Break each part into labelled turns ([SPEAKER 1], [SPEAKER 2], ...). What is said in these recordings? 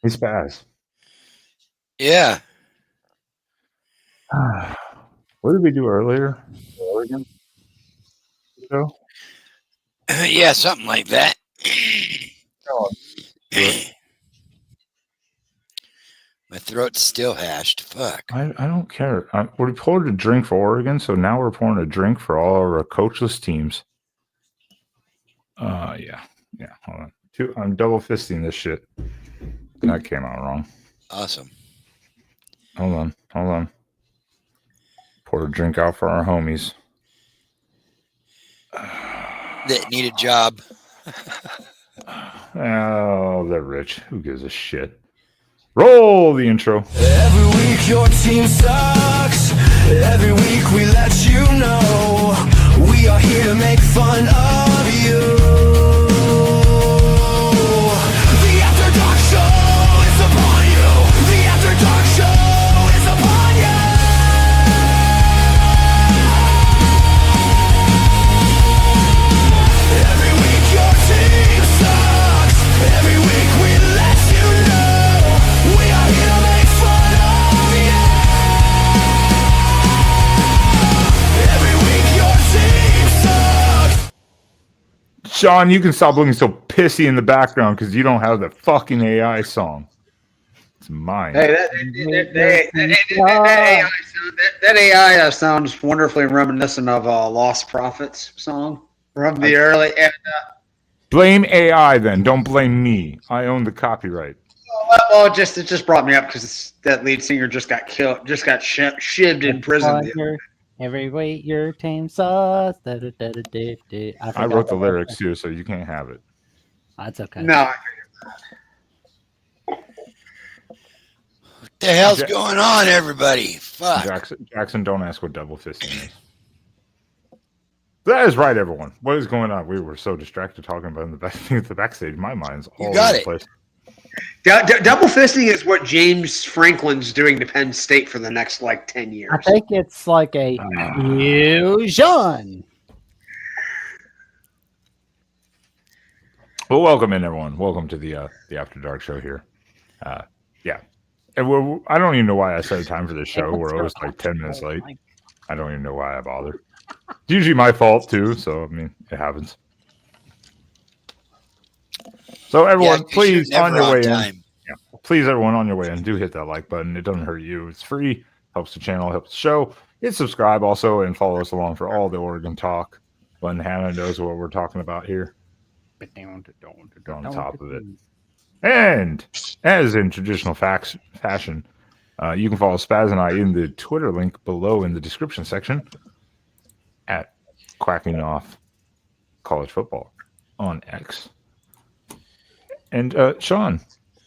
[SPEAKER 1] He's Spaz.
[SPEAKER 2] Yeah.
[SPEAKER 1] What did we do earlier? Oregon show?
[SPEAKER 2] Yeah, something like that.
[SPEAKER 1] No,
[SPEAKER 2] My throat's still hashed. Fuck.
[SPEAKER 1] I don't care. We poured a drink for Oregon, so now we're pouring a drink for all our coachless teams. Yeah. Hold on. I'm double fisting this shit. That came out wrong.
[SPEAKER 2] Awesome.
[SPEAKER 1] Hold on. Pour a drink out for our homies.
[SPEAKER 2] That need a job.
[SPEAKER 1] Oh, they're rich. Who gives a shit? Roll the intro.
[SPEAKER 3] Every week your team sucks. Every week we let you know we are here to make fun of you. The After Dark Show is upon you. The After Dark Show is upon you. Every week your team sucks. Every week we let you know we are here to make fun of you. Every week your team sucks.
[SPEAKER 1] Sean, you can stop looking so pissy in the background because you don't have the fucking AI song. It's mine.
[SPEAKER 4] Hey, that AI sounds wonderfully reminiscent of Lost Prophets song from the early.
[SPEAKER 1] Blame AI then. Don't blame me. I own the copyright.
[SPEAKER 4] Well, it just brought me up because that lead singer just got killed, just got shivved in prison.
[SPEAKER 5] Every week your team sucks. I
[SPEAKER 1] wrote the lyrics too, so you can't have it.
[SPEAKER 5] That's okay.
[SPEAKER 4] No,
[SPEAKER 2] What the hell's going on, everybody? Fuck.
[SPEAKER 1] Jackson, don't ask what double fisting is. That is right, everyone. What is going on? We were so distracted talking about in the backstage. My mind's all over the place.
[SPEAKER 4] Double fisting is what James Franklin's doing to Penn State for the next 10 years.
[SPEAKER 5] I think it's like a fusion.
[SPEAKER 1] Well, welcome in, everyone. Welcome to the After Dark show here. Yeah. And I don't even know why I set a time for this show. We're always 10 minutes late. I don't even know why I bother. It's usually my fault, too. So, I mean, it happens. So, everyone, please, on your way in. Yeah, please, everyone, on your way in, do hit that like button. It doesn't hurt you. It's free. Helps the channel, helps the show. Hit subscribe also and follow us along for all the Oregon talk. When Hannah knows what we're talking about here. On top of it. And as in traditional fashion, you can follow Spaz and I in the Twitter link below in the description section at Quacking Off College Football on X. And Sean,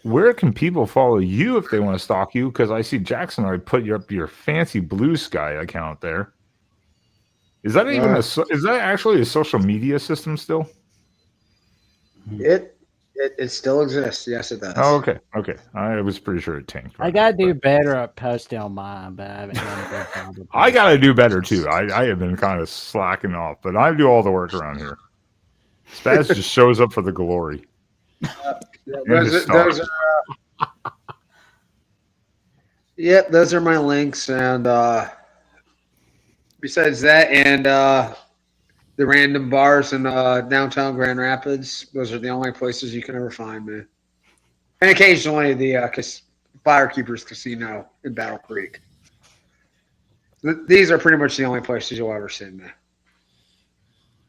[SPEAKER 1] where can people follow you if they want to stalk you? Because I see Jackson already put up your fancy Blue Sky account there. Is that even is that actually a social media system still?
[SPEAKER 4] It still exists. Yes, it does.
[SPEAKER 1] Oh, okay. I was pretty sure it tanked.
[SPEAKER 5] I gotta do better at posting on mine, but I haven't done good.
[SPEAKER 1] I gotta do better too. I have been kind of slacking off, but I do all the work around here. Spaz just shows up for the glory.
[SPEAKER 4] Those are my links, and besides that, and the random bars in downtown Grand Rapids, those are the only places you can ever find me. And occasionally the Firekeepers Casino in Battle Creek. These are pretty much the only places you'll ever see me.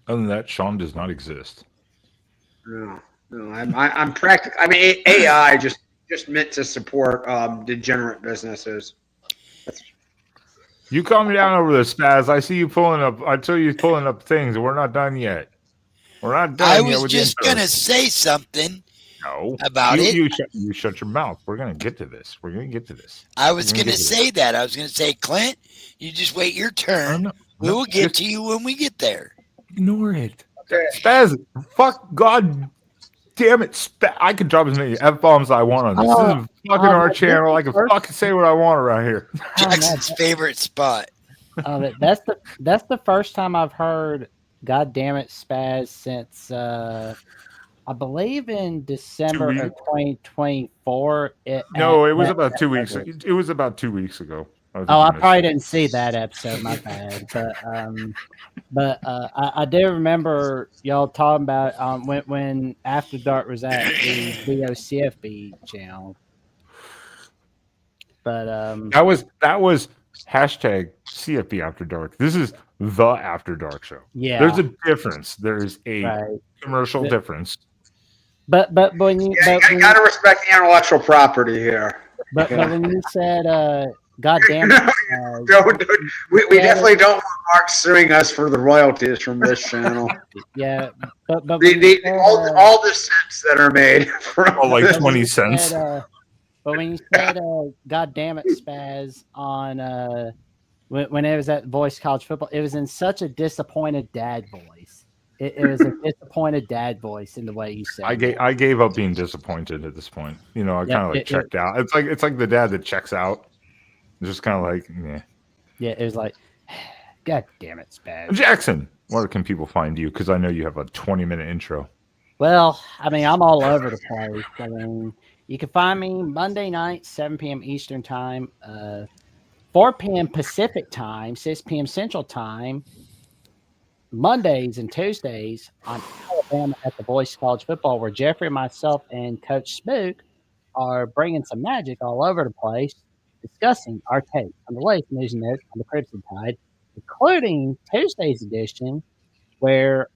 [SPEAKER 1] Other than that, Sean does not exist.
[SPEAKER 4] No, I'm practical. I mean, AI just meant to support degenerate businesses.
[SPEAKER 1] You calm me down over this, Spaz. I see you pulling up. I tell you pulling up things, and we're not done yet. We're not done yet.
[SPEAKER 2] I was just gonna say something. About it.
[SPEAKER 1] You shut your mouth. We're gonna get to this.
[SPEAKER 2] I was gonna say that. I was gonna say, Clint, you just wait your turn. We will get to you when we get there.
[SPEAKER 1] Ignore it. Okay. Spaz, fuck God damn it. I can drop as many F-bombs I want on this. This is fucking our channel. I can fucking say what I want around here.
[SPEAKER 2] Jackson's favorite spot.
[SPEAKER 5] That's the first time I've heard God damn it, Spaz, since I believe in December of 2024.
[SPEAKER 1] It was about 2 weeks. It was about 2 weeks ago.
[SPEAKER 5] I probably didn't see that episode. My bad. But I do remember y'all talking about when After Dark was at the DOCFB channel. But
[SPEAKER 1] that was hashtag CFB After Dark. This is the After Dark show.
[SPEAKER 5] Yeah,
[SPEAKER 1] there's a difference. There's a commercial difference.
[SPEAKER 5] But when you
[SPEAKER 4] gotta respect the intellectual property here.
[SPEAKER 5] But when you said God damn it,
[SPEAKER 4] we definitely don't want Mark suing us for the royalties from this channel.
[SPEAKER 5] Yeah, but
[SPEAKER 4] all the cents that are made from
[SPEAKER 1] like 20 cents.
[SPEAKER 5] But when you said God damn it, Spaz, on when it was at Voice College Football, it was in such a disappointed dad voice. It was a disappointed dad voice in the way you said.
[SPEAKER 1] I gave up being disappointed at this point. I kind of checked out. It's like the dad that checks out. Just kind of like, yeah.
[SPEAKER 5] Yeah, it was like, God damn it, Spaz.
[SPEAKER 1] Jackson, where can people find you? Because I know you have a 20-minute intro.
[SPEAKER 5] Well, I'm all over the place. You can find me Monday night, 7 p.m. Eastern Time, 4 p.m. Pacific Time, 6 p.m. Central Time, Mondays and Tuesdays on Alabama at the Voice College Football, where Jeffrey, myself, and Coach Spook are bringing some magic all over the place, discussing our take on the latest news and notes on the Crimson Tide, including Tuesday's edition, where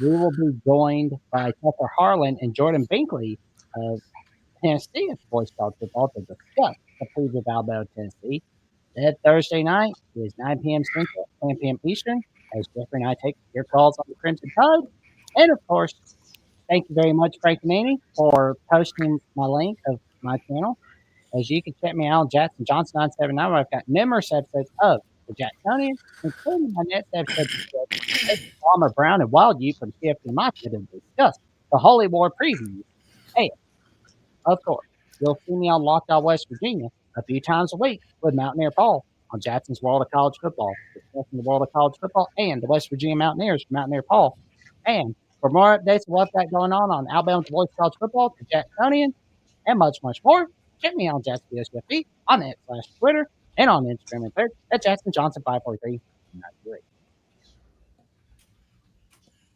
[SPEAKER 5] we will be joined by Tucker Harlan and Jordan Binkley of Tennessee at the Voice College Football to discuss the preview of Alabama, Tennessee. That Thursday night is 9 p.m. Central, 10 p.m. Eastern, as Jeffrey and I take your calls on the Crimson Tide. And, of course, thank you very much, Frank Manning, for posting my link of my channel. As you can check me out on Jackson Johnson 979, where I've got numerous episodes of the Jacksonian, including my next episode of Palmer Brown and Wild Youth from CFP Mafia to discuss the Holy War preview. Hey, of course, you'll see me on Locked On West Virginia a few times a week with Mountaineer Paul on Jackson's World of College Football, discussing the World of College Football and the West Virginia Mountaineers from Mountaineer Paul. And for more updates of what I've got going on Alabama's Voice College Football, the Jacksonian, and much, much more, check me out on Jackson DSFB on the Twitter and on Instagram and Twitter at Jackson Johnson 543.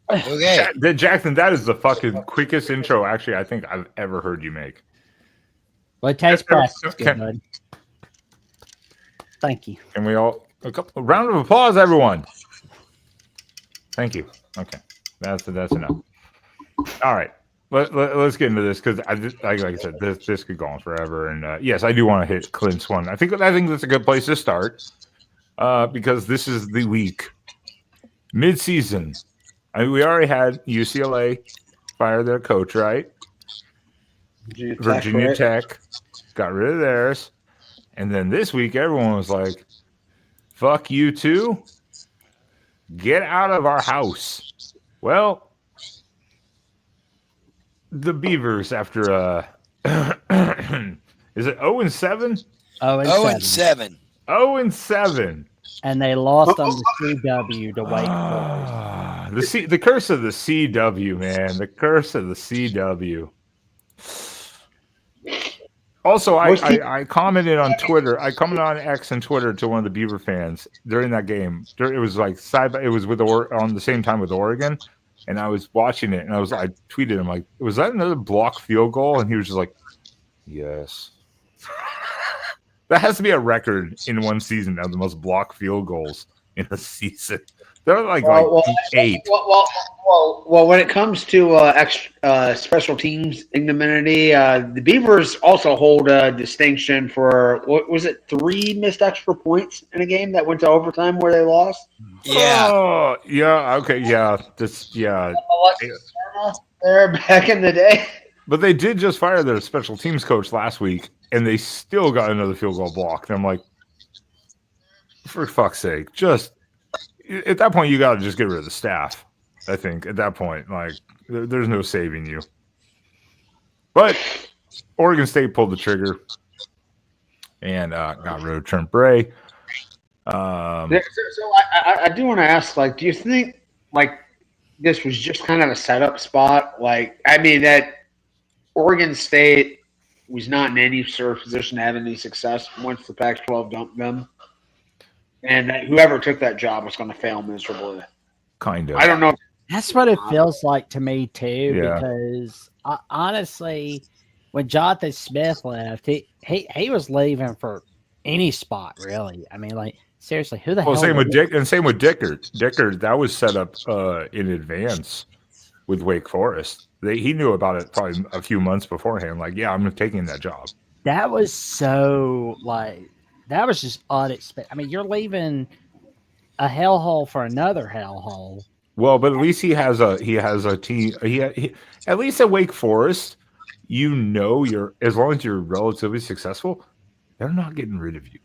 [SPEAKER 2] Okay,
[SPEAKER 1] Jackson, that is the fucking quickest intro actually I think I've ever heard you make.
[SPEAKER 5] Well, it tastes practice, good, bud. Thank you.
[SPEAKER 1] Can we all a round of applause, everyone? Thank you. Okay, that's enough. All right. Let's get into this because like I said, this could go on forever. And yes, I do want to hit Clint's one. I think that's a good place to start because this is the week mid-season. We already had UCLA fire their coach, right? Virginia Tech got rid of theirs, and then this week everyone was like, "Fuck you too, get out of our house." Well. The Beavers after is it 0-7?
[SPEAKER 5] 0-7.
[SPEAKER 1] 0-7.
[SPEAKER 5] And they lost on the CW to Wake Forest.
[SPEAKER 1] The curse of the CW, man. The curse of the CW. Also, I commented on Twitter. I commented on X and Twitter to one of the Beaver fans during that game. It was like it was with on the same time with Oregon. And I was watching it, and I tweeted him like, "Was that another block field goal?" And he was just like, "Yes." That has to be a record in one season of the most block field goals in a season. They're like 8.
[SPEAKER 4] Well, when it comes to special teams ignominy, the Beavers also hold a distinction for what was it, 3 missed extra points in a game that went to overtime where they lost.
[SPEAKER 2] Yeah.
[SPEAKER 1] Oh, yeah. Okay. Yeah.
[SPEAKER 4] There back in the day.
[SPEAKER 1] But they did just fire their special teams coach last week, and they still got another field goal blocked. And I'm like, for fuck's sake, just at that point, you got to just get rid of the staff. I think at that point, like, there's no saving you. But Oregon State pulled the trigger and got rid of Trent Bray.
[SPEAKER 4] So I do want to ask, like, do you think, like, this was just kind of a setup spot. Like, I mean, that Oregon State was not in any sort of position to have any success once the Pac-12 dumped them, and that whoever took that job was going to fail miserably.
[SPEAKER 1] Kind of.
[SPEAKER 4] I don't know.
[SPEAKER 5] That's what it feels like to me too.
[SPEAKER 1] Yeah.
[SPEAKER 5] Because honestly, when Jonathan Smith left, he was leaving for any spot really. I mean, like seriously, who the hell?
[SPEAKER 1] Same with Dick, and same with Dickert. Dickert, that was set up in advance with Wake Forest. He knew about it probably a few months beforehand. Like, yeah, I'm taking that job.
[SPEAKER 5] That was so that was just unexpected. I mean, you're leaving a hellhole for another hellhole.
[SPEAKER 1] Well, but at least he has a team. He at least at Wake Forest, you're as long as you're relatively successful, they're not getting rid of you.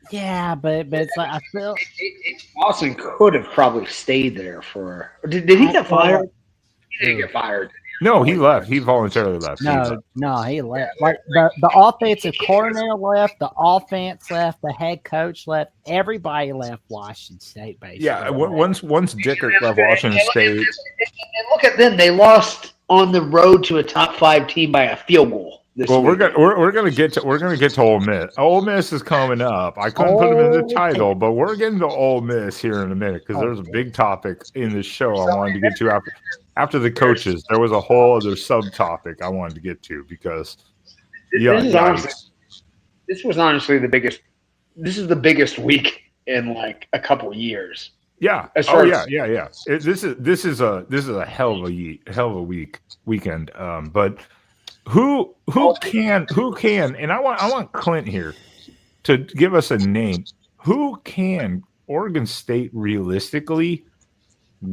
[SPEAKER 5] Yeah, but it's like I feel
[SPEAKER 4] Austin could have probably stayed there for. Did he get fired? He didn't get fired.
[SPEAKER 1] No, he left. He voluntarily left.
[SPEAKER 5] No, he left. Like the offensive coordinator left, the offense left, the head coach left. Everybody left Washington State, basically.
[SPEAKER 1] Yeah, once Dickert left Washington State.
[SPEAKER 4] And look at them; they lost on the road to a top 5 team by a field goal.
[SPEAKER 1] Well, we're gonna get to Ole Miss. Ole Miss is coming up. I couldn't put them in the title, but we're getting to Ole Miss here in a minute because there's a big topic in this show I wanted to get to after the coaches. There was a whole other subtopic I wanted to get to because
[SPEAKER 4] this was honestly the biggest. This is the biggest week in like a couple of years.
[SPEAKER 1] Yeah. Yeah. This is a hell of a weekend. But. Who can and I want Clint here to give us a name. Who can Oregon State realistically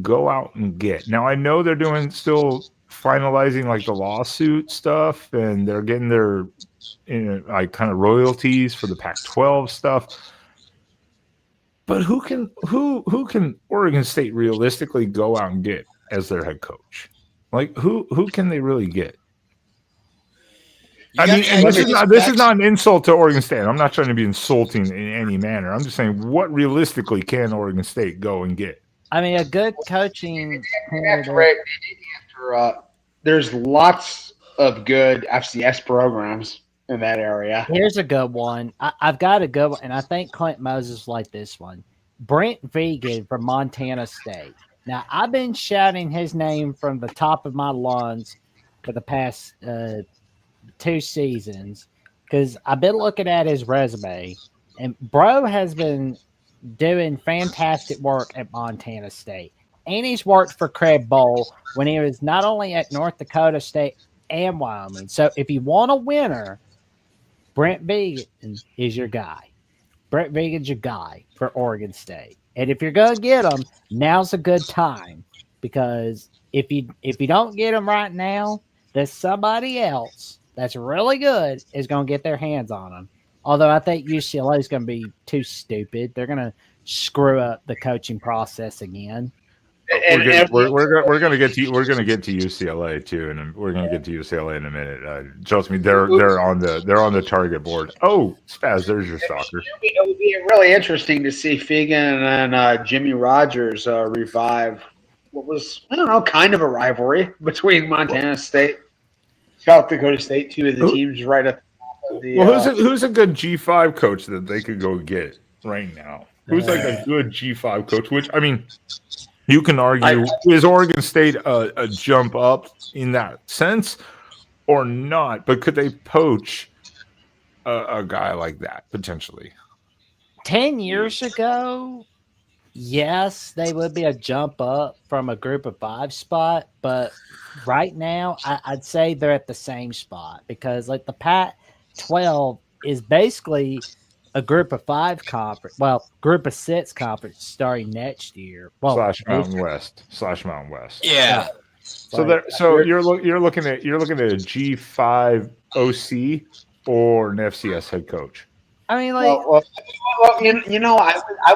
[SPEAKER 1] go out and get? Now I know they're still finalizing like the lawsuit stuff and they're getting their like kind of royalties for the Pac-12 stuff. But who can Oregon State realistically go out and get as their head coach? Like who can they really get? I mean, and this is not an insult to Oregon State. I'm not trying to be insulting in any manner. I'm just saying, what realistically can Oregon State go and get?
[SPEAKER 5] I mean, a good coaching.
[SPEAKER 4] There's lots of good FCS programs in that area.
[SPEAKER 5] Here's a good one. I've got a good one, and I think Clint Moses liked this one. Brent Vegan from Montana State. Now, I've been shouting his name from the top of my lungs for the past 2 seasons because I've been looking at his resume, and bro has been doing fantastic work at Montana State, and he's worked for Craig Bowl when he was not only at North Dakota State and Wyoming. So if you want a winner, Brent Vegan is your guy. Brent Vegan's your guy for Oregon State, and if you're gonna get him, now's a good time because if you don't get him right now, there's somebody else that's really good is going to get their hands on them. Although I think UCLA is going to be too stupid. They're going to screw up the coaching process again.
[SPEAKER 1] We're going to get to UCLA too, and we're going to get to UCLA in a minute. Trust me, they're on the target board. Oh, Spaz, there's your stalker.
[SPEAKER 4] It would be really interesting to see Fickell and Jimmy Rogers revive what was, I don't know, kind of a rivalry between Montana State. South Dakota State, 2 of the teams right at the top of the.
[SPEAKER 1] Well, who's a good G5 coach that they could go get right now? Who's like a good G5 coach? Which I mean, you can argue is Oregon State a jump up in that sense or not? But could they poach a guy like that potentially?
[SPEAKER 5] 10 years ago, yes, they would be a jump up from a group of 5 spot, but right now I'd say they're at the same spot because like the Pac-12 is basically a group of 5 conference, group of 6 conference starting next year. Well,
[SPEAKER 1] Mountain West.
[SPEAKER 2] Yeah.
[SPEAKER 1] So you're looking at a G5 OC or an FCS head coach.
[SPEAKER 5] I mean, like,
[SPEAKER 4] I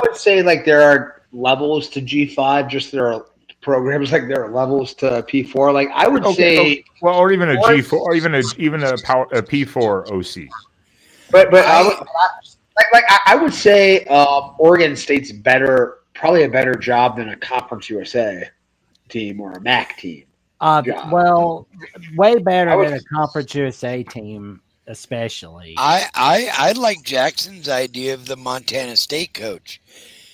[SPEAKER 4] would say like there are levels to G5. Just there are programs like there are levels to P4. Like I would say,
[SPEAKER 1] or even a G4, or even a P4 OC.
[SPEAKER 4] But I would say Oregon State's better probably a better job than a Conference USA team or a MAC team.
[SPEAKER 5] Well, way better than a Conference USA team, especially.
[SPEAKER 2] I like Jackson's idea of the Montana State coach.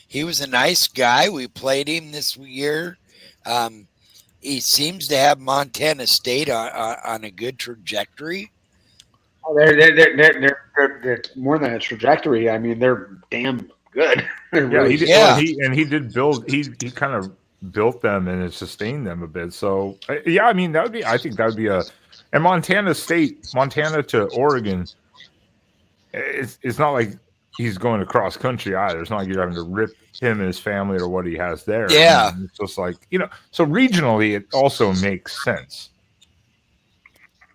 [SPEAKER 2] He was a nice guy. We played him this year. He seems to have Montana State on a good trajectory.
[SPEAKER 4] Oh, they're more than a trajectory. I mean, they're damn good.
[SPEAKER 1] He did. Yeah. He did build. He kind of built them and it sustained them a bit. So yeah, I mean that would be. I think that would be a. And Montana to Oregon. It's not like he's going across country either. It's not like you're having to rip him and his family or what he has there.
[SPEAKER 2] Yeah,
[SPEAKER 1] I mean, it's just like So regionally, it also makes sense.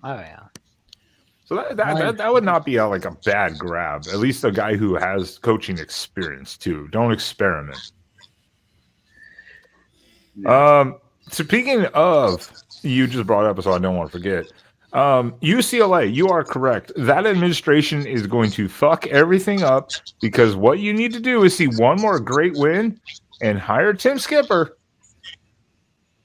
[SPEAKER 5] Oh yeah.
[SPEAKER 1] So that would not be a bad grab. At least a guy who has coaching experience too. Don't experiment. Speaking of, you just brought up, so I don't want to forget. UCLA, you are correct. That administration is going to fuck everything up because what you need to do is see one more great win and hire Tim Skipper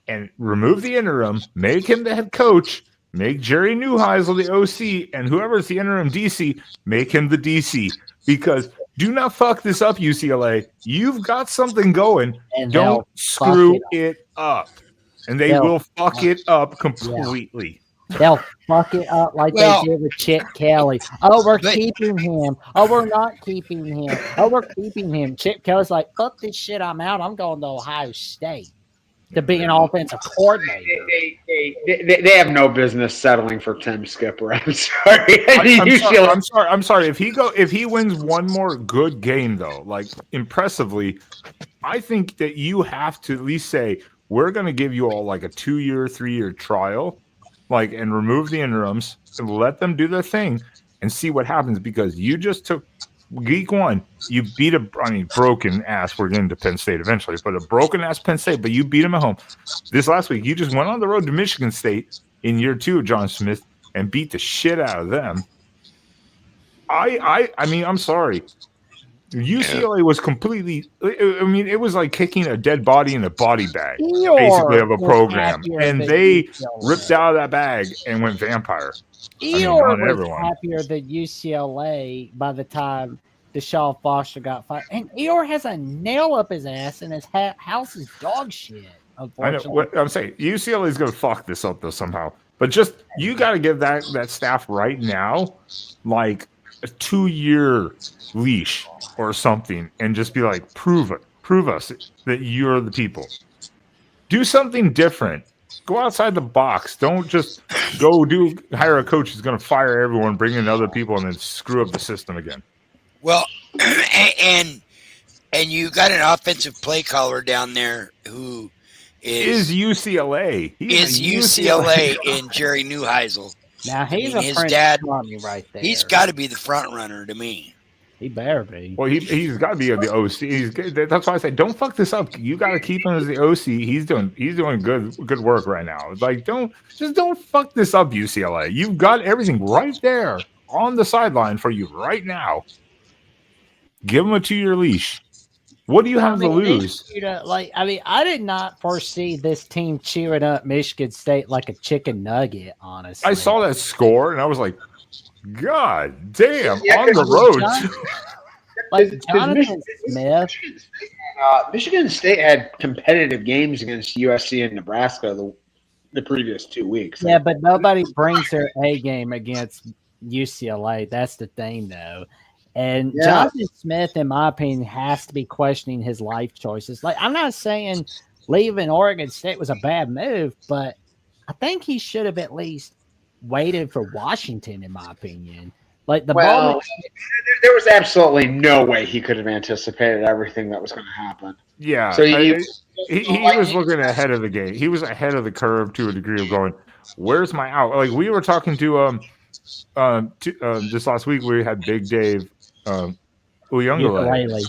[SPEAKER 1] and remove the interim, make him the head coach. Make Jerry Neuheisel the OC, and whoever's the interim DC, make him the DC. Because do not fuck this up, UCLA. You've got something going. And don't screw it up. And they will fuck it up completely.
[SPEAKER 5] Yeah. They'll fuck it up like they did with Chip Kelly. Oh, we're keeping him. Oh, we're not keeping him. Oh, we're keeping him. Chip Kelly's like, fuck this shit, I'm out. I'm going to Ohio State to be an offensive coordinator.
[SPEAKER 4] They have no business settling for Tim Skipper. I'm sorry.
[SPEAKER 1] I'm sorry. If he wins one more good game though, impressively, I think that you have to at least say we're going to give you all a 2-year, 3-year trial, and remove the interims and let them do their thing and see what happens because you just took Week 1, you beat broken ass. We're getting to Penn State eventually, but a broken ass Penn State. But you beat them at home. This last week, you just went on the road to Michigan State in year 2 of John Smith and beat the shit out of them. I mean, I'm sorry. UCLA was completely. I mean, it was like kicking a dead body in a body bag, basically, of a program, and they ripped out of that bag and went vampire.
[SPEAKER 5] Eeyore was happier than UCLA by the time Deshaun Foster got fired. And Eeyore has a nail up his ass and his house is dog shit, unfortunately.
[SPEAKER 1] I know what I'm saying. UCLA is going to fuck this up, though, somehow. But you got to give that staff right now, a 2-year leash or something, and just be like, prove us that you're the people. Do something different. Go outside the box. Don't just hire a coach who's going to fire everyone, bring in other people, and then screw up the system again.
[SPEAKER 2] Well, and you got an offensive play caller down there who is
[SPEAKER 1] UCLA.
[SPEAKER 2] Is UCLA in Jerry Neuheisel.
[SPEAKER 5] Now he's
[SPEAKER 2] his dad
[SPEAKER 5] right there.
[SPEAKER 2] He's got to be the front runner to me.
[SPEAKER 5] He better be.
[SPEAKER 1] Well, he's got to be the OC. That's why I say don't fuck this up. You got to keep him as the OC. He's doing good work right now. Don't fuck this up, UCLA. You've got everything right there on the sideline for you right now. Give him a 2-year leash. What do you have to lose?
[SPEAKER 5] I did not foresee this team chewing up Michigan State like a chicken nugget, honestly.
[SPEAKER 1] I saw that score, and I was like, God damn, on the road.
[SPEAKER 5] Jonathan Smith.
[SPEAKER 4] Michigan State had competitive games against USC and Nebraska the previous 2 weeks.
[SPEAKER 5] Yeah, but nobody brings their A game against UCLA. That's the thing, though. And Jonathan Smith, in my opinion, has to be questioning his life choices. I'm not saying leaving Oregon State was a bad move, but I think he should have at least waited for Washington, in my opinion.
[SPEAKER 4] There was absolutely no way he could have anticipated everything that was going to happen.
[SPEAKER 1] Yeah, so he was looking ahead of the game. He was ahead of the curve to a degree of going, "Where's my out?" We were talking to this last week. We had Big Dave Uyunglele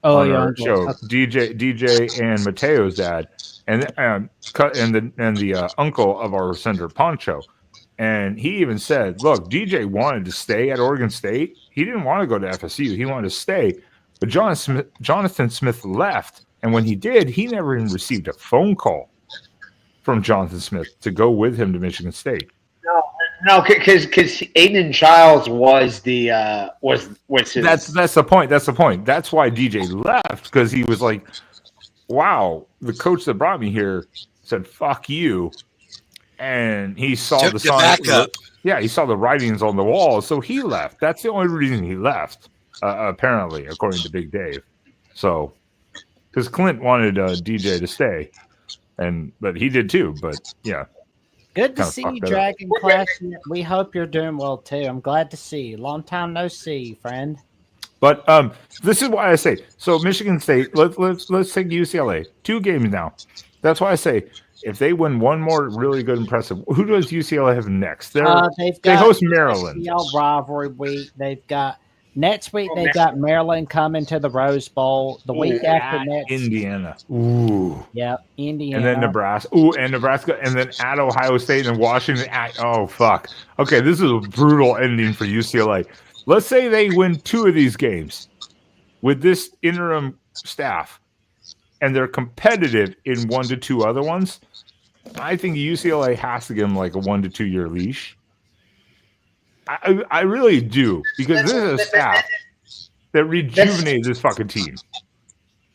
[SPEAKER 1] on our show. DJ and Mateo's dad. And the uncle of our Senator Poncho, and he even said, "Look, DJ wanted to stay at Oregon State. He didn't want to go to FSU. He wanted to stay, But Jonathan Smith left, and when he did, he never even received a phone call from Jonathan Smith to go with him to Michigan State.
[SPEAKER 4] No, because Aiden Childs was the was his.
[SPEAKER 1] That's the point. That's the point. That's why DJ left, because he was like, "Wow, the coach that brought me here said fuck you," and he saw the sign. Yeah, he saw the writings on the wall, so he left. That's the only reason he left, apparently, according to Big Dave. So, because Clint wanted DJ to stay, but he did too. But yeah.
[SPEAKER 5] Good to see you, Dragon Clash. We hope you're doing well too. I'm glad to see you. Long time no see, friend.
[SPEAKER 1] But this is why I say so. Michigan State. Let's take UCLA. 2 games now. That's why I say if they win one more really good, impressive. Who does UCLA have next? They host Maryland.
[SPEAKER 5] UCLA rivalry week. They've got next week. They've got Maryland coming to the Rose Bowl. The week after next,
[SPEAKER 1] Indiana. Ooh.
[SPEAKER 5] Yep, Indiana.
[SPEAKER 1] And then Nebraska. Ooh, and Nebraska. And then at Ohio State and Washington. Oh, fuck. Okay, this is a brutal ending for UCLA. Let's say they win 2 of these games with this interim staff, and they're competitive in 1 to 2 other ones. I think UCLA has to give them like a 1 to 2 year leash. I really do, because this is a staff that rejuvenated this fucking team.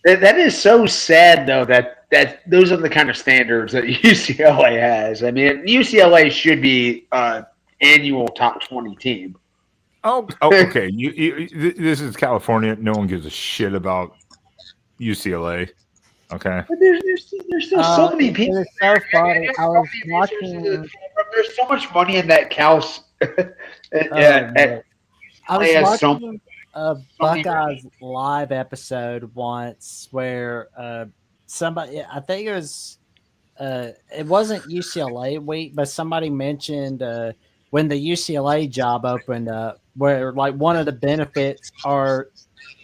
[SPEAKER 4] That is so sad, though, that those are the kind of standards that UCLA has. I mean, UCLA should be an annual top 20 team.
[SPEAKER 1] Oh, okay. This is California. No one gives a shit about UCLA. Okay.
[SPEAKER 4] But there's still so many people.
[SPEAKER 5] It's so funny. I was watching.
[SPEAKER 4] There's so much money in that Cal's.
[SPEAKER 5] I was watching a Buckeyes live episode once where somebody, I think it was, it wasn't UCLA week, but somebody mentioned when the UCLA job opened up, where like one of the benefits are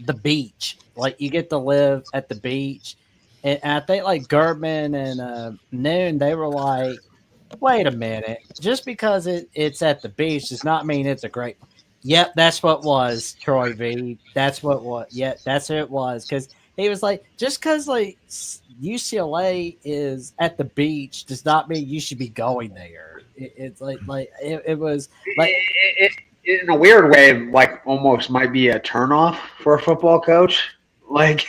[SPEAKER 5] the beach. Like you get to live at the beach. And I think like Gerbman and Noon, they were like, wait a minute. Just because it's at the beach does not mean it's a great. Yep, that's what was, Troy V. That's what was. Yeah, that's what it was. Because he was like, just because like UCLA is at the beach does not mean you should be going there. It's like it was like.
[SPEAKER 4] In a weird way, like almost might be a turnoff for a football coach. Like,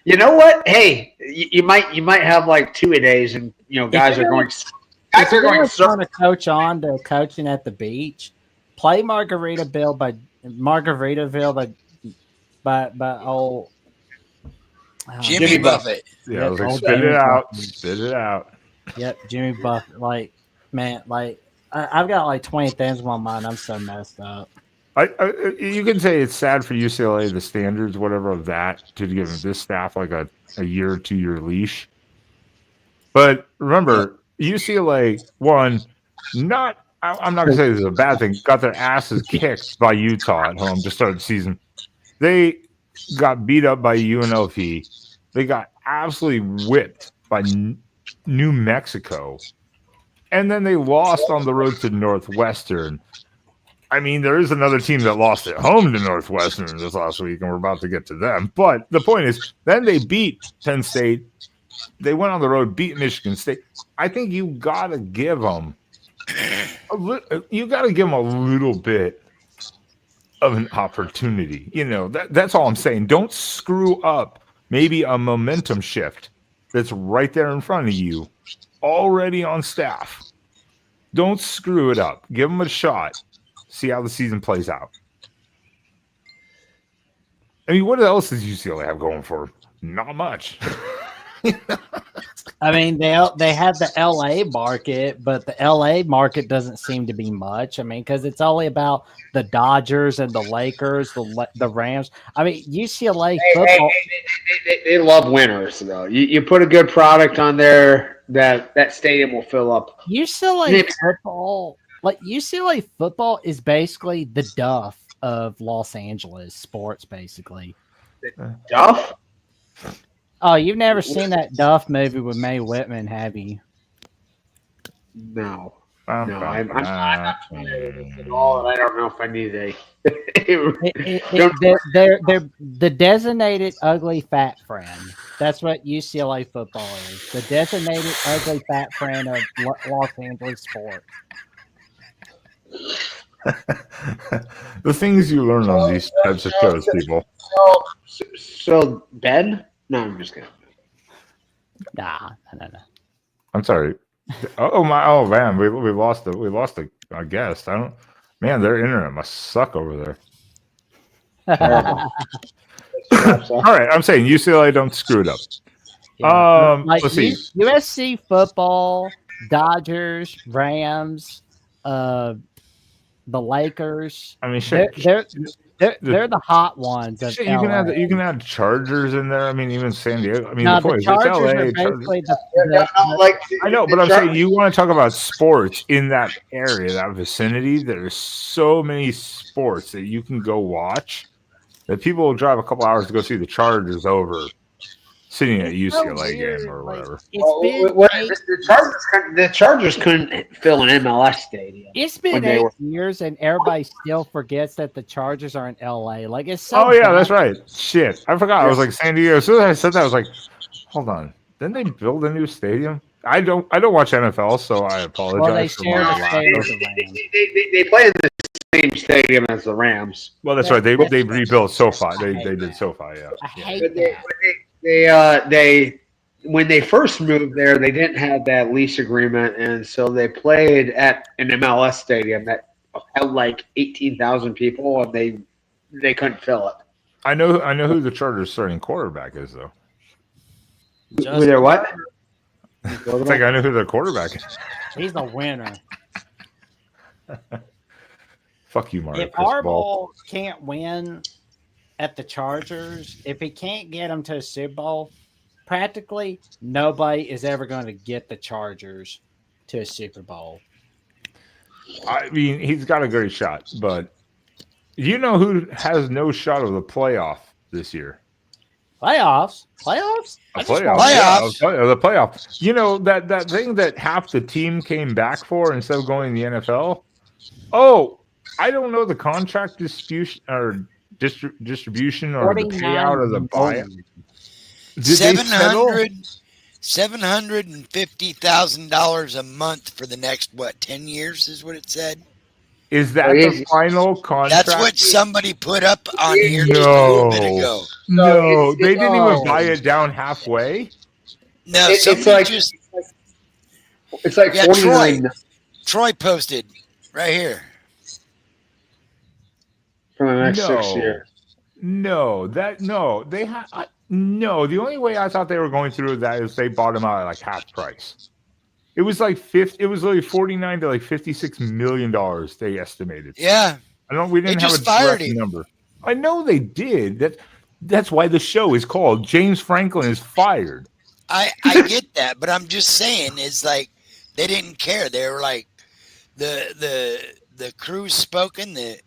[SPEAKER 4] you know what? Hey, you might have like 2-a-days, and guys are going.
[SPEAKER 5] If you're going to coach on to coaching at the beach, play Margaritaville by old
[SPEAKER 2] Jimmy Buffett.
[SPEAKER 1] Yeah, I was like, spit it out. Spit it out.
[SPEAKER 5] Yep, Jimmy Buffett. Like, man, like I've got like 20 things on my mind. I'm so messed up.
[SPEAKER 1] You can say it's sad for UCLA, the standards, whatever of that, to give this staff like a year or 2 year leash. But remember, UCLA won. I'm not going to say this is a bad thing. Got their asses kicked by Utah at home to start the season. They got beat up by UNLV. They got absolutely whipped by New Mexico. And then they lost on the road to Northwestern. I mean, there is another team that lost at home to Northwestern this last week, and we're about to get to them. But the point is, then they beat Penn State. They went on the road, beat Michigan State. I think you got to give them a little bit of an opportunity. That's all I'm saying. Don't screw up maybe a momentum shift that's right there in front of you, already on staff. Don't screw it up. Give them a shot. See how the season plays out. I mean, what else does UCLA have going for them? Not much.
[SPEAKER 5] I mean, they have the LA market, but the LA market doesn't seem to be much. I mean, because it's only about the Dodgers and the Lakers, the Rams. I mean, UCLA football.
[SPEAKER 4] They love winners, though. You put a good product on there, that stadium will fill up.
[SPEAKER 5] UCLA football is basically the Duff of Los Angeles sports, basically.
[SPEAKER 4] The Duff?
[SPEAKER 5] Oh, you've never seen that Duff movie with Mae Whitman, have you?
[SPEAKER 4] No. No, I'm not familiar with it at all, and I don't know if I need a.
[SPEAKER 5] The designated ugly fat friend. That's what UCLA football is. The designated ugly fat friend of Los Angeles sports.
[SPEAKER 1] The things you learn on these types of shows, people.
[SPEAKER 4] So Ben? No, I'm just kidding.
[SPEAKER 5] No.
[SPEAKER 1] I'm sorry. Oh man, we lost a guest. Man, their internet must suck over there. All right, I'm saying UCLA don't screw it up.
[SPEAKER 5] Yeah.
[SPEAKER 1] Let's see.
[SPEAKER 5] USC football, Dodgers, Rams, the Lakers.
[SPEAKER 1] I mean, shit.
[SPEAKER 5] They're the hot ones. Of
[SPEAKER 1] shit, you can add Chargers in there. I mean, even San Diego. I mean,
[SPEAKER 5] no,
[SPEAKER 1] the point is,
[SPEAKER 5] Chargers
[SPEAKER 1] it's LA.
[SPEAKER 5] are basically
[SPEAKER 1] I know, but I'm saying you want to talk about sports in that area, that vicinity. There's so many sports that you can go watch that people will drive a couple hours to go see the Chargers over sitting at UCLA game or whatever.
[SPEAKER 4] The Chargers couldn't fill an MLS stadium.
[SPEAKER 5] It's been 8 years, and everybody still forgets that the Chargers are in LA. Like it's so.
[SPEAKER 1] Oh yeah, that's right. Shit, I forgot. I was like San Diego. As soon as I said that, I was like, hold on. Didn't they build a new stadium? I don't watch NFL, so I apologize.
[SPEAKER 5] Well, they share the stadium.
[SPEAKER 4] They play in the same stadium as the Rams.
[SPEAKER 1] Well, that's right. They rebuilt SoFi. They did SoFi. Yeah.
[SPEAKER 5] I hate that.
[SPEAKER 4] They when they first moved there, they didn't have that lease agreement, and so they played at an MLS stadium that held like 18,000 people, and they couldn't fill it.
[SPEAKER 1] I know who the Chargers' starting quarterback is, though.
[SPEAKER 4] Who their what?
[SPEAKER 1] I think I know who their quarterback is.
[SPEAKER 5] He's the winner.
[SPEAKER 1] Fuck you, Mario.
[SPEAKER 5] If Harbaugh can't win at the Chargers, if he can't get them to a Super Bowl, practically nobody is ever going to get the Chargers to a Super Bowl.
[SPEAKER 1] I mean, he's got a great shot, but you know who has no shot of the playoff this year?
[SPEAKER 5] Playoffs?
[SPEAKER 1] The playoffs. You know, that thing that half the team came back for instead of going to the NFL? Oh, I don't know the contract distribution or distribution or the payout of the buyout.
[SPEAKER 2] $750,000 a month for the next 10 years is what it said.
[SPEAKER 1] Is that the final contract?
[SPEAKER 2] That's what somebody put up on here just a little bit ago.
[SPEAKER 1] No, they didn't even buy it down halfway.
[SPEAKER 2] No,
[SPEAKER 4] it's like 49.
[SPEAKER 2] Troy posted right here
[SPEAKER 4] for the next 6 years.
[SPEAKER 1] No, the only way I thought they were going through that is they bought them out at like half price. It was like it was like $49 to like $56 million they estimated.
[SPEAKER 2] Yeah.
[SPEAKER 1] We didn't have a direct number. I know they did. That's why the show is called James Franklin is Fired.
[SPEAKER 2] I get that, but I'm just saying it's like they didn't care. They were like the crew's spoken, the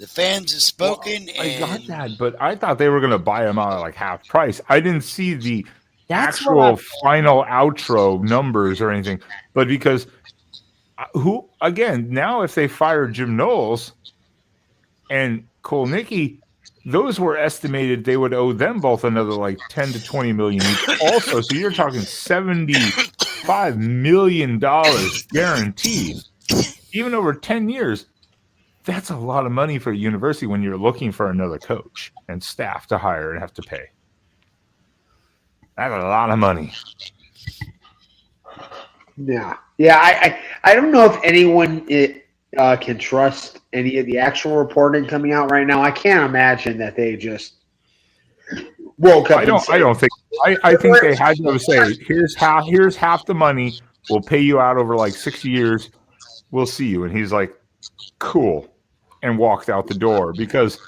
[SPEAKER 2] fans have spoken.
[SPEAKER 1] Well, I got that, but I thought they were going to buy them out at like half price. I didn't see the actual final outro numbers or anything, but because now if they fire Jim Knowles and Kolnicki, those were estimated they would owe them both another like 10 to 20 million each also. So you're talking $75 million guaranteed, even over 10 years. That's a lot of money for a university when you're looking for another coach and staff to hire and have to pay. That's a lot of money.
[SPEAKER 4] Yeah. I don't know if anyone can trust any of the actual reporting coming out right now. I can't imagine that they just woke up. I don't
[SPEAKER 1] think. I think they had to say, here's half the money. We'll pay you out over like 6 years. We'll see you. And he's like, cool, and walked out the door, because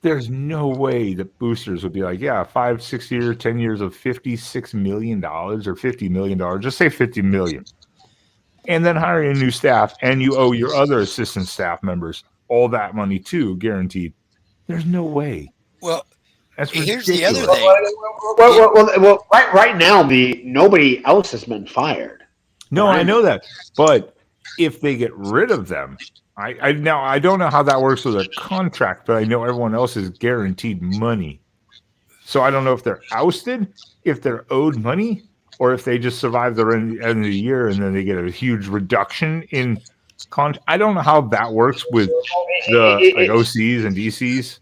[SPEAKER 1] there's no way that boosters would be like, yeah, 5, 6 years, 10 years of $56 million or $50 million. Just say $50 million. And then hiring a new staff, and you owe your other assistant staff members all that money too, guaranteed. There's no way.
[SPEAKER 2] Well,
[SPEAKER 1] that's
[SPEAKER 2] here's
[SPEAKER 1] ridiculous.
[SPEAKER 2] the other thing.
[SPEAKER 4] Well, right now, nobody else has been fired.
[SPEAKER 1] No, I know that, but if they get rid of them. I don't know how that works with a contract, but I know everyone else is guaranteed money. So I don't know if they're ousted, if they're owed money, or if they just survive the end of the year and then they get a huge reduction in contract. I don't know how that works with the OCs and DCs.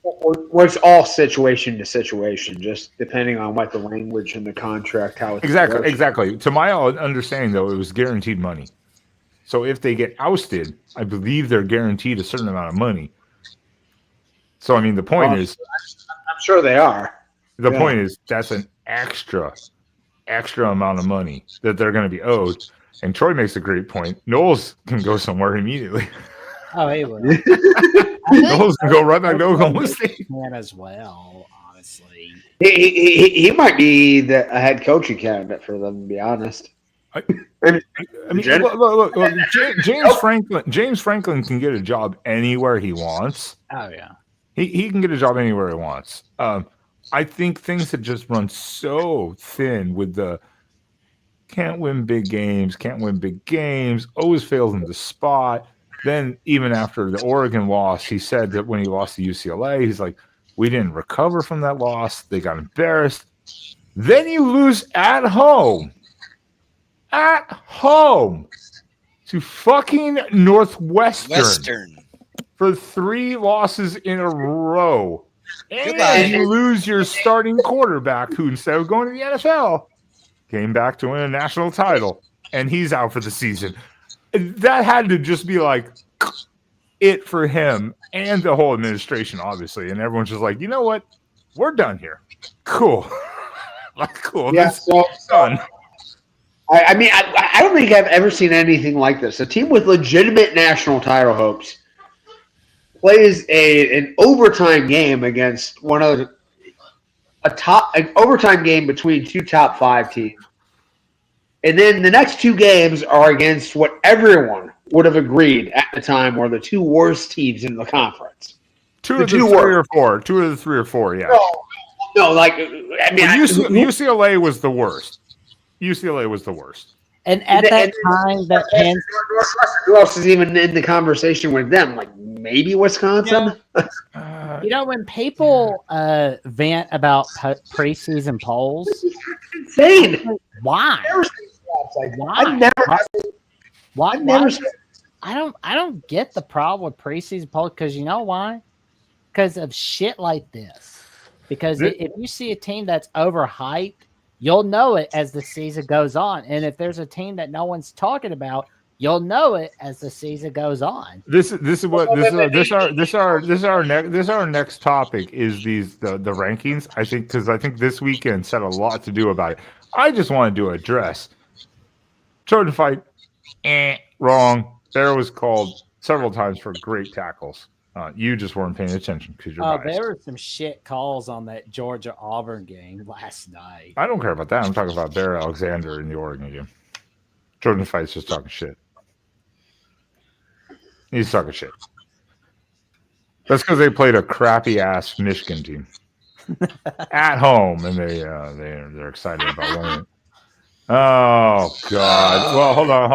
[SPEAKER 4] Well, it's all situation to situation, just depending on what the language in the contract, how it's
[SPEAKER 1] exactly. To my understanding, though, it was guaranteed money. So if they get ousted, I believe they're guaranteed a certain amount of money. So I mean, the point is,
[SPEAKER 4] I'm sure they are.
[SPEAKER 1] The point is that's an extra amount of money that they're going to be owed. And Troy makes a great point. Knowles can go somewhere immediately.
[SPEAKER 5] Oh, he will.
[SPEAKER 1] Knowles can go right back to Oklahoma State.
[SPEAKER 5] Man, as well, honestly.
[SPEAKER 4] He might be a head coaching candidate for them, to be honest.
[SPEAKER 1] I mean, look, James Franklin can get a job anywhere he wants.
[SPEAKER 5] Oh yeah,
[SPEAKER 1] he can get a job anywhere he wants. I think things have just run so thin with the can't win big games, always fails in the spot. Then even after the Oregon loss, he said that when he lost to UCLA, he's like, we didn't recover from that loss. They got embarrassed. Then you lose at home to fucking Northwestern for 3 losses in a row. And you lose your starting quarterback, who instead of going to the NFL, came back to win a national title, and he's out for the season. That had to just be like it for him and the whole administration, obviously. And everyone's just like, you know what? We're done here. Cool. Cool.
[SPEAKER 4] Yeah, so done. I mean, I don't think I've ever seen anything like this. A team with legitimate national title hopes plays an overtime game against an overtime game between 2 top 5 teams. And then the next 2 games are against what everyone would have agreed at the time were the 2 worst teams in the conference.
[SPEAKER 1] 2 of the 3 or 4. 2 of the 3 or 4, yeah.
[SPEAKER 4] No, like, I mean,
[SPEAKER 1] UCLA was the worst. UCLA was the worst.
[SPEAKER 5] And at that time, that
[SPEAKER 4] who else is even in the conversation with them? Like, maybe Wisconsin?
[SPEAKER 5] When people vent about preseason polls,
[SPEAKER 4] it's insane.
[SPEAKER 5] Why?
[SPEAKER 4] Why?
[SPEAKER 5] I don't get the problem with preseason polls, because you know why? Because of shit like this. Because if you see a team that's overhyped, you'll know it as the season goes on. And if there's a team that no one's talking about, you'll know it as the season goes on.
[SPEAKER 1] This is our next topic is the rankings. I think this weekend said a lot to do about it. I just wanted to address Trojan fight. Wrong. Bear was called several times for great tackles. You just weren't paying attention because you're biased.
[SPEAKER 5] There were some shit calls on that Georgia-Auburn game last night.
[SPEAKER 1] I don't care about that. I'm talking about Bear Alexander in the Oregon game. Jordan Fight's just talking shit. He's talking shit. That's because they played a crappy-ass Michigan team at home, and they're excited about winning. Oh, God. Well, hold on.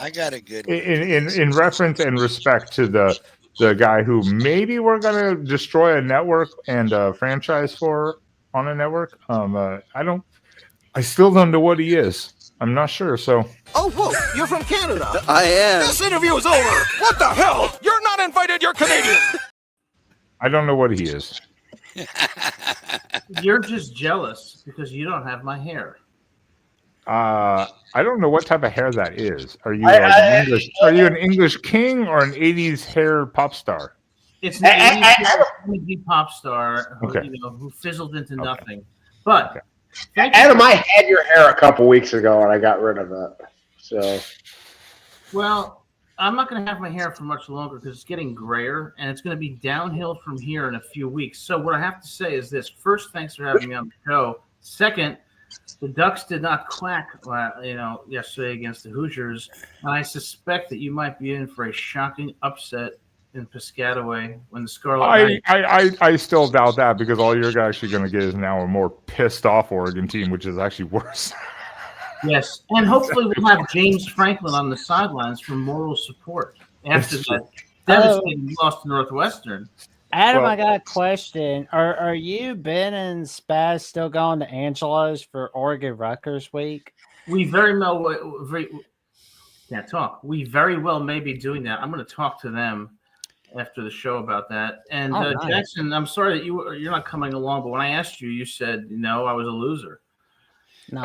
[SPEAKER 2] I got a good one.
[SPEAKER 1] In reference and respect to the guy who maybe we're gonna destroy a network and a franchise for on a network. I still don't know what he is. I'm not sure. So.
[SPEAKER 6] Oh, whoa! You're from Canada.
[SPEAKER 7] I am.
[SPEAKER 6] This interview is over. What the hell? You're not invited. You're Canadian.
[SPEAKER 1] I don't know what he is.
[SPEAKER 8] You're just jealous because you don't have my hair.
[SPEAKER 1] I don't know what type of hair that is. Are you an English king or an 80s hair pop star?
[SPEAKER 8] It's an 80s pop star who fizzled into nothing. But
[SPEAKER 4] Adam, I had your hair a couple weeks ago and I got rid of it. So,
[SPEAKER 8] well, I'm not going to have my hair for much longer because it's getting grayer and it's going to be downhill from here in a few weeks. So what I have to say is this: first, thanks for having me on the show. Second, the Ducks did not quack, yesterday against the Hoosiers, and I suspect that you might be in for a shocking upset in Piscataway when the Scarlet.
[SPEAKER 1] I still doubt that, because all you're actually going to get is now a more pissed off Oregon team, which is actually worse.
[SPEAKER 8] Yes, and hopefully we'll have James Franklin on the sidelines for moral support after that devastating loss to Northwestern.
[SPEAKER 5] Adam, I got a question. Are you, Ben, and Spaz still going to Angelo's for Oregon Rutgers week?
[SPEAKER 8] We very well can't talk. We very well may be doing that. I'm going to talk to them after the show about that. And nice. Jackson, I'm sorry that you're not coming along, but when I asked you, you said no, I was a loser.
[SPEAKER 5] No.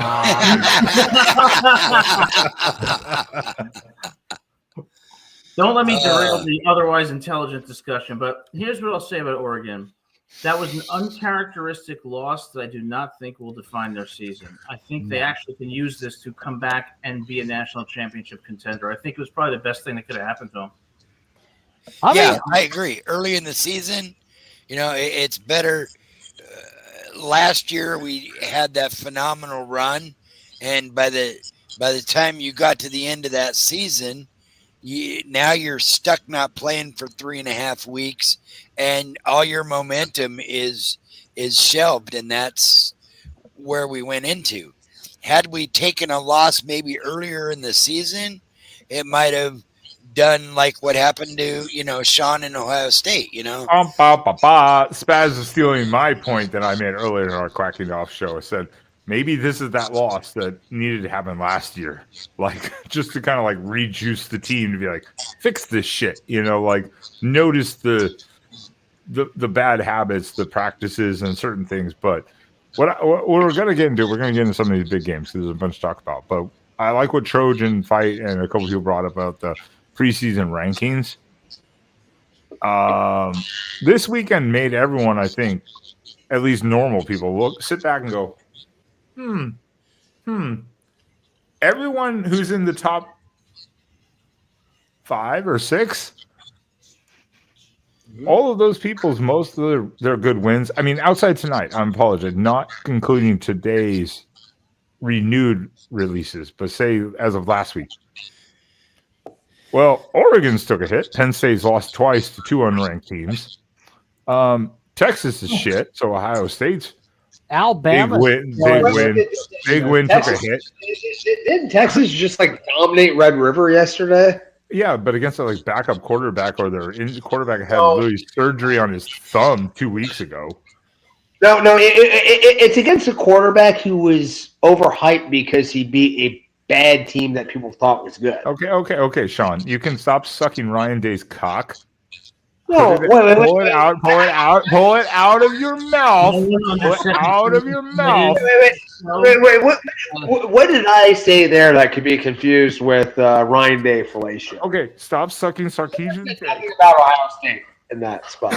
[SPEAKER 8] Don't let me derail the otherwise intelligent discussion, but here's what I'll say about Oregon. That was an uncharacteristic loss that I do not think will define their season. I think they actually can use this to come back and be a national championship contender. I think it was probably the best thing that could have happened to them.
[SPEAKER 2] I agree. Early in the season, it's better. Last year we had that phenomenal run, and by the time you got to the end of that season, now you're stuck not playing for 3.5 weeks, and all your momentum is shelved, and that's where we went into. Had we taken a loss maybe earlier in the season, it might have done like what happened to Sean in Ohio State.
[SPEAKER 1] Spaz is stealing my point that I made earlier in our Quacking Off show. I said maybe this is that loss that needed to happen last year, like just to kind of like rejuice the team to be like, fix this shit, like notice the bad habits, the practices, and certain things. But what we're gonna get into, some of these big games because there's a bunch to talk about. But I like what Trojan Fight and a couple people brought up about the preseason rankings. This weekend made everyone, I think, at least normal people, sit back and go, everyone who's in the top 5 or 6, all of those people's, most of their good wins. I mean, outside tonight, I apologize, not including today's renewed releases, but say as of last week. Well, Oregon's took a hit. Penn State's lost twice to 2 unranked teams. Texas is shit, so Ohio State's
[SPEAKER 5] Alabama
[SPEAKER 1] big win took a hit.
[SPEAKER 4] Didn't Texas just dominate Red River yesterday?
[SPEAKER 1] Yeah, but against a backup quarterback, or their quarterback had literally surgery on his thumb 2 weeks ago.
[SPEAKER 4] No, it's against a quarterback who was overhyped because he beat a bad team that people thought was good.
[SPEAKER 1] Okay, Sean, you can stop sucking Ryan Day's cock.
[SPEAKER 4] No,
[SPEAKER 1] pull it out of your mouth. Pull it out of your mouth.
[SPEAKER 4] Wait. What did I say there that could be confused with Ryan Day fellatio?
[SPEAKER 1] Okay, stop sucking Sarkisian.
[SPEAKER 4] Talking about Ohio State in that spot.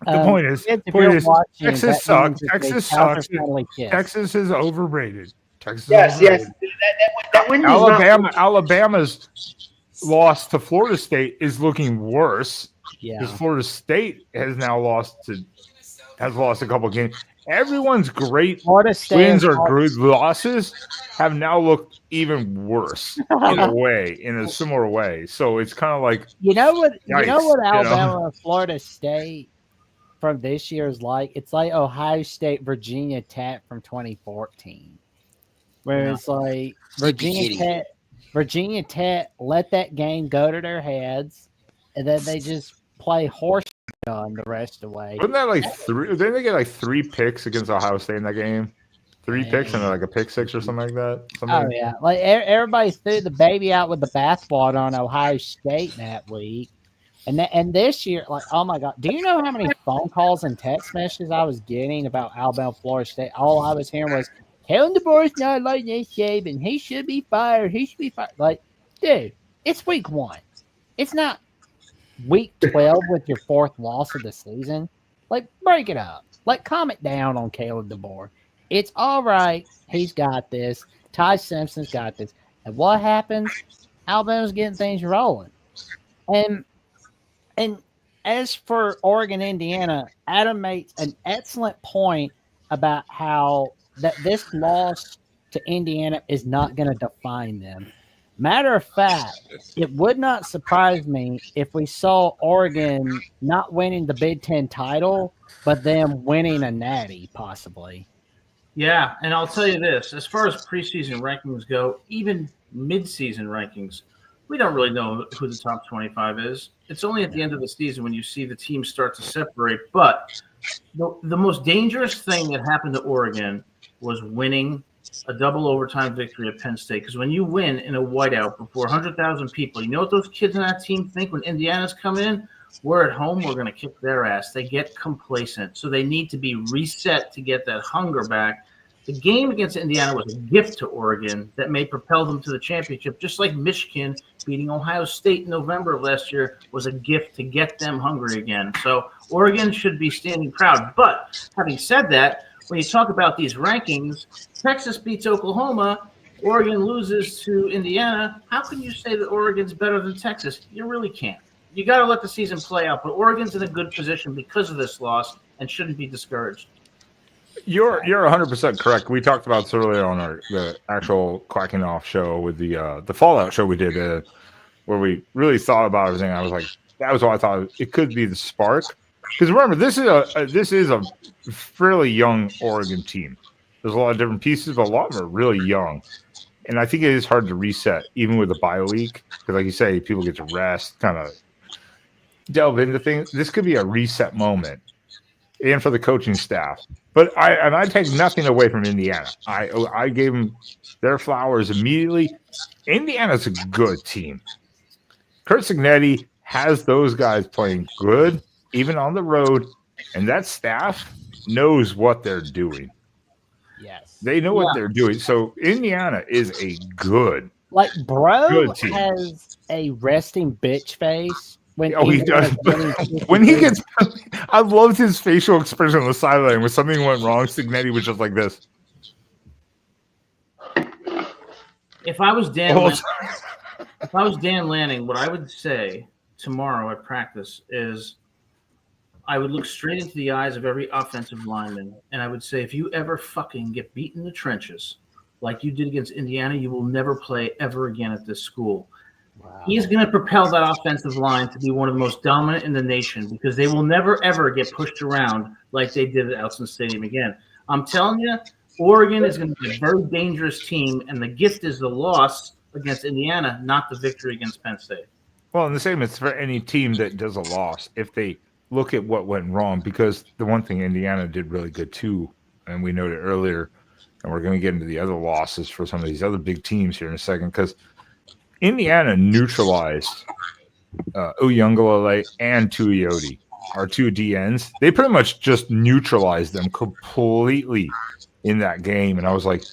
[SPEAKER 1] The point is, Texas sucks. Texas is overrated.
[SPEAKER 4] Yes. That win
[SPEAKER 1] Alabama's loss to Florida State is looking worse.
[SPEAKER 5] Yeah,
[SPEAKER 1] because Florida State has now lost a couple games. Everyone's great wins or good losses have now looked even worse in a similar way. So it's kind of like
[SPEAKER 5] what Alabama and Florida State from this year is like. It's like Ohio State, Virginia Tech from 2014. Where it's like Virginia Tech let that game go to their heads, and then they just play horse gun the rest of the way.
[SPEAKER 1] Wasn't that 3? Didn't they get 3 picks against Ohio State in that game? 3 picks and a pick 6 or something like that.
[SPEAKER 5] Yeah, everybody threw the baby out with the bathwater on Ohio State that week, and this year, oh my God, do you know how many phone calls and text messages I was getting about Alabama, Florida State? All I was hearing was, Kellen DeBoer's not like Nick Saban. He should be fired. Dude, it's week 1. It's not week 12 with your 4th loss of the season. Break it up. Calm it down on Caleb DeBoer. It's all right. He's got this. Ty Simpson's got this. And what happens? Alabama's getting things rolling. And as for Oregon, Indiana, Adam makes an excellent point about how that this loss to Indiana is not going to define them. Matter of fact, it would not surprise me if we saw Oregon not winning the Big Ten title, but them winning a natty, possibly.
[SPEAKER 8] Yeah, and I'll tell you this: as far as preseason rankings go, even mid-season rankings, we don't really know who the top 25 is. It's only at the end of the season when you see the teams start to separate. But the most dangerous thing that happened to Oregon was winning a double overtime victory at Penn State. Because when you win in a whiteout before 100,000 people, you know what those kids on that team think when Indiana's come in? We're at home. We're going to kick their ass. They get complacent. So they need to be reset to get that hunger back. The game against Indiana was a gift to Oregon that may propel them to the championship, just like Michigan beating Ohio State in November of last year was a gift to get them hungry again. So Oregon should be standing proud. But having said that, when you talk about these rankings, Texas beats Oklahoma, Oregon loses to Indiana. How can you say that Oregon's better than Texas? You really can't. You got to let the season play out. But Oregon's in a good position because of this loss and shouldn't be discouraged.
[SPEAKER 1] You're 100% correct. We talked about this earlier on the actual Quacking Off show with the Fallout show we did, where we really thought about everything. I was like, that was what I thought it could be the spark. Because remember, this is a fairly young Oregon team. There's a lot of different pieces, but a lot of them are really young. And I think it is hard to reset, even with the bye week. Because like you say, people get to rest, kind of delve into things. This could be a reset moment. And for the coaching staff. But I take nothing away from Indiana. I gave them their flowers immediately. Indiana's a good team. Curt Cignetti has those guys playing good, even on the road, and that staff knows what they're doing.
[SPEAKER 5] Yes.
[SPEAKER 1] They know what they're doing. So Indiana is a good,
[SPEAKER 5] like Bro
[SPEAKER 1] good team.
[SPEAKER 5] Has a resting bitch face. When
[SPEAKER 1] he does. When he gets, I loved his facial expression on the sideline when something went wrong. Cignetti was just like this.
[SPEAKER 8] If I was Dan Lanning, what I would say tomorrow at practice is, I would look straight into the eyes of every offensive lineman, and I would say, if you ever fucking get beat in the trenches like you did against Indiana, you will never play ever again at this school. Wow. He's going to propel that offensive line to be one of the most dominant in the nation because they will never, ever get pushed around like they did at Alson Stadium again. I'm telling you, Oregon is going to be a very dangerous team, and the gift is the loss against Indiana, not the victory against Penn State.
[SPEAKER 1] Well, and the same is for any team that does a loss, if they look at what went wrong, because the one thing Indiana did really good too, and we noted earlier, and we're going to get into the other losses for some of these other big teams here in a second, because Indiana neutralized Uyunglele and Tuioti, our two DNs. They pretty much just neutralized them completely in that game. And I was like,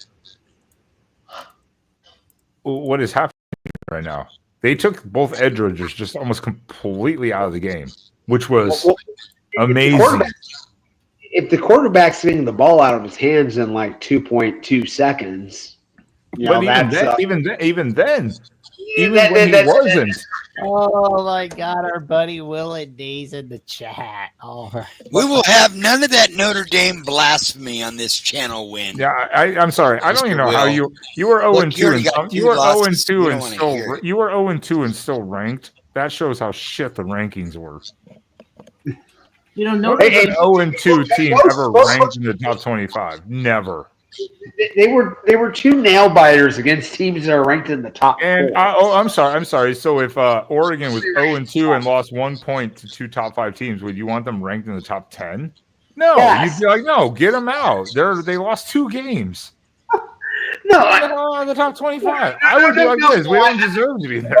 [SPEAKER 1] what is happening right now? They took both edge rushers just almost completely out of the game, which was amazing.
[SPEAKER 4] If the quarterback's getting the ball out of his hands in like 2.2 seconds,
[SPEAKER 1] even then, when he wasn't.
[SPEAKER 5] Oh my God, our buddy Willie D's in the chat. All right.
[SPEAKER 2] We will have none of that Notre Dame blasphemy on this channel win.
[SPEAKER 1] Yeah, I'm sorry. I don't even know how you were 0-2 you were 0-2 and still you were 0-2 and still ranked. That shows how shit the rankings were.
[SPEAKER 8] You know, Notre Dame
[SPEAKER 1] 0-2 team ever ranked in the top 25. Never.
[SPEAKER 4] They were two nail biters against teams that are ranked in the top.
[SPEAKER 1] And I'm sorry. So if Oregon was 0-2 and lost 1 point to two top 5 teams, would you want them ranked in the top 10? No,
[SPEAKER 4] yes.
[SPEAKER 1] You'd be like, no, get them out. They lost 2 games.
[SPEAKER 4] No,
[SPEAKER 1] the top 25. I would be like this. We don't deserve to be there.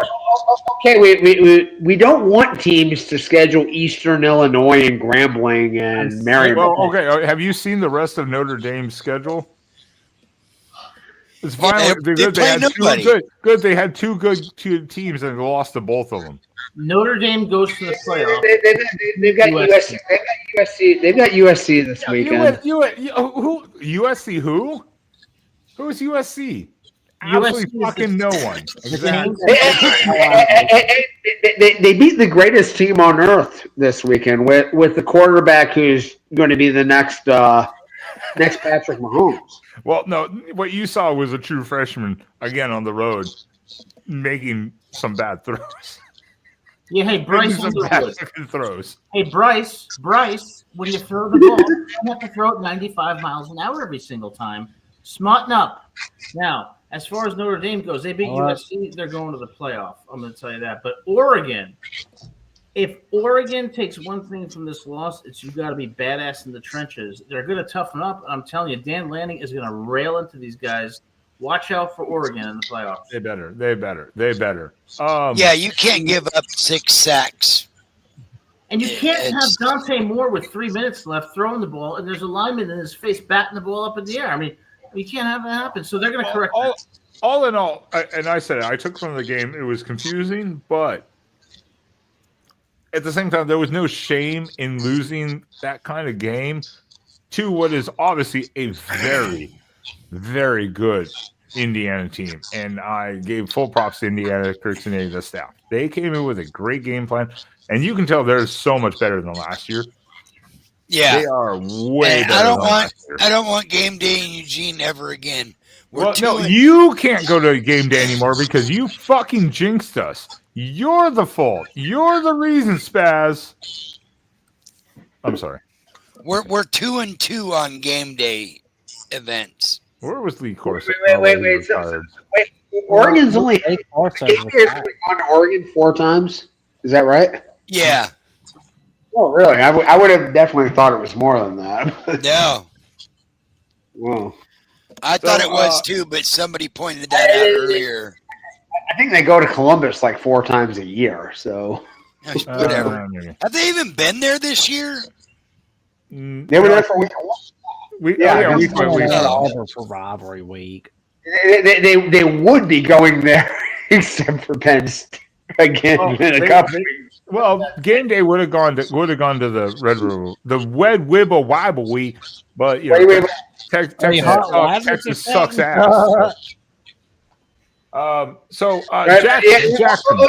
[SPEAKER 4] Okay, we don't want teams to schedule Eastern Illinois and Grambling and Maryland.
[SPEAKER 1] Well, okay. Have you seen the rest of Notre Dame's schedule? It's finally They had two good teams and they lost to both of them.
[SPEAKER 8] Notre Dame goes to the playoff.
[SPEAKER 4] They've got USC. They've got USC this weekend.
[SPEAKER 1] Who? USC? Who? Who is USC? Absolutely fucking no one.
[SPEAKER 4] They beat the greatest team on earth this weekend with the quarterback who's going to be the next Patrick Mahomes.
[SPEAKER 1] Well, no, what you saw was a true freshman again on the road making some bad throws.
[SPEAKER 8] Yeah, hey, Bryce Underwood.
[SPEAKER 1] Throws.
[SPEAKER 8] Hey, Bryce, when you throw the ball, you don't have to throw it 95 miles an hour every single time. Smarten up. Now, as far as Notre Dame goes, they beat USC. They're going to the playoff. I'm going to tell you that. But Oregon, if Oregon takes one thing from this loss, it's you got to be badass in the trenches. They're going to toughen up. I'm telling you, Dan Lanning is going to rail into these guys. Watch out for Oregon in the playoffs.
[SPEAKER 1] They better.
[SPEAKER 2] Yeah, you can't give up 6 sacks.
[SPEAKER 8] And you can't have Dante Moore with 3 minutes left throwing the ball, and there's a lineman in his face batting the ball up in the air. I mean, you can't have that happen. So they're going to correct that.
[SPEAKER 1] All in all, and I said it, I took from the game, it was confusing, but at the same time, there was no shame in losing that kind of game to what is obviously a very, very good Indiana team. And I gave full props to Indiana, Kirk and the staff. They came in with a great game plan, and you can tell they're so much better than last year.
[SPEAKER 2] Yeah,
[SPEAKER 1] they are way better.
[SPEAKER 2] I don't want game day in Eugene ever again.
[SPEAKER 1] You can't go to game day anymore because you fucking jinxed us. You're the fault. You're the reason, Spaz. I'm sorry.
[SPEAKER 2] We're 2-2 on game day events.
[SPEAKER 1] Where was Lee Corso?
[SPEAKER 4] Wait. Oregon's only gone to Oregon 4 times. Is that right?
[SPEAKER 2] Yeah.
[SPEAKER 4] Oh, really? I would have definitely thought it was more than that.
[SPEAKER 2] No.
[SPEAKER 4] Well,
[SPEAKER 2] I thought it was too, but somebody pointed that out earlier.
[SPEAKER 4] I think they go to Columbus like 4 times a year. So
[SPEAKER 2] whatever. Have they even been there this year?
[SPEAKER 4] They were there for week 1.
[SPEAKER 5] We for rivalry week.
[SPEAKER 4] They would be going there except for Penn State again in a couple.
[SPEAKER 1] Well, game day would have gone to the Red River, the Wed Wibble Wibble week, but you know, Texas sucks ass. Jackson.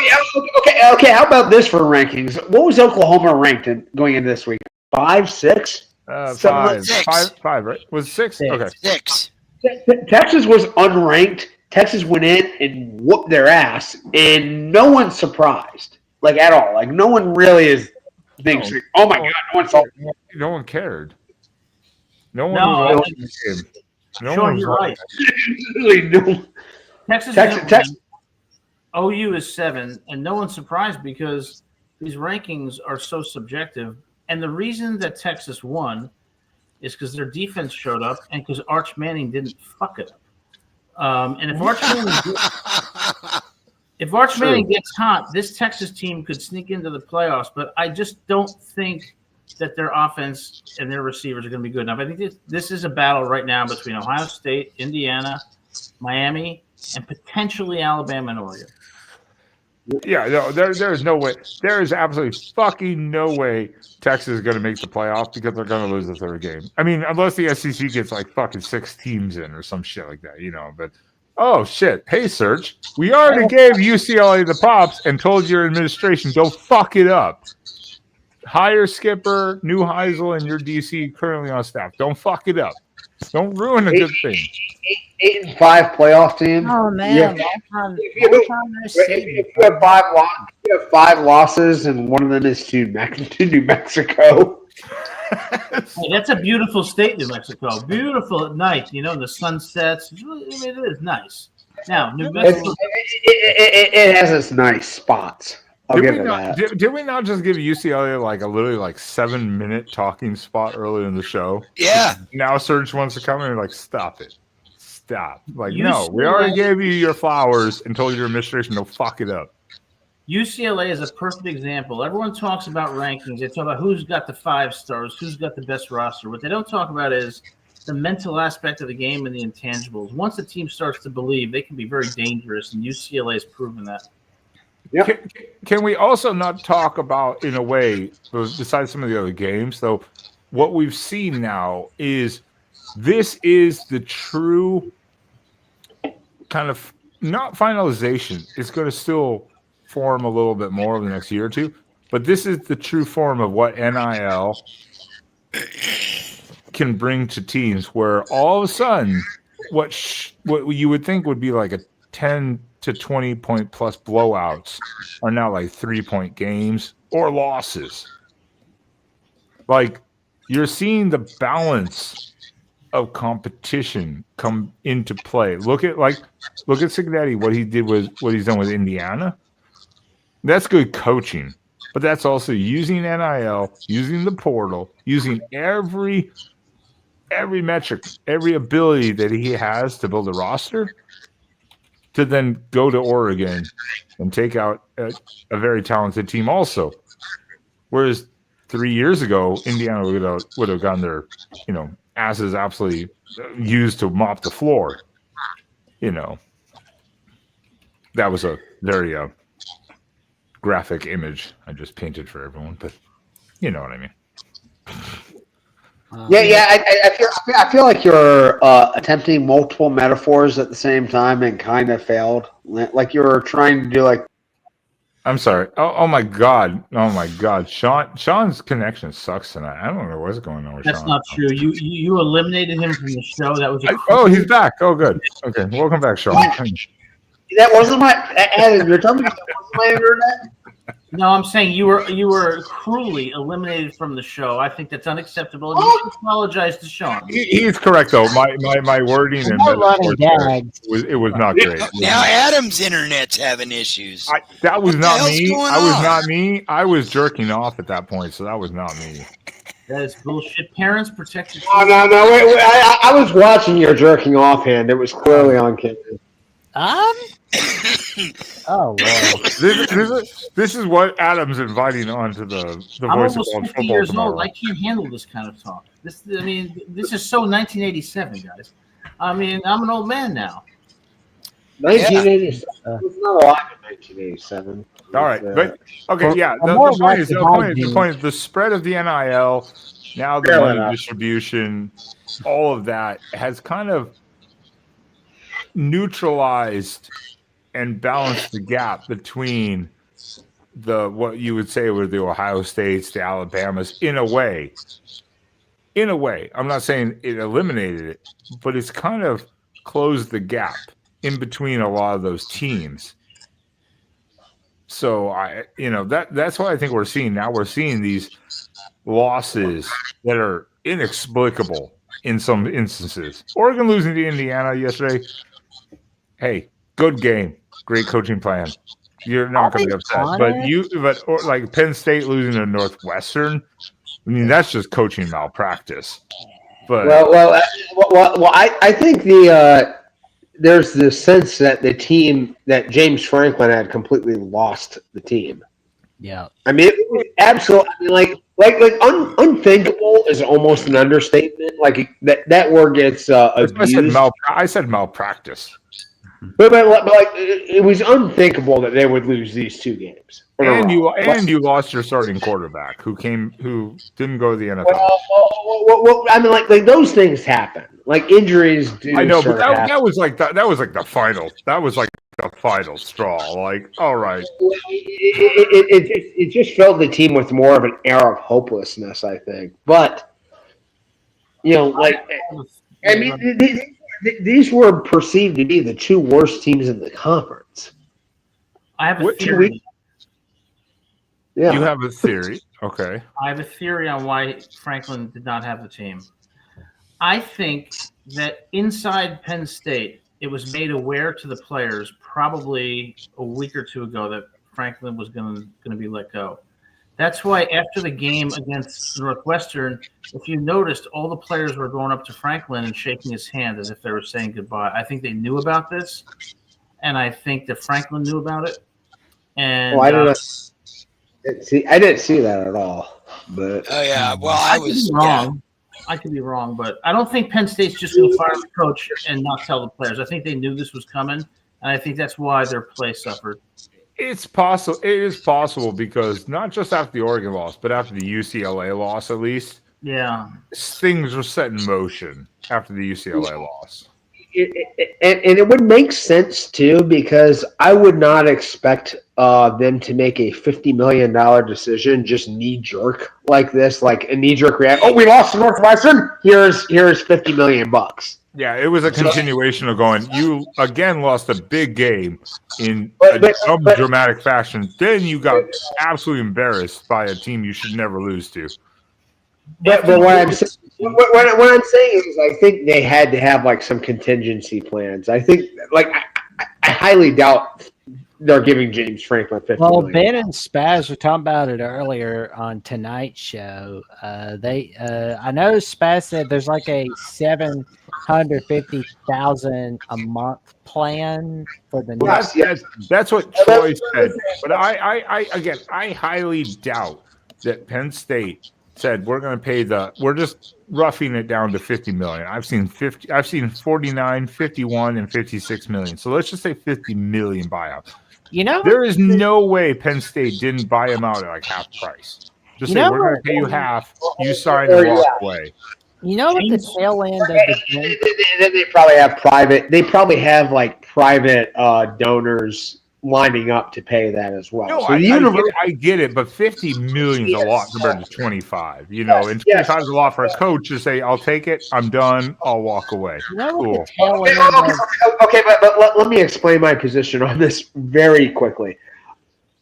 [SPEAKER 4] Okay. How about this for rankings? What was Oklahoma ranked going into this week? 5, 6,
[SPEAKER 1] 5, right? Was 6? Okay,
[SPEAKER 2] 6.
[SPEAKER 4] Texas was unranked. Texas went in and whooped their ass, and no one's surprised, like at all. Like no one really is thinks, "Oh my god,
[SPEAKER 1] no one cared." No one.
[SPEAKER 8] No one. You're right. Texas. OU is 7, and no one's surprised because these rankings are so subjective. And the reason that Texas won is because their defense showed up and because Arch Manning didn't fuck it up. And if Arch Manning gets hot, this Texas team could sneak into the playoffs. But I just don't think that their offense and their receivers are going to be good enough. I think this is a battle right now between Ohio State, Indiana, Miami, and potentially Alabama and Oregon.
[SPEAKER 1] Yeah, no, there's no way. There is absolutely fucking no way Texas is going to make the playoff because they're going to lose the 3rd game. I mean, unless the SEC gets like fucking 6 teams in or some shit like that, you know. But oh shit, hey Serge, we already gave UCLA the props and told your administration don't fuck it up. Hire Skipper, new Heisel, and your DC currently on staff. Don't fuck it up. Don't ruin a good thing.
[SPEAKER 4] 8-5 playoff team.
[SPEAKER 5] Oh man,
[SPEAKER 4] if you have 5 losses and one of them is to New Mexico.
[SPEAKER 8] Hey, that's a beautiful state, New Mexico. Beautiful at night, you know, the sun sets. It is nice. Now, New Mexico.
[SPEAKER 4] It has its nice spots.
[SPEAKER 1] Did we not just give UCLA like a literally like 7-minute talking spot earlier in the show?
[SPEAKER 2] Yeah.
[SPEAKER 1] Now Serge wants to come in and like stop it. Stop. Like no, we already gave you your flowers and told your administration to fuck it up.
[SPEAKER 8] UCLA is a perfect example. Everyone talks about rankings. They talk about who's got the 5 stars, who's got the best roster. What they don't talk about is the mental aspect of the game and the intangibles. Once the team starts to believe, they can be very dangerous, and UCLA has proven that.
[SPEAKER 1] Yep. Can we also not talk about, in a way, besides some of the other games, though, what we've seen now is this is the true kind of not finalization. It's going to still form a little bit more over the next year or two, but this is the true form of what NIL can bring to teams where all of a sudden what you would think would be like a 10 to 20-point plus blowouts are now like 3-point games or losses. Like, you're seeing the balance of competition come into play. Look at Cignetti, what he's done with Indiana. That's good coaching, but that's also using NIL, using the portal, using every metric, every ability that he has to build a roster to then go to Oregon and take out a very talented team also. Whereas 3 years ago, Indiana would have gotten their, asses absolutely used to mop the floor. That was a very graphic image I just painted for everyone, but you know what I mean.
[SPEAKER 4] I feel like you're attempting multiple metaphors at the same time and kind of failed. Like you were trying to do like.
[SPEAKER 1] I'm sorry. Oh my god. Sean's connection sucks tonight. I don't know what's going on with Sean.
[SPEAKER 8] That's not true. You eliminated him from the show. That was.
[SPEAKER 1] He's back. Oh, good. Okay, welcome back, Sean.
[SPEAKER 4] That wasn't my. You're telling me that wasn't my internet?
[SPEAKER 8] No, I'm saying you were cruelly eliminated from the show. I think that's unacceptable. And you should apologize to Sean.
[SPEAKER 1] He's correct though. My wording and it was not great.
[SPEAKER 2] Now Adam's internet's having issues.
[SPEAKER 1] That was not me. I was not me. I was jerking off at that point, so that was not me.
[SPEAKER 8] That is bullshit. Parents protect your
[SPEAKER 4] children. No. Wait. I was watching your jerking off hand. It was clearly on camera.
[SPEAKER 5] Oh, wow.
[SPEAKER 1] This is what Adam's inviting on to the
[SPEAKER 8] I'm
[SPEAKER 1] Voice of
[SPEAKER 8] almost
[SPEAKER 1] College
[SPEAKER 8] 50
[SPEAKER 1] Football
[SPEAKER 8] years
[SPEAKER 1] tomorrow.
[SPEAKER 8] old. I can't handle this kind of talk. This is so 1987, guys. I mean, I'm an old man now.
[SPEAKER 4] 1987. It's not a lot in 1987.
[SPEAKER 1] All right, but okay, yeah. The point is the spread of the NIL, now the money distribution, all of that has kind of neutralized and balanced the gap between what you would say were the Ohio States, the Alabamas, in a way. I'm not saying it eliminated it, but it's kind of closed the gap in between a lot of those teams. So that's what I think we're seeing now. We're seeing these losses that are inexplicable in some instances. Oregon losing to Indiana yesterday. Hey, good game, great coaching plan. You're not going to be upset, but like Penn State losing to Northwestern. I mean, that's just coaching malpractice. But
[SPEAKER 4] I think there's the sense that the team that James Franklin had completely lost the team.
[SPEAKER 5] Yeah,
[SPEAKER 4] I mean, absolutely. I mean, unthinkable is almost an understatement. Like that word gets abused.
[SPEAKER 1] I said malpractice.
[SPEAKER 4] But like it was unthinkable that they would lose these two games.
[SPEAKER 1] And you lost your starting quarterback who didn't go to the NFL.
[SPEAKER 4] Well, I mean, like those things happen. Like injuries do.
[SPEAKER 1] I know, but that was like the final. That was like the final straw. Like, all right.
[SPEAKER 4] It just filled the team with more of an air of hopelessness, I think. But I mean, these were perceived to be the two worst teams in the conference.
[SPEAKER 8] I have a theory.
[SPEAKER 4] Yeah.
[SPEAKER 1] You have a theory. Okay.
[SPEAKER 8] I have a theory on why Franklin did not have the team. I think that inside Penn State, it was made aware to the players probably a week or two ago that Franklin was going to be let go. That's why after the game against Northwestern, if you noticed, all the players were going up to Franklin and shaking his hand as if they were saying goodbye. I think they knew about this, and I think that Franklin knew about it. And
[SPEAKER 4] I don't know. I didn't see that at all. But
[SPEAKER 2] oh yeah, well I was
[SPEAKER 8] wrong. Yeah. I could be wrong, but I don't think Penn State's just going to fire the coach and not tell the players. I think they knew this was coming, and I think that's why their play suffered.
[SPEAKER 1] It's possible. It is possible because not just after the Oregon loss, but after the UCLA loss, at least.
[SPEAKER 8] Yeah,
[SPEAKER 1] things were set in motion after the UCLA loss.
[SPEAKER 4] And it would make sense too, because I would not expect them to make a $50 million decision just knee jerk like this, like a knee jerk react. Oh, we lost to Northwestern. Here's $50 million.
[SPEAKER 1] Yeah, it was a continuation of going, you again lost a big game in some dramatic fashion. Then you got absolutely embarrassed by a team you should never lose to.
[SPEAKER 4] But what I'm saying is, I think they had to have like some contingency plans. I think, like, I highly doubt they're giving James Franklin $50 million.
[SPEAKER 5] Ben and Spaz were talking about it earlier on tonight's show. I know Spaz said there's like a $750,000 a month plan for the next.
[SPEAKER 1] That's what Troy said. But I highly doubt that Penn State said we're going to pay we're just roughing it down to $50 million. I've seen 49, 51, and 56 million. So let's just say 50 million buyout. There is no way Penn State didn't buy him out at like half price. Just say we're going to pay you half. You sign and walk away.
[SPEAKER 5] You know what the tail end of the
[SPEAKER 4] they probably have private. They probably have like private donors lining up to pay that as well.
[SPEAKER 1] No,
[SPEAKER 4] so
[SPEAKER 1] I get it, but 50 million is a lot compared to 25. And 25 is a lot for a coach to say, "I'll take it. I'm done. I'll walk away."
[SPEAKER 4] Cool. Okay, but let me explain my position on this very quickly.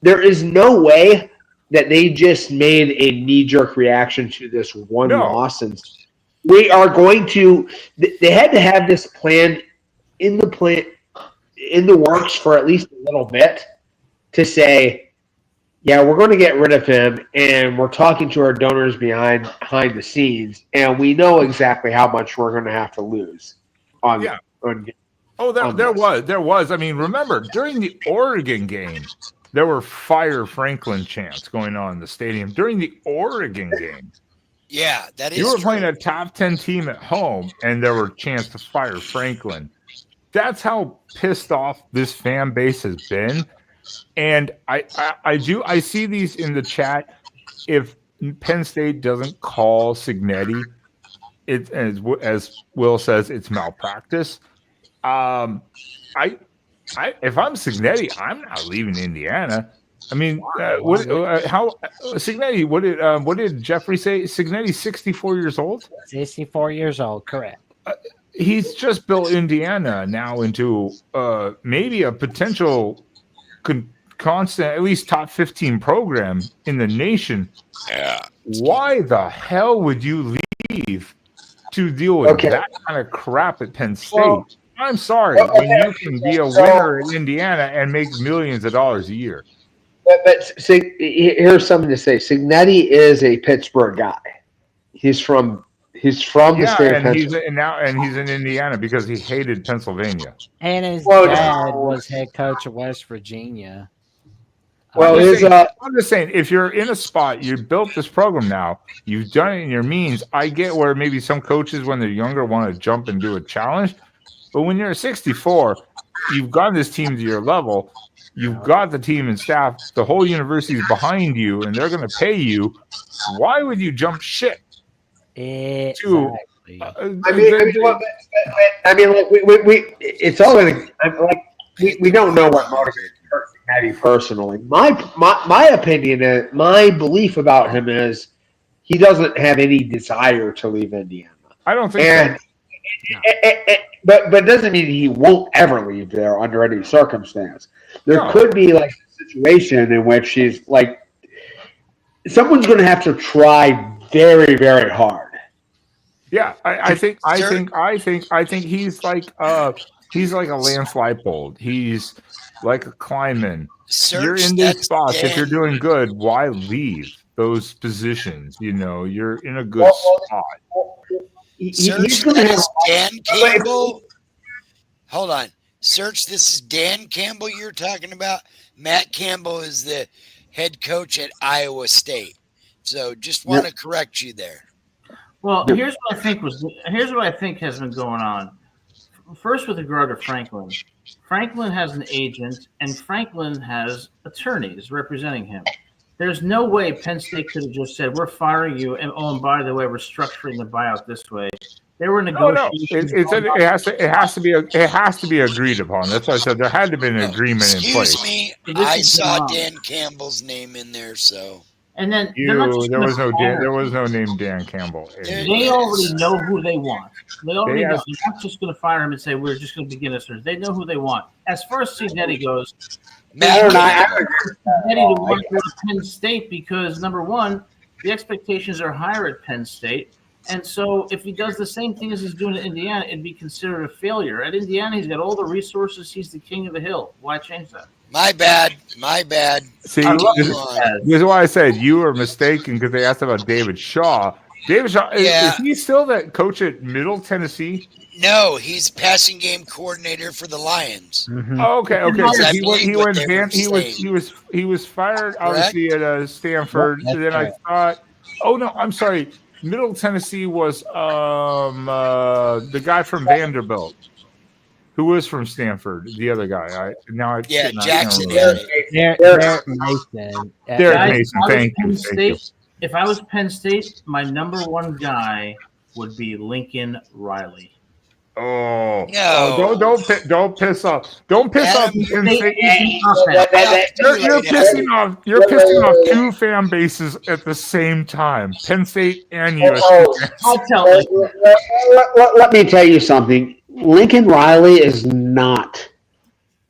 [SPEAKER 4] There is no way that they just made a knee-jerk reaction to this one loss, and we are going to. They had to have this plan in the works for at least a little bit to say, yeah, we're going to get rid of him, and we're talking to our donors behind the scenes, and we know exactly how much we're going to have to lose on.
[SPEAKER 1] Yeah. There was. I mean, remember during the Oregon game, there were "Fire Franklin" chants going on in the stadium during the Oregon game.
[SPEAKER 2] Yeah, that is.
[SPEAKER 1] You were
[SPEAKER 2] true.
[SPEAKER 1] playing a top 10 team at home, and there were chants to fire Franklin. That's how pissed off this fan base has been. And I see these in the chat. If Penn State doesn't call Cignetti, it as Will says, it's malpractice. If I'm Cignetti, I'm not leaving Indiana. I mean, Cignetti? What did Jeffrey say? Cignetti's 64 years old.
[SPEAKER 5] 64 years old, correct.
[SPEAKER 1] He's just built Indiana now into maybe a potential constant, at least top 15 program in the nation.
[SPEAKER 2] Yeah.
[SPEAKER 1] Why the hell would you leave to deal with that kind of crap at Penn State? Well, I'm sorry. When you can be a winner in Indiana and make millions of dollars a year.
[SPEAKER 4] But here's something to say. Cignetti is a Pittsburgh guy. He's from the state of Pennsylvania.
[SPEAKER 1] And he's in Indiana because he hated Pennsylvania.
[SPEAKER 5] And his dad was head coach of West Virginia.
[SPEAKER 1] Well, I'm just saying, if you're in a spot, you built this program now, you've done it in your means. I get where maybe some coaches, when they're younger, want to jump and do a challenge. But when you're 64, you've got this team to your level. You've got the team and staff. The whole university is behind you, and they're going to pay you. Why would you jump shit?
[SPEAKER 5] Exactly.
[SPEAKER 4] It's all we don't know what motivates Cincinnati personally. My opinion is, my belief about him is he doesn't have any desire to leave Indiana.
[SPEAKER 1] I don't think so.
[SPEAKER 4] But it doesn't mean he won't ever leave there under any circumstance. There could be like a situation in which he's like, someone's going to have to try very, very hard.
[SPEAKER 1] Yeah, I think he's like a Lance Leipold. He's like a Kleinman. You're in these spots. If you're doing good, why leave those positions? You're in a good spot.
[SPEAKER 2] Search, this is Dan Campbell. Hold on. Search, this is Dan Campbell you're talking about. Matt Campbell is the head coach at Iowa State. So just want to correct you there.
[SPEAKER 8] Well, here's what I think has been going on. First, with regard to Franklin. Franklin has an agent, and Franklin has attorneys representing him. There's no way Penn State could have just said, "We're firing you," and by the way, we're structuring the buyout this way. They were negotiating.
[SPEAKER 1] It has to be agreed upon. That's why I said there had to be an agreement in place.
[SPEAKER 2] Excuse me, I saw Dan Campbell's name in there, so
[SPEAKER 8] And then
[SPEAKER 1] there was no name Dan Campbell.
[SPEAKER 8] They already know who they want. They already know. They're not just going to fire him and say we're just going to begin a search. They know who they want. As far as Cignetti goes, Cignetti to work with Penn State because number one, the expectations are higher at Penn State. And so if he does the same thing as he's doing at Indiana, it'd be considered a failure. At Indiana, he's got all the resources. He's the king of the hill. Why change that?
[SPEAKER 2] My bad.
[SPEAKER 1] See, this is why I said you were mistaken because they asked about David Shaw. David Shaw, is he still that coach at Middle Tennessee?
[SPEAKER 2] No, he's passing game coordinator for the Lions.
[SPEAKER 1] Mm-hmm. Oh, okay. He was fired obviously at Stanford. And then I thought, oh no, I'm sorry. Middle Tennessee was the guy from Vanderbilt, who was from Stanford. The other guy.
[SPEAKER 2] Jackson.
[SPEAKER 5] Derek Mason.
[SPEAKER 1] Derek Mason. Thank you.
[SPEAKER 8] If I was Penn State, my number one guy would be Lincoln Riley.
[SPEAKER 2] Oh no!
[SPEAKER 1] Don't piss off. Don't piss off. You're pissing off two fan bases at the same time. Penn State and USC.
[SPEAKER 4] Let me tell you something. Lincoln Riley is not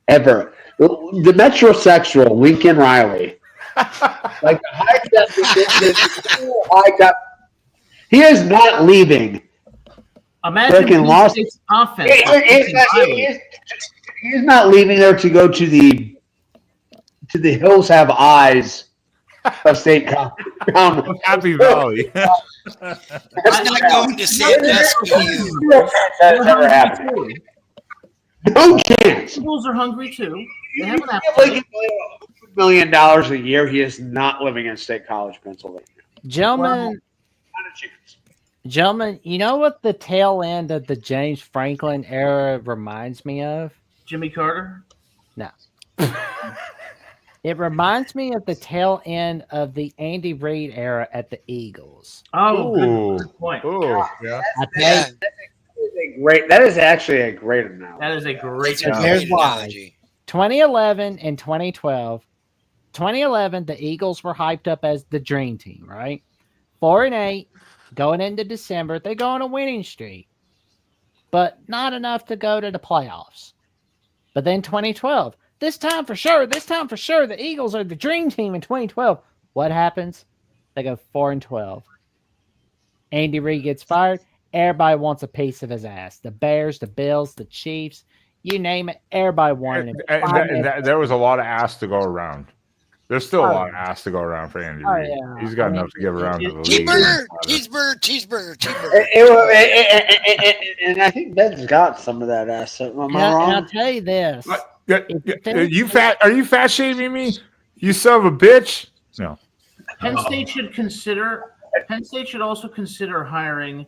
[SPEAKER 4] ever the metrosexual Lincoln Riley. Like the high def. He is not leaving.
[SPEAKER 8] Imagine Penn State's offense.
[SPEAKER 4] He's not leaving there to go to the Hills Have Eyes of State
[SPEAKER 1] Happy Valley.
[SPEAKER 2] It's not going to St.
[SPEAKER 4] That never happened. No chance.
[SPEAKER 8] The Bulls are hungry too. They have an
[SPEAKER 4] $1 million a year. He is not living in State College, Pennsylvania.
[SPEAKER 5] Gentlemen, you know what the tail end of the James Franklin era reminds me of?
[SPEAKER 8] Jimmy Carter?
[SPEAKER 5] No. It reminds me of the tail end of the Andy Reid era at the Eagles.
[SPEAKER 8] Oh, good point.
[SPEAKER 1] Oh, yeah.
[SPEAKER 4] That is actually a great analogy.
[SPEAKER 8] That is a great
[SPEAKER 2] analogy.
[SPEAKER 5] 2011 and 2012. 2011, the Eagles were hyped up as the dream team, right? 4-8. Going into December, they go on a winning streak, but not enough to go to the playoffs. But then 2012, this time for sure, the Eagles are the dream team in 2012. What happens? They go 4-12. Andy Reid gets fired. Everybody wants a piece of his ass. The Bears, the Bills, the Chiefs, you name it. Everybody wanted him.
[SPEAKER 1] There was a lot of ass to go around. There's still a lot of ass to go around for Andy Reid. Yeah. He's got enough to give around to the league.
[SPEAKER 2] Cheeseburger.
[SPEAKER 4] And I think Ben's got some of that ass. Am I wrong?
[SPEAKER 5] I'll tell you this.
[SPEAKER 1] Are you fat shaming me? You son of a bitch. No.
[SPEAKER 8] Penn State should also consider hiring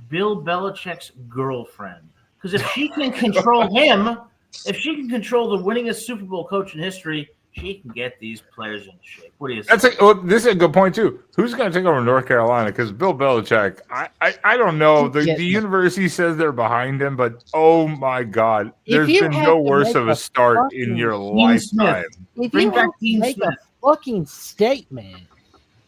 [SPEAKER 8] Bill Belichick's girlfriend. Because if she can control him, if she can control the winningest Super Bowl coach in history, she can get these players in shape. What do you say?
[SPEAKER 1] This is a good point too. Who's going to take over North Carolina? Because Bill Belichick, I don't know. The university says they're behind him, but oh my God, there's been no worse of a start in your lifetime.
[SPEAKER 5] If you have to make a fucking statement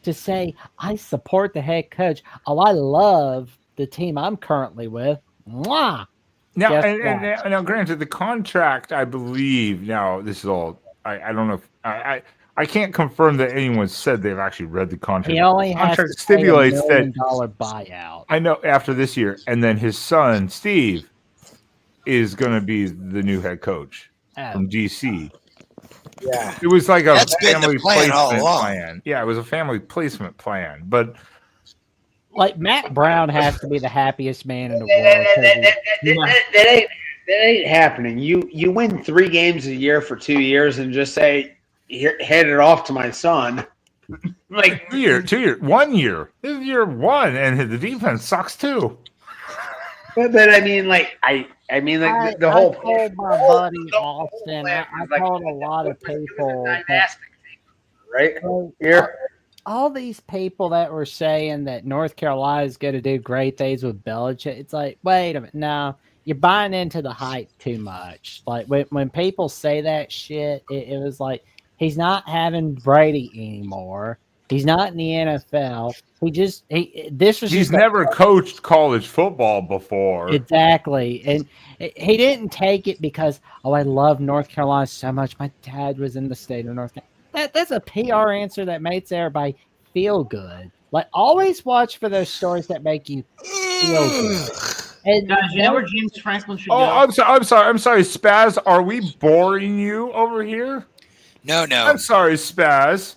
[SPEAKER 5] to say I support the head coach, I love the team I'm currently with. Mwah!
[SPEAKER 1] Now, granted, the contract, I believe. Now, this is all. I don't know if I can't confirm that anyone said they've actually read the contract.
[SPEAKER 5] He only has to stipulates $1 million buyout.
[SPEAKER 1] I know after this year, and then his son Steve is going to be the new head coach from DC.
[SPEAKER 2] Yeah,
[SPEAKER 1] it was like a family placement plan. Yeah, it was a family placement plan, but.
[SPEAKER 5] Like Matt Brown has to be the happiest man in the world.
[SPEAKER 4] That ain't happening. You win 3 games a year for 2 years and just say, hand it off to my son. Like
[SPEAKER 1] 2 years, 1 year. This is year 1, and the defense sucks too.
[SPEAKER 4] But I mean, the whole.
[SPEAKER 5] I told my buddy Austin. I told a lot of people.
[SPEAKER 4] Right here.
[SPEAKER 5] All these people that were saying that North Carolina is going to do great things with Belichick, it's like, wait a minute, no, you're buying into the hype too much. Like when people say that shit, it was like he's not having Brady anymore. He's not in the NFL. He's
[SPEAKER 1] never coached college football before.
[SPEAKER 5] Exactly. And he didn't take it because, I love North Carolina so much. My dad was in the state of North Carolina. That's a PR answer that makes everybody feel good. Like, always watch for those stories that make you feel good. And
[SPEAKER 8] guys, you know where James Franklin should go?
[SPEAKER 1] I'm sorry, Spaz. Are we boring you over here?
[SPEAKER 2] No.
[SPEAKER 1] I'm sorry, Spaz.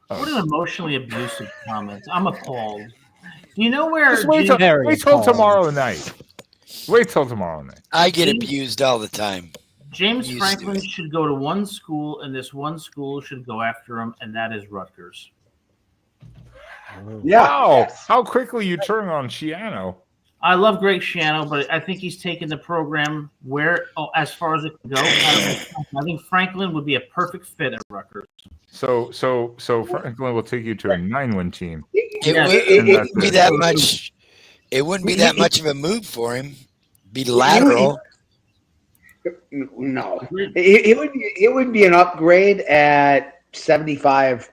[SPEAKER 8] What an emotionally abusive comment. I'm appalled. Do you know where?
[SPEAKER 1] Wait till tomorrow night. Wait till tomorrow night.
[SPEAKER 2] I get abused all the time.
[SPEAKER 8] James Franklin should go to one school, and this one school should go after him, and that is Rutgers.
[SPEAKER 4] Yeah.
[SPEAKER 1] Wow, how quickly you turn on Schiano.
[SPEAKER 8] I love Greg Schiano, but I think he's taken the program as far as it can go. I think Franklin would be a perfect fit at Rutgers.
[SPEAKER 1] So Franklin will take you to a 9-win team.
[SPEAKER 2] It wouldn't be that much. It wouldn't be that much of a move for him. Be lateral.
[SPEAKER 4] No, it would be an upgrade at 75%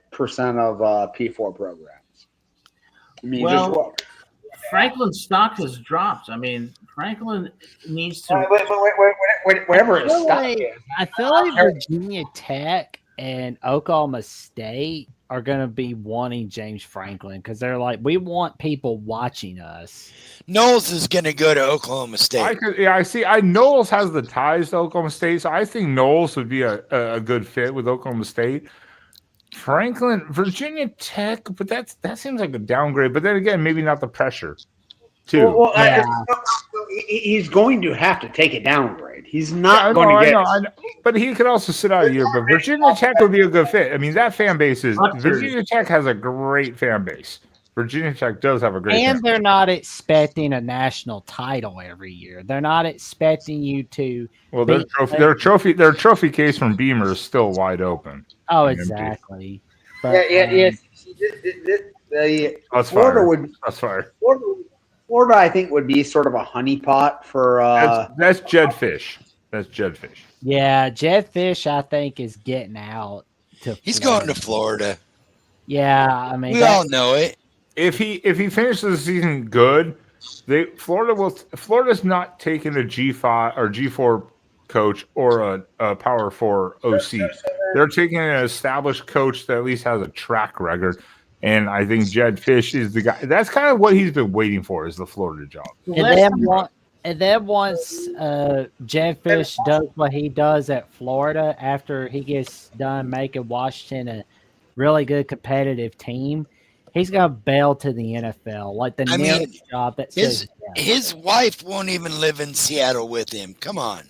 [SPEAKER 4] of P4 programs. I mean,
[SPEAKER 8] Franklin's stock has dropped. I mean, Franklin needs to.
[SPEAKER 4] Whatever his stock is.
[SPEAKER 5] I feel like Virginia Tech and Oklahoma State are going to be wanting James Franklin because they're like, we want people watching us.
[SPEAKER 2] Knowles is going to go to Oklahoma State.
[SPEAKER 1] I see. Knowles has the ties to Oklahoma State, so I think Knowles would be a good fit with Oklahoma State. Franklin, Virginia Tech, but that seems like a downgrade. But then again, maybe not the pressure, too.
[SPEAKER 4] He's going to have to take a downgrade. He's not going to get.
[SPEAKER 1] I know. But he could also sit out a year. But Virginia Tech would be a good fit. I mean, that fan base is. Virginia Tech has a great fan base. Virginia Tech does have a great.
[SPEAKER 5] And they're not expecting a national title every year. They're not expecting you to.
[SPEAKER 1] Well, their trophy case from Beamer is still wide open.
[SPEAKER 5] Oh, exactly. But,
[SPEAKER 1] That's
[SPEAKER 4] Florida
[SPEAKER 1] fire.
[SPEAKER 4] Florida, I think, would be sort of a honeypot for.
[SPEAKER 1] That's Jed Fish. That's Jed Fish.
[SPEAKER 5] Yeah, Jed Fish, I think, is getting out.
[SPEAKER 2] He's going to Florida.
[SPEAKER 5] Yeah, I mean,
[SPEAKER 2] we all know it.
[SPEAKER 1] If he finishes the season good, Florida's not taking a G5 or G4 coach or a Power 4 OC. They're taking an established coach that at least has a track record. And I think Jed Fish is the guy. That's kind of what he's been waiting for, is the Florida job.
[SPEAKER 5] And then once Jed Fish does what he does at Florida, after he gets done making Washington a really good competitive team, he's going to bail to the NFL. Like the nearest job that
[SPEAKER 2] his wife won't even live in Seattle with him. Come on.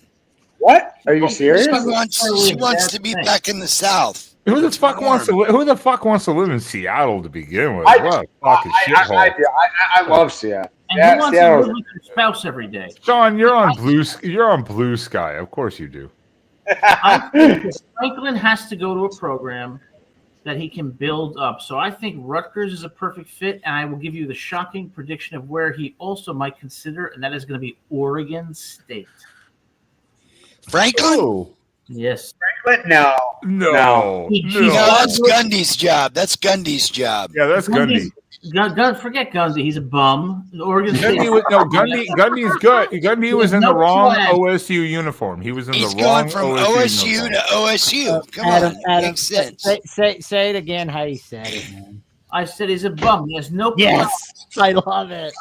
[SPEAKER 4] What? Are you serious?
[SPEAKER 2] She wants to be back in the South.
[SPEAKER 1] Who the fuck wants to live in Seattle to begin with? What a fucking shithole.
[SPEAKER 4] I love Seattle.
[SPEAKER 8] And he wants to live with his spouse every day.
[SPEAKER 1] Sean, you're on Blue Sky. Of course you do.
[SPEAKER 8] I think Franklin has to go to a program that he can build up. So I think Rutgers is a perfect fit, and I will give you the shocking prediction of where he also might consider, and that is going to be Oregon State.
[SPEAKER 2] Franklin?
[SPEAKER 1] Oh.
[SPEAKER 8] Yes.
[SPEAKER 4] Franklin? No.
[SPEAKER 2] That's Gundy's job.
[SPEAKER 1] Yeah, that's Gundy.
[SPEAKER 8] Forget Gundy. He's a bum. Oregon State.
[SPEAKER 1] Gundy's good. Gundy was in the wrong OSU uniform. He was in the wrong
[SPEAKER 2] going from OSU to OSU. Come on.
[SPEAKER 5] Adam,
[SPEAKER 2] Makes sense.
[SPEAKER 5] Say it again how you said it, man.
[SPEAKER 8] I said he's a bum. He has no
[SPEAKER 5] Yes. I love it.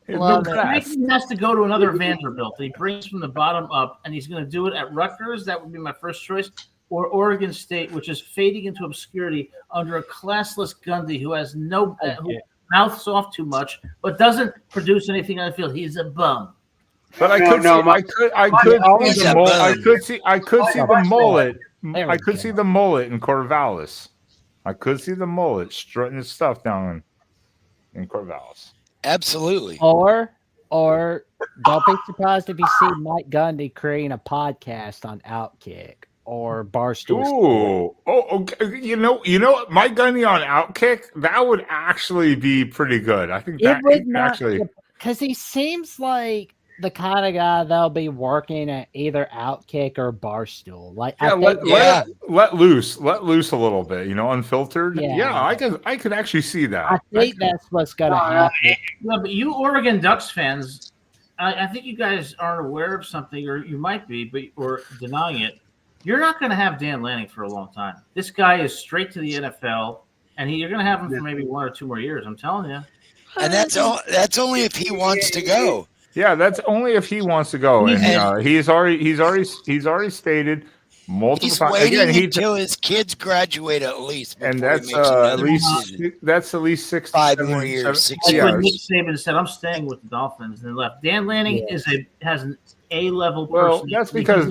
[SPEAKER 8] Franklin has to go to another Vanderbilt. He brings from the bottom up, and he's going to do it at Rutgers. That would be my first choice. Or Oregon State, which is fading into obscurity under a classless Gundy who has who mouths off too much, but doesn't produce anything on the field. He's a bum.
[SPEAKER 1] But I could see the mullet. I could see the mullet in Corvallis. I could see the mullet strutting his stuff down in Corvallis.
[SPEAKER 2] Absolutely.
[SPEAKER 5] Or don't be surprised if you see Mike Gundy creating a podcast on Outkick or Barstool.
[SPEAKER 1] Okay. You know, Mike Gundy on Outkick, that would actually be pretty good. I think that would actually,
[SPEAKER 5] because he seems like the kind of guy that'll be working at either Outkick or Barstool. Like,
[SPEAKER 1] yeah, let loose a little bit, unfiltered. Yeah, I could actually see that.
[SPEAKER 5] I think that's what's going to happen.
[SPEAKER 8] Yeah, but you Oregon Ducks fans, I think you guys aren't aware of something, or you might be, or denying it. You're not going to have Dan Lanning for a long time. This guy is straight to the NFL, and you're going to have him for maybe 1 or 2 more years. I'm telling you.
[SPEAKER 2] And that's only if he wants to go.
[SPEAKER 1] Yeah, that's only if he wants to go. And he's already stated multiple times.
[SPEAKER 2] He's waiting until his kids graduate at least.
[SPEAKER 1] And that's at least 6
[SPEAKER 2] 5 more years. 6 years.
[SPEAKER 8] Nick Saban said, "I'm staying with the Dolphins," and left. Dan Lanning has an A-level.
[SPEAKER 1] Well, that's because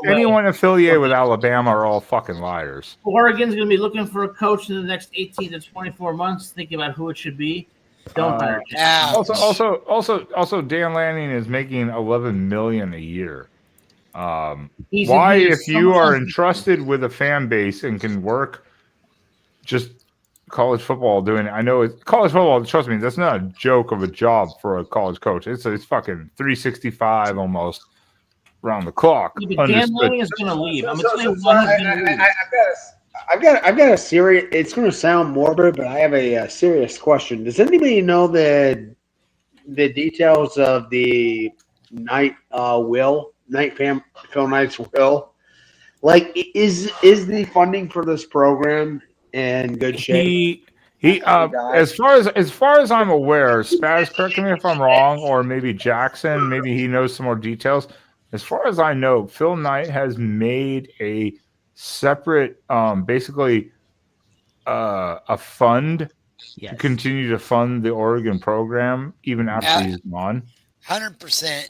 [SPEAKER 1] anyone affiliated with Alabama are all fucking liars.
[SPEAKER 8] Oregon's going to be looking for a coach in the next 18 to 24 months, thinking about who it should be. Don't hire him.
[SPEAKER 1] Also, Dan Lanning is making $11 million a year.
[SPEAKER 8] Why,
[SPEAKER 1] if you are entrusted with a fan base and can work just college football doing it? I know it's college football. Trust me, that's not a joke of a job for a college coach. It's fucking 365 almost around the clock.
[SPEAKER 8] Yeah, but Dan Lanning is going to leave. I'm going to tell you why he's going to leave.
[SPEAKER 4] I've got a serious. It's going to sound morbid, but I have a serious question. Does anybody know the details of the Phil Knight's will? Like, is the funding for this program in good shape?
[SPEAKER 1] He as far as I'm aware, Spaz, correct me if I'm wrong, or maybe Jackson, maybe he knows some more details. As far as I know, Phil Knight has made a separate, basically, a fund to continue to fund the Oregon program even after he's gone.
[SPEAKER 2] 100%,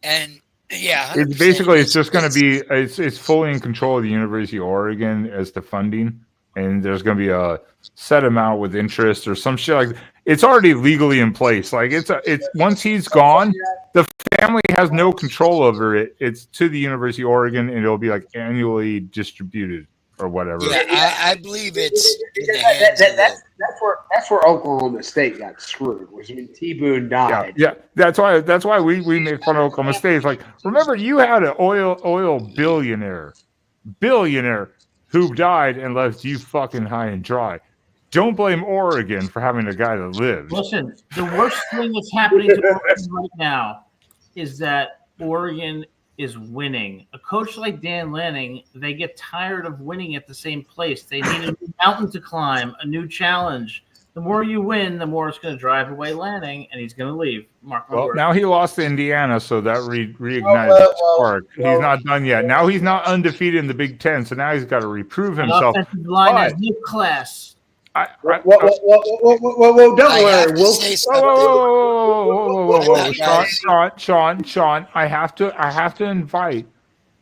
[SPEAKER 2] and yeah, 100%.
[SPEAKER 1] It's basically it's just going to be it's fully in control of the University of Oregon as to funding, and there's going to be a set amount with interest or some shit like. It's already legally in place. Like it's once he's gone, the family has no control over it. It's to the University of Oregon, and it'll be like annually distributed or whatever.
[SPEAKER 2] Yeah, I believe it's in the hands
[SPEAKER 4] that's where Oklahoma State got screwed. Was when T. Boone died.
[SPEAKER 1] Yeah, that's why we made fun of Oklahoma State. It's like, remember, you had an oil billionaire who died and left you fucking high and dry. Don't blame Oregon for having a guy that lives.
[SPEAKER 8] Listen, the worst thing that's happening to Oregon right now is that Oregon is winning. A coach like Dan Lanning, they get tired of winning at the same place. They need a new mountain to climb, a new challenge. The more you win, the more it's going to drive away Lanning, and he's going to leave.
[SPEAKER 1] Now he lost to Indiana, so that reignited his spark. He's not done yet. Now he's not undefeated in the Big Ten, so now he's got to reprove himself.
[SPEAKER 8] Offensive line has new class.
[SPEAKER 4] Don't worry.
[SPEAKER 1] Sean, I have to invite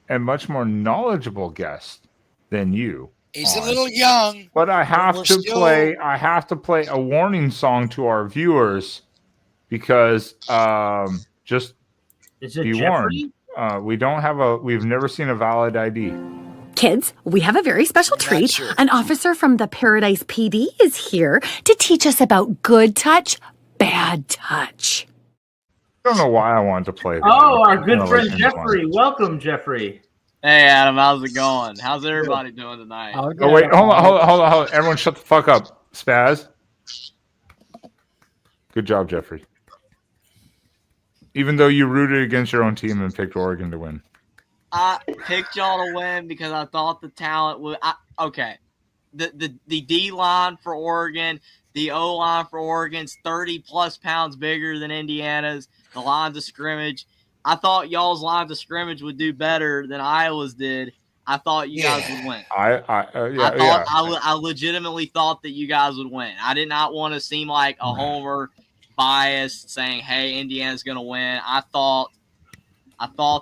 [SPEAKER 1] a much more knowledgeable guest than you.
[SPEAKER 2] He's a little young,
[SPEAKER 1] but I have to play a warning song to our viewers because just be warned. We've never seen a valid ID.
[SPEAKER 7] Kids, we have a very special treat. Sure. An officer from the Paradise PD is here to teach us about good touch, bad touch.
[SPEAKER 1] I don't know why I wanted to play that.
[SPEAKER 8] Oh, our good friend Jeffrey. Welcome, Jeffrey.
[SPEAKER 9] Hey, Adam. How's it going? How's everybody doing tonight?
[SPEAKER 1] Oh, wait. Hold on. Everyone shut the fuck up. Spaz. Good job, Jeffrey. Even though you rooted against your own team and picked Oregon to win.
[SPEAKER 9] I picked y'all to win because I thought the talent would. Okay, the D line for Oregon, the O line for Oregon's 30+ pounds bigger than Indiana's. The lines of scrimmage, I thought y'all's lines of scrimmage would do better than Iowa's did. I thought you guys would win. I legitimately thought that you guys would win. I did not want to seem like a homer biased saying, "Hey, Indiana's going to win." I thought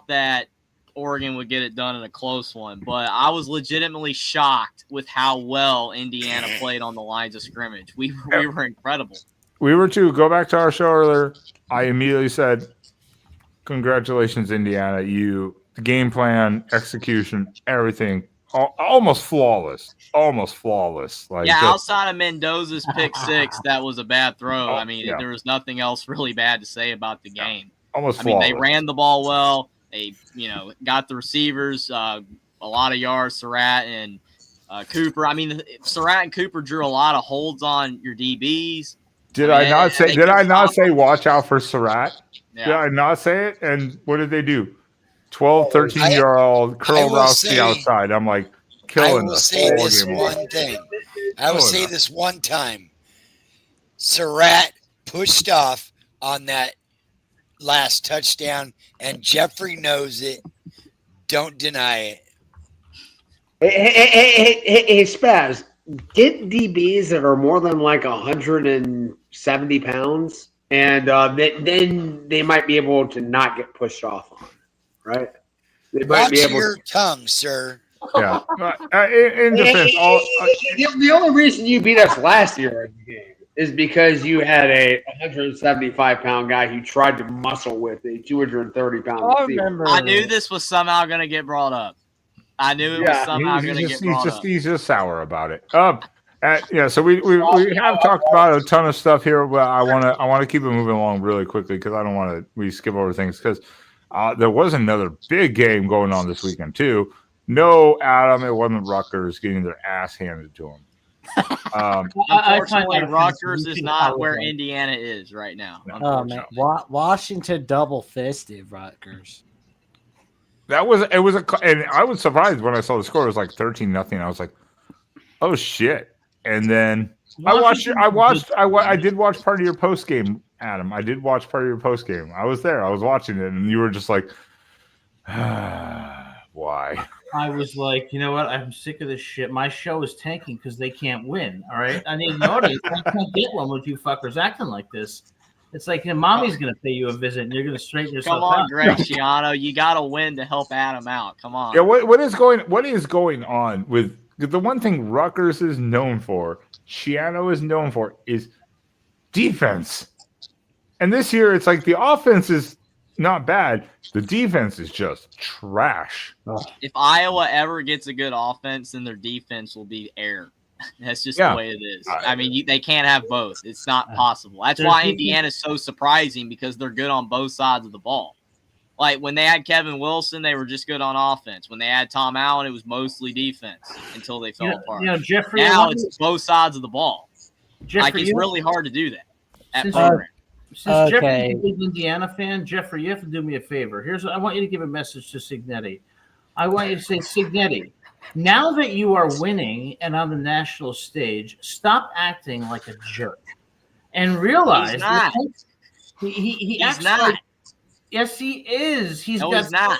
[SPEAKER 9] that Oregon would get it done in a close one, but I was legitimately shocked with how well Indiana played on the lines of scrimmage. We were incredible.
[SPEAKER 1] We were too. Go back to our show earlier. I immediately said, "Congratulations, Indiana! The game plan, execution, everything, almost flawless. Like
[SPEAKER 9] outside of Mendoza's pick six, that was a bad throw. There was nothing else really bad to say about the game.
[SPEAKER 1] Almost
[SPEAKER 9] I mean, they
[SPEAKER 1] flawless.
[SPEAKER 9] ran the ball well. They, got the receivers a lot of yards, Surratt and Cooper. I mean, Surratt and Cooper drew a lot of holds on your DBs.
[SPEAKER 1] Did I not say watch out for Surratt? Yeah. Did I not say it? And what did they do? 12, 13-year-old curl routes to the outside. I'm like, killing us.
[SPEAKER 2] I will say this one thing. I will say this one time. Surratt pushed off on that last touchdown, and Jeffrey knows it. Don't deny
[SPEAKER 4] it. Hey, Spaz, get DBs that are more than like 170 pounds, and then they might be able to not get pushed off on, right? They might
[SPEAKER 2] Watch
[SPEAKER 4] be able
[SPEAKER 2] your tongue, sir.
[SPEAKER 1] Yeah. In defense,
[SPEAKER 4] the only reason you beat us last year in the game is because you had a 175-pound guy who tried to muscle with a 230-pound receiver.
[SPEAKER 9] I knew this was somehow going to get brought up. I knew it was somehow going to get brought up. He's
[SPEAKER 1] just sour about it. So we have talked about a ton of stuff here, but I want to keep it moving along really quickly because I don't want to skip over things because there was another big game going on this weekend too. No, Adam, it wasn't Rutgers getting their ass handed to them.
[SPEAKER 9] Unfortunately, Rutgers is not where Indiana is right now.
[SPEAKER 5] Oh man, Washington double fisted Rutgers.
[SPEAKER 1] And I was surprised when I saw the score. It was like 13-0. I was like, oh shit! And then I did watch part of your post game, Adam. I did watch part of your post game. I was there. I was watching it, and you were just like, why?
[SPEAKER 8] I was like, you know what? I'm sick of this shit. My show is tanking because they can't win. All right, I need an audience. I can't get one with you fuckers acting like this. It's like mommy's going to pay you a visit, and you're going to straighten yourself out.
[SPEAKER 9] Come on, Greg Schiano. You got to win to help Adam out. Come on.
[SPEAKER 1] Yeah, what is going on with the one thing Rutgers is known for, Schiano is known for, is defense. And this year, it's like the offense is not bad. The defense is just trash.
[SPEAKER 9] If Iowa ever gets a good offense, then their defense will be air. That's just the way it is. I mean, they can't have both. It's not possible. That's why Indiana's so surprising because they're good on both sides of the ball. Like when they had Kevin Wilson, they were just good on offense. When they had Tom Allen, it was mostly defense until they fell apart.
[SPEAKER 8] Jeffrey,
[SPEAKER 9] now it's both sides of the ball. Jeffrey, it's really hard to do that at program.
[SPEAKER 8] Since Jeffrey's a big Indiana fan, Jeffrey, you have to do me a favor. I want you to give a message to Signetti. I want you to say, Signetti, now that you are winning and on the national stage, stop acting like a jerk and realize
[SPEAKER 9] he's not.
[SPEAKER 8] He
[SPEAKER 9] acts not.
[SPEAKER 8] Yes, he is. He's
[SPEAKER 9] not.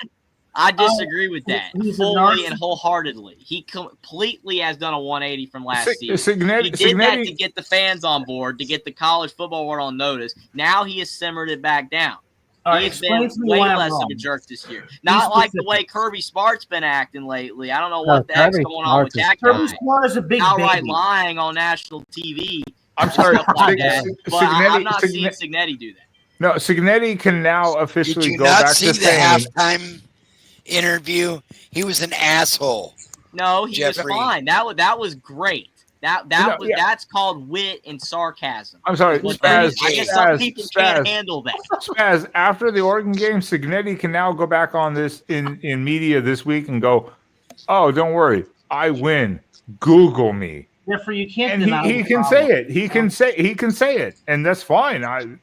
[SPEAKER 9] I disagree with that fully and wholeheartedly. He completely has done a 180 from last season. He did that to get the fans on board, to get the college football world on notice. Now he has simmered it back down. He has been way less of a jerk this year. Not like the way Kirby Smart's been acting lately. I don't know what the heck's going on with that guy.
[SPEAKER 8] Kirby Smart is a big
[SPEAKER 9] outright lying on national TV.
[SPEAKER 1] I'm sorry.
[SPEAKER 9] Like but I'm not seeing Signetti do that.
[SPEAKER 1] No, Signetti can now officially go back to saying.
[SPEAKER 2] Did you not see the halftime interview? He was an asshole.
[SPEAKER 9] No, he was fine. That was great. That's called wit and sarcasm.
[SPEAKER 1] I'm sorry, Spaz.
[SPEAKER 9] I guess some people can't handle that.
[SPEAKER 1] Spaz, after the Oregon game, Signetti can now go back on this in media this week and go, "Oh, don't worry, I win. Google me."
[SPEAKER 8] Therefore, you can't.
[SPEAKER 1] And he can say it. He can say it, and that's fine.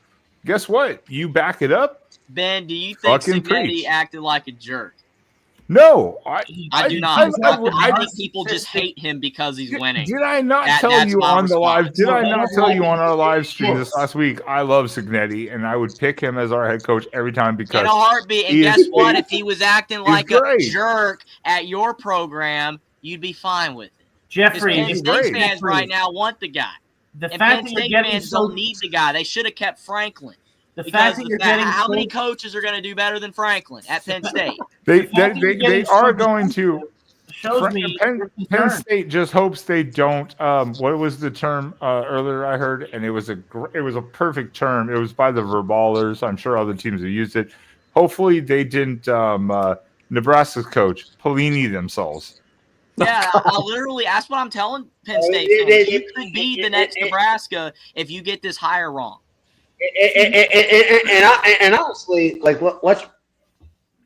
[SPEAKER 1] Guess what? You back it up.
[SPEAKER 9] Ben, do you think Signetti acted like a jerk?
[SPEAKER 1] No,
[SPEAKER 9] I do not. I think people just hate him because he's winning.
[SPEAKER 1] Did I not tell you on the live? Did I not tell you on our live stream this last week? I love Signetti, and I would pick him as our head coach every time because
[SPEAKER 9] in a heartbeat. And guess what? If he was acting like a jerk at your program, you'd be fine with it.
[SPEAKER 8] Jeffrey,
[SPEAKER 9] Penn State fans right now want the guy.
[SPEAKER 8] The fact that
[SPEAKER 9] State fans don't need the guy. They should have kept Franklin. How many coaches are going to do better than Franklin at Penn State?
[SPEAKER 1] They are going to. Penn State just hopes they don't. What was the term earlier I heard? And it was a perfect term. It was by the Verballers. I'm sure other teams have used it. Hopefully they didn't. Nebraska's coach Pelini themselves.
[SPEAKER 9] Yeah, that's what I'm telling Penn State fans. You could be the next Nebraska if you get this hire wrong.
[SPEAKER 4] And honestly, like let's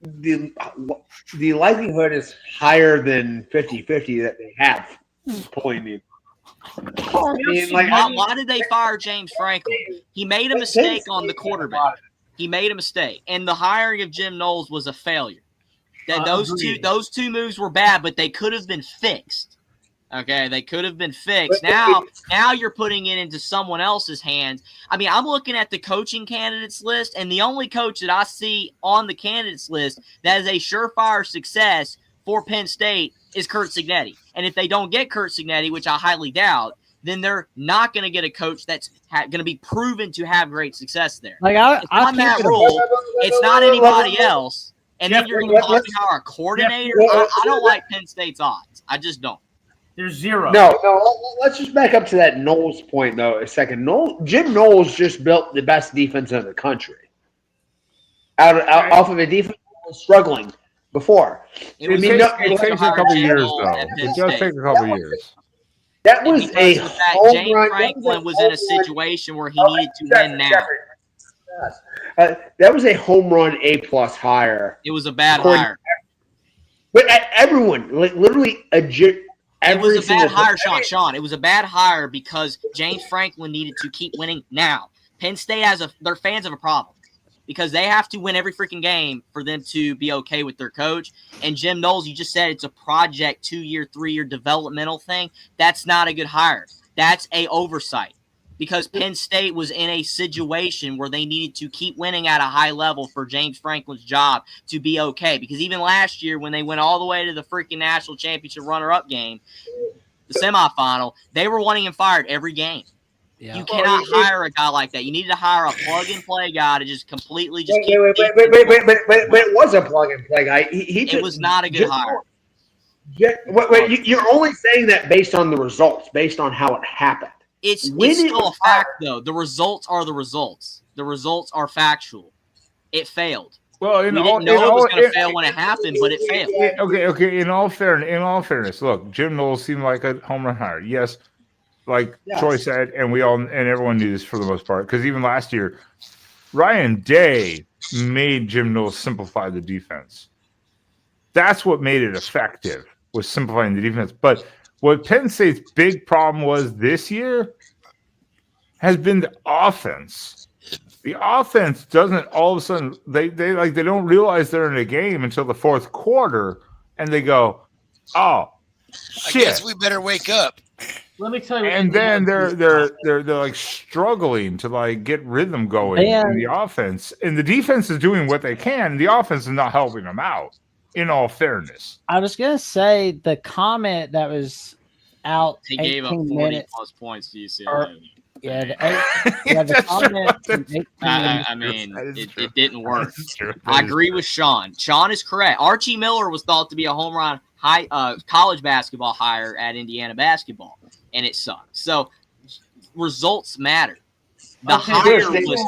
[SPEAKER 4] the likelihood is higher than 50-50 that they have pulling the. I mean, like,
[SPEAKER 9] why did they fire James Franklin? He made a mistake on the quarterback. He made a mistake, and the hiring of Jim Knowles was a failure. That those two moves were bad, but they could have been fixed. Okay, they could have been fixed. Now you're putting it into someone else's hands. I mean, I'm looking at the coaching candidates list, and the only coach that I see on the candidates list that is a surefire success for Penn State is Curt Cignetti. And if they don't get Curt Cignetti, which I highly doubt, then they're not going to get a coach that's going to be proven to have great success there.
[SPEAKER 5] Like
[SPEAKER 9] it's not Matt Rule. It's not anybody else. And then you're going to talk about our coordinator. I don't like Penn State's odds. I just don't.
[SPEAKER 8] There's zero.
[SPEAKER 4] No. Let's just back up to that Knowles point, though, a second. Jim Knowles just built the best defense in the country. Off of a defense that was struggling before.
[SPEAKER 1] It takes a couple years, though. It does take a couple years.
[SPEAKER 4] That was a home
[SPEAKER 9] James
[SPEAKER 4] run.
[SPEAKER 9] Franklin was in a situation where he needed to win now.
[SPEAKER 4] That was a home run A+ hire.
[SPEAKER 9] It was a bad hire.
[SPEAKER 4] But everyone, like literally
[SPEAKER 9] it was a bad hire, Sean. It was a bad hire because James Franklin needed to keep winning now. Penn State they're fans of a problem because they have to win every freaking game for them to be okay with their coach. And Jim Knowles, you just said it's a project, 2-year, 3-year developmental thing. That's not a good hire. That's a oversight because Penn State was in a situation where they needed to keep winning at a high level for James Franklin's job to be okay. Because even last year when they went all the way to the freaking national championship runner-up game, the semifinal, they were wanting him fired every game. Yeah. You cannot hire a guy like that. You need to hire a plug-and-play guy to just completely just keep.
[SPEAKER 4] But it was a plug-and-play guy.
[SPEAKER 9] It was not a good hire.
[SPEAKER 4] You're only saying that based on the results, based on how it happened.
[SPEAKER 9] It's still a fact, though. The results are the results. The results are factual. It failed.
[SPEAKER 1] Well,
[SPEAKER 9] we didn't know it was going to fail when it happened, but it failed.
[SPEAKER 1] Okay. In all fairness, look, Jim Knowles seemed like a home run hire. Yes, Troy said, and everyone knew this for the most part, because even last year, Ryan Day made Jim Knowles simplify the defense. That's what made it effective, was simplifying the defense. But what Penn State's big problem was this year has been the offense. The offense doesn't all of a sudden they don't realize they're in a game until the fourth quarter, and they go, "Oh, shit!
[SPEAKER 2] I guess we better wake up."
[SPEAKER 8] Let me tell you.
[SPEAKER 1] And then they're like struggling to like get rhythm going in the offense, and the defense is doing what they can. And the offense is not helping them out. In all fairness,
[SPEAKER 5] I was gonna say the comment that was out.
[SPEAKER 9] He gave up 40+ points to UCLA.
[SPEAKER 5] The comment.
[SPEAKER 9] I mean, it didn't work. I agree with Sean. Sean is correct. Archie Miller was thought to be a home run college basketball hire at Indiana basketball, and it sucked. So results matter. The hire was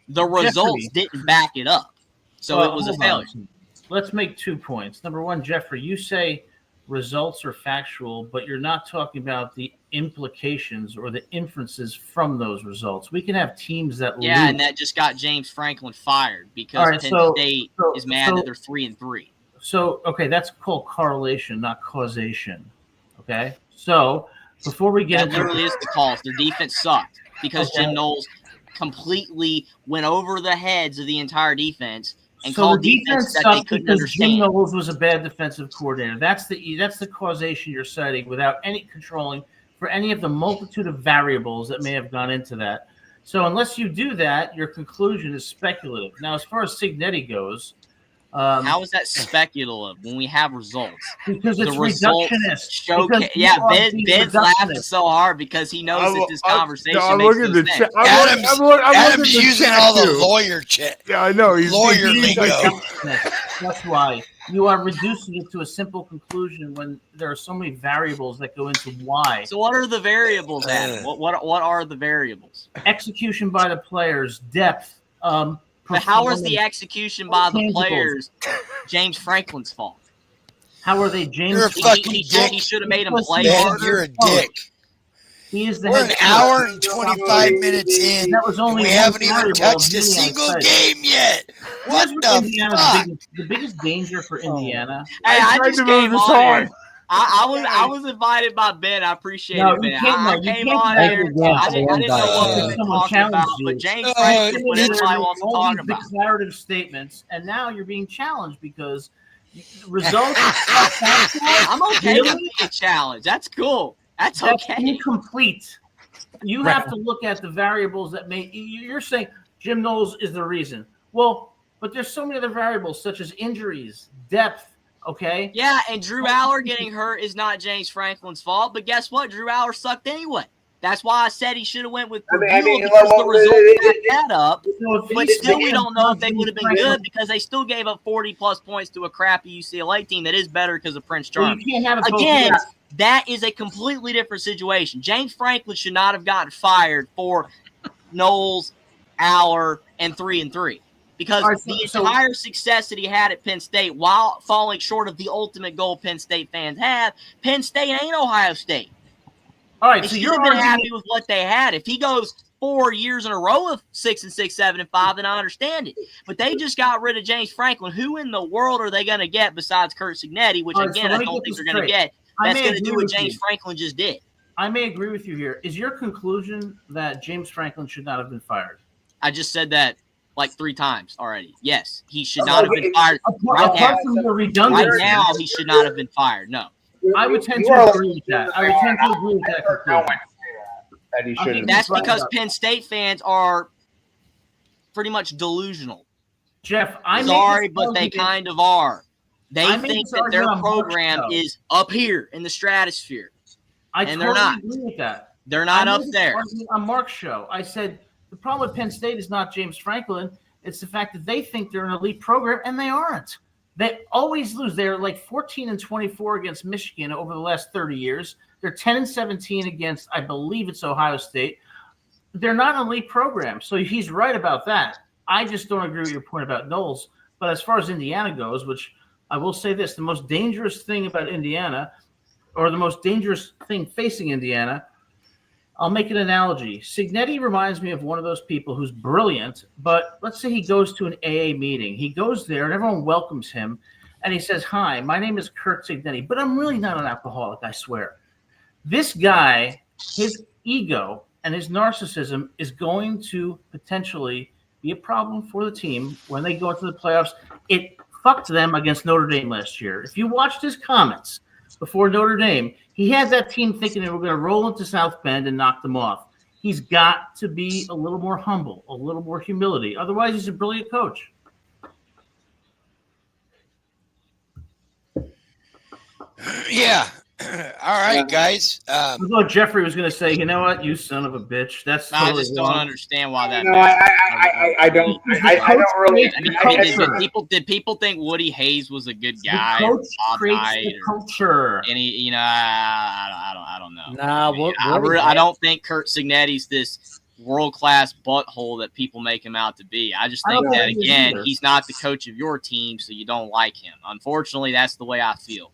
[SPEAKER 9] the results didn't back it up. So it was a failure.
[SPEAKER 8] Let's make 2 points. Number one, Jeffrey, you say results are factual, but you're not talking about the implications or the inferences from those results. We can have teams that lose.
[SPEAKER 9] And that just got James Franklin fired because Penn State is mad that they're 3-3.
[SPEAKER 8] So, okay, that's called correlation, not causation. Okay? So, before we get
[SPEAKER 9] into that literally is the cause. Their defense sucked because Jim Knowles completely went over the heads of the entire defense and called defense that they couldn't understand.
[SPEAKER 8] Jim Knowles was a bad defensive coordinator. That's the causation you're citing without any controlling for any of the multitude of variables that may have gone into that. So unless you do that, your conclusion is speculative. Now, as far as Cignetti goes,
[SPEAKER 9] how is that speculative when we have results?
[SPEAKER 8] Because it's reductionist.
[SPEAKER 9] Ben's laughing so hard because he knows that this conversation makes sense.
[SPEAKER 2] Adam's using all the lawyer chat.
[SPEAKER 1] Yeah, I know. He's
[SPEAKER 2] lawyer lingo.
[SPEAKER 8] That's why you are reducing it to a simple conclusion when there are so many variables that go into why.
[SPEAKER 9] So what are the variables, Adam? What are the variables?
[SPEAKER 8] Execution by the players, depth.
[SPEAKER 9] But how is the execution by the players James Franklin's fault?
[SPEAKER 8] How are they James?
[SPEAKER 2] You're a fucking dick.
[SPEAKER 9] He should have made him play harder.
[SPEAKER 2] You're a dick.
[SPEAKER 8] He is the
[SPEAKER 2] We're
[SPEAKER 8] head
[SPEAKER 2] an
[SPEAKER 8] coach.
[SPEAKER 2] hour and 25 minutes in.
[SPEAKER 8] That was only
[SPEAKER 2] we
[SPEAKER 8] one
[SPEAKER 2] haven't even
[SPEAKER 8] variable
[SPEAKER 2] touched
[SPEAKER 8] of
[SPEAKER 2] a
[SPEAKER 8] many
[SPEAKER 2] single
[SPEAKER 8] outside.
[SPEAKER 2] game yet. What
[SPEAKER 8] Here's
[SPEAKER 2] the
[SPEAKER 8] Indiana's
[SPEAKER 2] fuck?
[SPEAKER 8] the biggest danger for Indiana.
[SPEAKER 9] Hey, I
[SPEAKER 1] tried
[SPEAKER 9] just
[SPEAKER 1] to move
[SPEAKER 9] came
[SPEAKER 1] this
[SPEAKER 9] on
[SPEAKER 1] on.
[SPEAKER 9] here. I was invited by Ben. I appreciate
[SPEAKER 8] No,
[SPEAKER 9] it,
[SPEAKER 8] you
[SPEAKER 9] Ben.
[SPEAKER 8] can't- no,
[SPEAKER 9] I
[SPEAKER 8] you
[SPEAKER 9] came
[SPEAKER 8] can't
[SPEAKER 9] on
[SPEAKER 8] do
[SPEAKER 9] here.
[SPEAKER 5] that.
[SPEAKER 9] I didn't know what
[SPEAKER 2] Yeah.
[SPEAKER 9] we've been
[SPEAKER 8] Someone
[SPEAKER 9] talking about,
[SPEAKER 8] challenged
[SPEAKER 9] but
[SPEAKER 8] you.
[SPEAKER 9] James
[SPEAKER 2] Oh,
[SPEAKER 9] Franklin put
[SPEAKER 2] it's-
[SPEAKER 9] everybody wants to
[SPEAKER 8] all
[SPEAKER 9] talk
[SPEAKER 8] these
[SPEAKER 9] about.
[SPEAKER 8] declarative statements, and now you're being challenged because results.
[SPEAKER 9] I'm okay with
[SPEAKER 8] Really?
[SPEAKER 9] being challenged. That's cool. That's
[SPEAKER 8] That's
[SPEAKER 9] okay.
[SPEAKER 8] incomplete. You have to look at the variables that may. You're saying Jim Knowles is the reason. Well, but there's so many other variables such as injuries, depth. Okay.
[SPEAKER 9] Yeah, and Drew Aller getting hurt is not James Franklin's fault. But guess what? Drew Aller sucked anyway. That's why I said he should have went with Purdue because the results backed that up. But still, we don't know if they would have been good because they still gave up 40-plus points to a crappy UCLA team that is better because of Prince
[SPEAKER 8] Well,
[SPEAKER 9] Charming.
[SPEAKER 8] you can't have it both
[SPEAKER 9] Again,
[SPEAKER 8] ways.
[SPEAKER 9] that is a completely different situation. James Franklin should not have gotten fired for Knowles, Aller, and 3-3 because
[SPEAKER 8] All right,
[SPEAKER 9] the
[SPEAKER 8] so-
[SPEAKER 9] entire success that he had at Penn State, while falling short of the ultimate goal Penn State fans have, Penn State ain't Ohio State.
[SPEAKER 8] All right,
[SPEAKER 9] They
[SPEAKER 8] so
[SPEAKER 9] should
[SPEAKER 8] you're
[SPEAKER 9] have been
[SPEAKER 8] arguing-
[SPEAKER 9] happy with what they had. If he goes 4 years in a row of 6-6, 7-5, then I understand it. But they just got rid of James Franklin. Who in the world are they going to get besides Kurt Signetti, which,
[SPEAKER 8] All right, so
[SPEAKER 9] again,
[SPEAKER 8] let
[SPEAKER 9] I
[SPEAKER 8] me
[SPEAKER 9] don't
[SPEAKER 8] get
[SPEAKER 9] think
[SPEAKER 8] this
[SPEAKER 9] they're going to
[SPEAKER 8] straight.
[SPEAKER 9] get.
[SPEAKER 8] I
[SPEAKER 9] That's
[SPEAKER 8] may
[SPEAKER 9] going to
[SPEAKER 8] agree
[SPEAKER 9] do what
[SPEAKER 8] with
[SPEAKER 9] James
[SPEAKER 8] you.
[SPEAKER 9] Franklin just did.
[SPEAKER 8] I may agree with you here. Is your conclusion that James Franklin should not have been fired?
[SPEAKER 9] I just said that like 3 times already. Yes, he should not have been fired. Right now,
[SPEAKER 8] Apart from the redundancy,
[SPEAKER 9] right now, he should not have been fired. No.
[SPEAKER 8] I would tend to agree with that. I would tend to agree with that conclusion.
[SPEAKER 4] That he
[SPEAKER 8] I
[SPEAKER 4] should
[SPEAKER 8] think
[SPEAKER 4] have.
[SPEAKER 9] That's
[SPEAKER 8] right
[SPEAKER 9] because
[SPEAKER 8] about
[SPEAKER 9] Penn State fans are pretty much delusional.
[SPEAKER 8] Jeff, I
[SPEAKER 9] Sorry,
[SPEAKER 8] make this
[SPEAKER 9] but they
[SPEAKER 8] argument-
[SPEAKER 9] kind of are. They
[SPEAKER 8] I made
[SPEAKER 9] think
[SPEAKER 8] this
[SPEAKER 9] that their
[SPEAKER 8] argument on Mark's
[SPEAKER 9] program
[SPEAKER 8] show.
[SPEAKER 9] is up here in the stratosphere.
[SPEAKER 8] I
[SPEAKER 9] and
[SPEAKER 8] totally
[SPEAKER 9] they're not.
[SPEAKER 8] agree with that.
[SPEAKER 9] They're not
[SPEAKER 8] I
[SPEAKER 9] up
[SPEAKER 8] made this
[SPEAKER 9] there.
[SPEAKER 8] argument on Mark's show. I said the problem with Penn State is not James Franklin. It's the fact that they think they're an elite program, and they aren't. They always lose. They're like 14-24 against Michigan over the last 30 years. They're 10-17 against, I believe it's Ohio State. They're not an elite program. So he's right about that. I just don't agree with your point about Knowles. But as far as Indiana goes, which I will say this, the most dangerous thing about Indiana, or the most dangerous thing facing Indiana, I'll make an analogy. Signetti reminds me of one of those people who's brilliant, but let's say he goes to an AA meeting. He goes there and everyone welcomes him, and he says, "Hi, my name is Kurt Signetti, but I'm really not an alcoholic, I swear." This guy, his ego and his narcissism is going to potentially be a problem for the team when they go into the playoffs. It fucked them against Notre Dame last year. If you watched his comments before Notre Dame, he had that team thinking they were going to roll into South Bend and knock them off. He's got to be a little more humble, a little more humility. Otherwise, he's a brilliant coach.
[SPEAKER 2] Yeah. All right, guys.
[SPEAKER 8] I thought Jeffrey was going to say, "You know what, you son of a bitch." That's
[SPEAKER 9] I
[SPEAKER 8] totally
[SPEAKER 9] just don't
[SPEAKER 8] wrong.
[SPEAKER 9] understand why that.
[SPEAKER 4] No, I don't. I don't really.
[SPEAKER 9] I mean,
[SPEAKER 8] Culture.
[SPEAKER 9] did people think Woody Hayes was a good
[SPEAKER 8] The
[SPEAKER 9] guy? Or
[SPEAKER 8] coach
[SPEAKER 9] Bob
[SPEAKER 8] creates
[SPEAKER 9] Knight
[SPEAKER 8] the
[SPEAKER 9] or
[SPEAKER 8] culture.
[SPEAKER 9] any, I don't know.
[SPEAKER 5] Nah,
[SPEAKER 9] I don't think Kurt Signetti's this world-class butthole that people make him out to be. I just
[SPEAKER 8] I
[SPEAKER 9] think
[SPEAKER 8] don't
[SPEAKER 9] that,
[SPEAKER 8] think he is
[SPEAKER 9] again,
[SPEAKER 8] either.
[SPEAKER 9] he's not the coach of your team, so you don't like him. Unfortunately, that's the way I feel.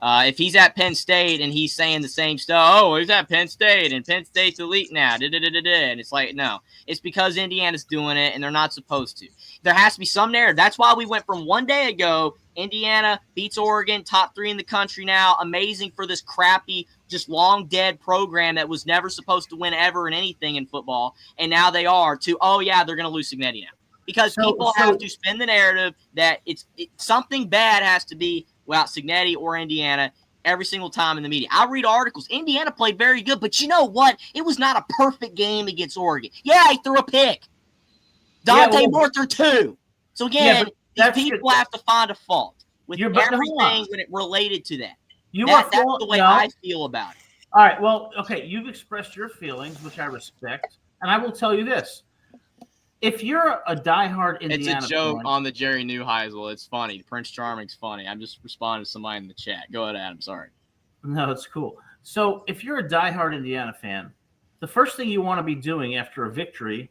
[SPEAKER 9] If he's at Penn State and he's saying the same stuff, oh, he's at Penn State and Penn State's elite now, and it's like, no, it's because Indiana's doing it and they're not supposed to. There has to be some narrative. That's why we went from one day ago, Indiana beats Oregon, top 3 in the country now, amazing for this crappy, just long dead program that was never supposed to win ever in anything in football, and now they are, to, oh yeah, they're going to lose Signetti now. Because people have to spin the narrative that something bad has to be without Signetti or Indiana every single time in the media. I read articles. Indiana played very good, but you know what? It was not a perfect game against Oregon. Yeah, he threw a pick. Dante Moore threw 2. So again, these people have to find a fault with everything when it related to that. That's the way I feel about it.
[SPEAKER 8] All right. Well, okay. You've expressed your feelings, which I respect, and I will tell you this: if you're a diehard Indiana,
[SPEAKER 9] It's a joke
[SPEAKER 8] fan,
[SPEAKER 9] on the Jerry Neuheisel. It's funny. Prince Charming's funny. I'm just responding to somebody in the chat. Go ahead, Adam. Sorry.
[SPEAKER 8] No, it's cool. So if you're a diehard Indiana fan, the first thing you want to be doing after a victory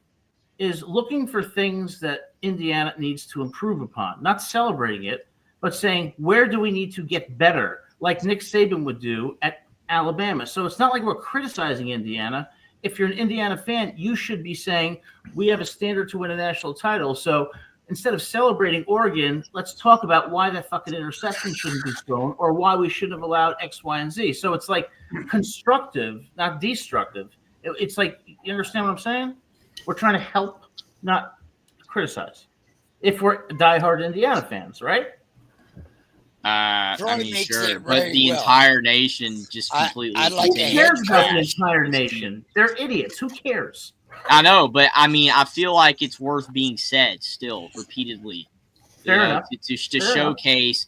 [SPEAKER 8] is looking for things that Indiana needs to improve upon, not celebrating it, but saying, where do we need to get better? Like Nick Saban would do at Alabama. So it's not like we're criticizing Indiana. If you're an Indiana fan, you should be saying we have a standard to win a national title. So instead of celebrating Oregon, let's talk about why that fucking interception shouldn't be thrown or why we shouldn't have allowed X, Y, and Z. So it's like constructive, not destructive. It's like, you understand what I'm saying? We're trying to help, not criticize. If we're diehard Indiana fans, right?
[SPEAKER 9] I mean, sure, but the entire nation just completely.
[SPEAKER 2] Who
[SPEAKER 8] cares about the entire nation? They're idiots. Who cares?
[SPEAKER 9] I know, but I mean, I feel like it's worth being said still repeatedly.
[SPEAKER 8] Fair enough.
[SPEAKER 9] To showcase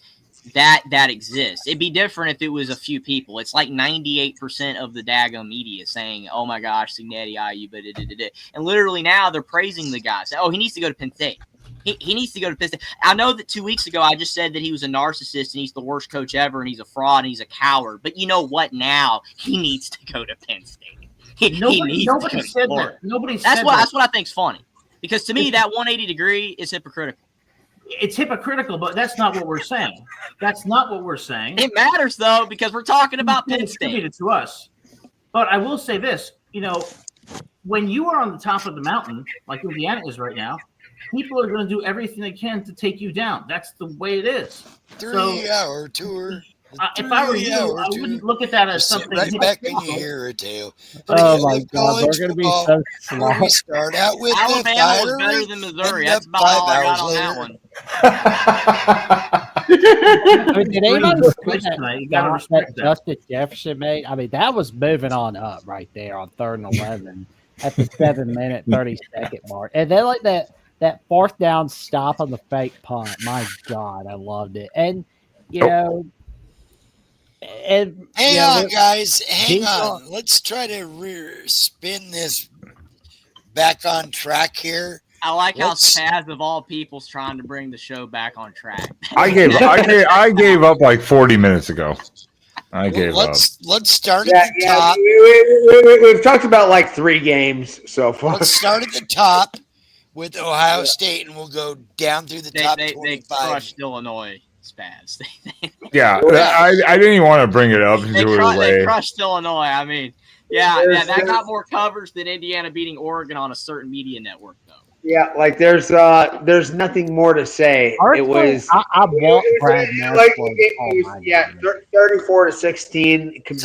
[SPEAKER 9] that exists. It'd be different if it was a few people. It's like 98% of the daggum media saying, "Oh my gosh, Signetti, IU," but and literally now they're praising the guy. Say, "Oh, he needs to go to Penn State. He needs to go to Penn State." I know that 2 weeks ago I just said that he was a narcissist and he's the worst coach ever and he's a fraud and he's a coward. But you know what? Now he needs to go to Penn State. Nobody
[SPEAKER 8] said that. Nobody said
[SPEAKER 9] that. That's what I think's funny. Because to me, that 180 degree is hypocritical.
[SPEAKER 8] It's hypocritical, but that's not what we're saying. That's not what we're saying.
[SPEAKER 9] It matters, though, because we're talking about Penn State.
[SPEAKER 8] Attributed to us. But I will say this, when you are on the top of the mountain, like Indiana is right now, people are going to do everything they can to take you down. That's the way it is.
[SPEAKER 2] 3-hour tour.
[SPEAKER 8] If I were you, I wouldn't look at that as something.
[SPEAKER 2] Right back in your ear or two.
[SPEAKER 5] Oh my God, they're going to be so slow.
[SPEAKER 2] We start out with
[SPEAKER 9] Alabama was better than Missouri. That's about all I got on that one.
[SPEAKER 5] Did anybody see that Justin Jefferson made? I mean, that was moving on up right there on 3rd and 11 at the 7-minute 30-second mark, and then like that 4th down stop on the fake punt. My God, I loved it, and And
[SPEAKER 2] hang on, guys. Hang on. Let's try to spin this back on track here.
[SPEAKER 9] I like how Spaz of all people's trying to bring the show back on track.
[SPEAKER 1] I gave up like 40 minutes ago. Let's
[SPEAKER 2] start at the top.
[SPEAKER 4] We've talked about like 3 games so far.
[SPEAKER 2] Let's start at the top with Ohio State, and we'll go down through the top 25.
[SPEAKER 9] They crushed Illinois. Spaz.
[SPEAKER 1] Yeah, I didn't even want to bring it up.
[SPEAKER 9] They crushed Illinois. I mean, that got more coverage than Indiana beating Oregon on a certain media network, though.
[SPEAKER 4] Yeah, like there's nothing more to say. It was
[SPEAKER 5] I want Brad
[SPEAKER 4] Nessler. 34-16 because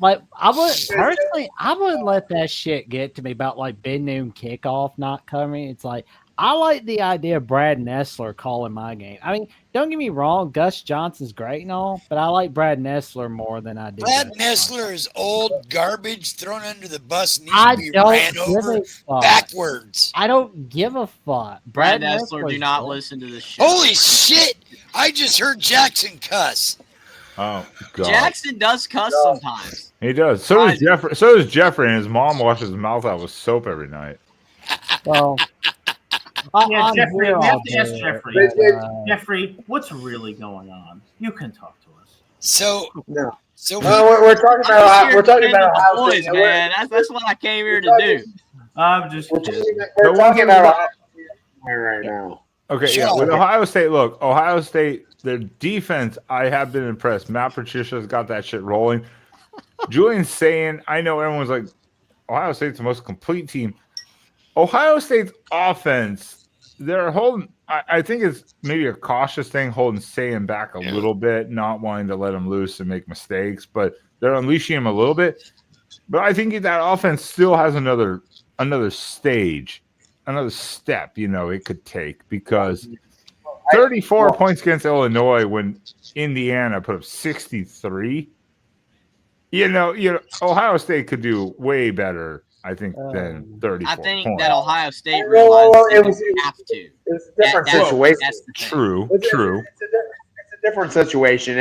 [SPEAKER 5] like I wouldn't let that shit get to me about like Ben noon kickoff not coming. It's like I like the idea of Brad Nessler calling my game. I mean, don't get me wrong, Gus Johnson's great and all, but I like Brad Nessler more than I do.
[SPEAKER 2] Brad Nessler is old garbage thrown under the bus and needs to be ran over backwards.
[SPEAKER 5] I don't give a fuck.
[SPEAKER 9] Brad Nessler, do not listen to this shit.
[SPEAKER 2] Holy shit! I just heard Jackson cuss.
[SPEAKER 1] Oh God!
[SPEAKER 9] Jackson does cuss sometimes.
[SPEAKER 1] He does. So does Jeffrey. So does Jeffrey, and his mom washes his mouth out with soap every night.
[SPEAKER 5] Well.
[SPEAKER 8] Jeffrey, we have to ask Jeffrey. Jeffrey, what's really going on? You can talk to us.
[SPEAKER 2] So
[SPEAKER 4] we're talking about Ohio State,
[SPEAKER 9] man. That's what I came here to do.
[SPEAKER 8] I'm just kidding.
[SPEAKER 4] We're talking about Ohio State right now.
[SPEAKER 1] Okay, yeah. With Ohio State, look, Ohio State, their defense, I have been impressed. Matt Patricia's got that shit rolling. Julian's saying, I know everyone's like, Ohio State's the most complete team. Ohio State's offense, they're holding. I think it's maybe a cautious thing, holding Sayan back a little bit, not wanting to let him loose and make mistakes, but they're unleashing him a little bit. But I think that offense still has another stage, another step, it could take, because 34 points against Illinois when Indiana put up 63. Ohio State could do way better, I think, than 34
[SPEAKER 9] I think
[SPEAKER 1] points.
[SPEAKER 9] that Ohio State realized they didn't have to.
[SPEAKER 4] It's a different situation.
[SPEAKER 1] True.
[SPEAKER 4] It's a different situation.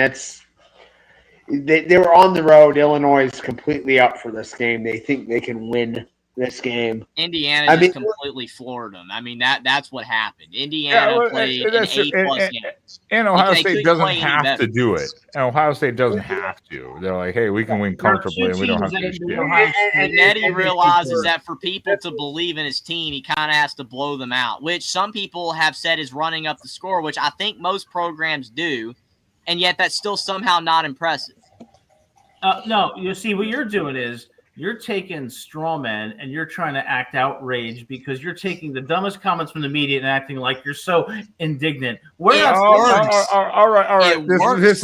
[SPEAKER 4] They were on the road. Illinois is completely up for this game. They think they can win this game.
[SPEAKER 9] Indiana just completely floored them. I mean, that's what happened. Indiana played an A+ game.
[SPEAKER 1] And Ohio State doesn't have to do it. And Ohio State doesn't have to. They're like, hey, we can win comfortably and we don't have to do shit.
[SPEAKER 9] And Nettie realizes that for people to believe in his team, he kind of has to blow them out, which some people have said is running up the score, which I think most programs do, and yet that's still somehow not impressive.
[SPEAKER 8] No, you see what you're doing is you're taking straw men and you're trying to act outraged because you're taking the dumbest comments from the media and acting like you're so indignant. All
[SPEAKER 1] right. This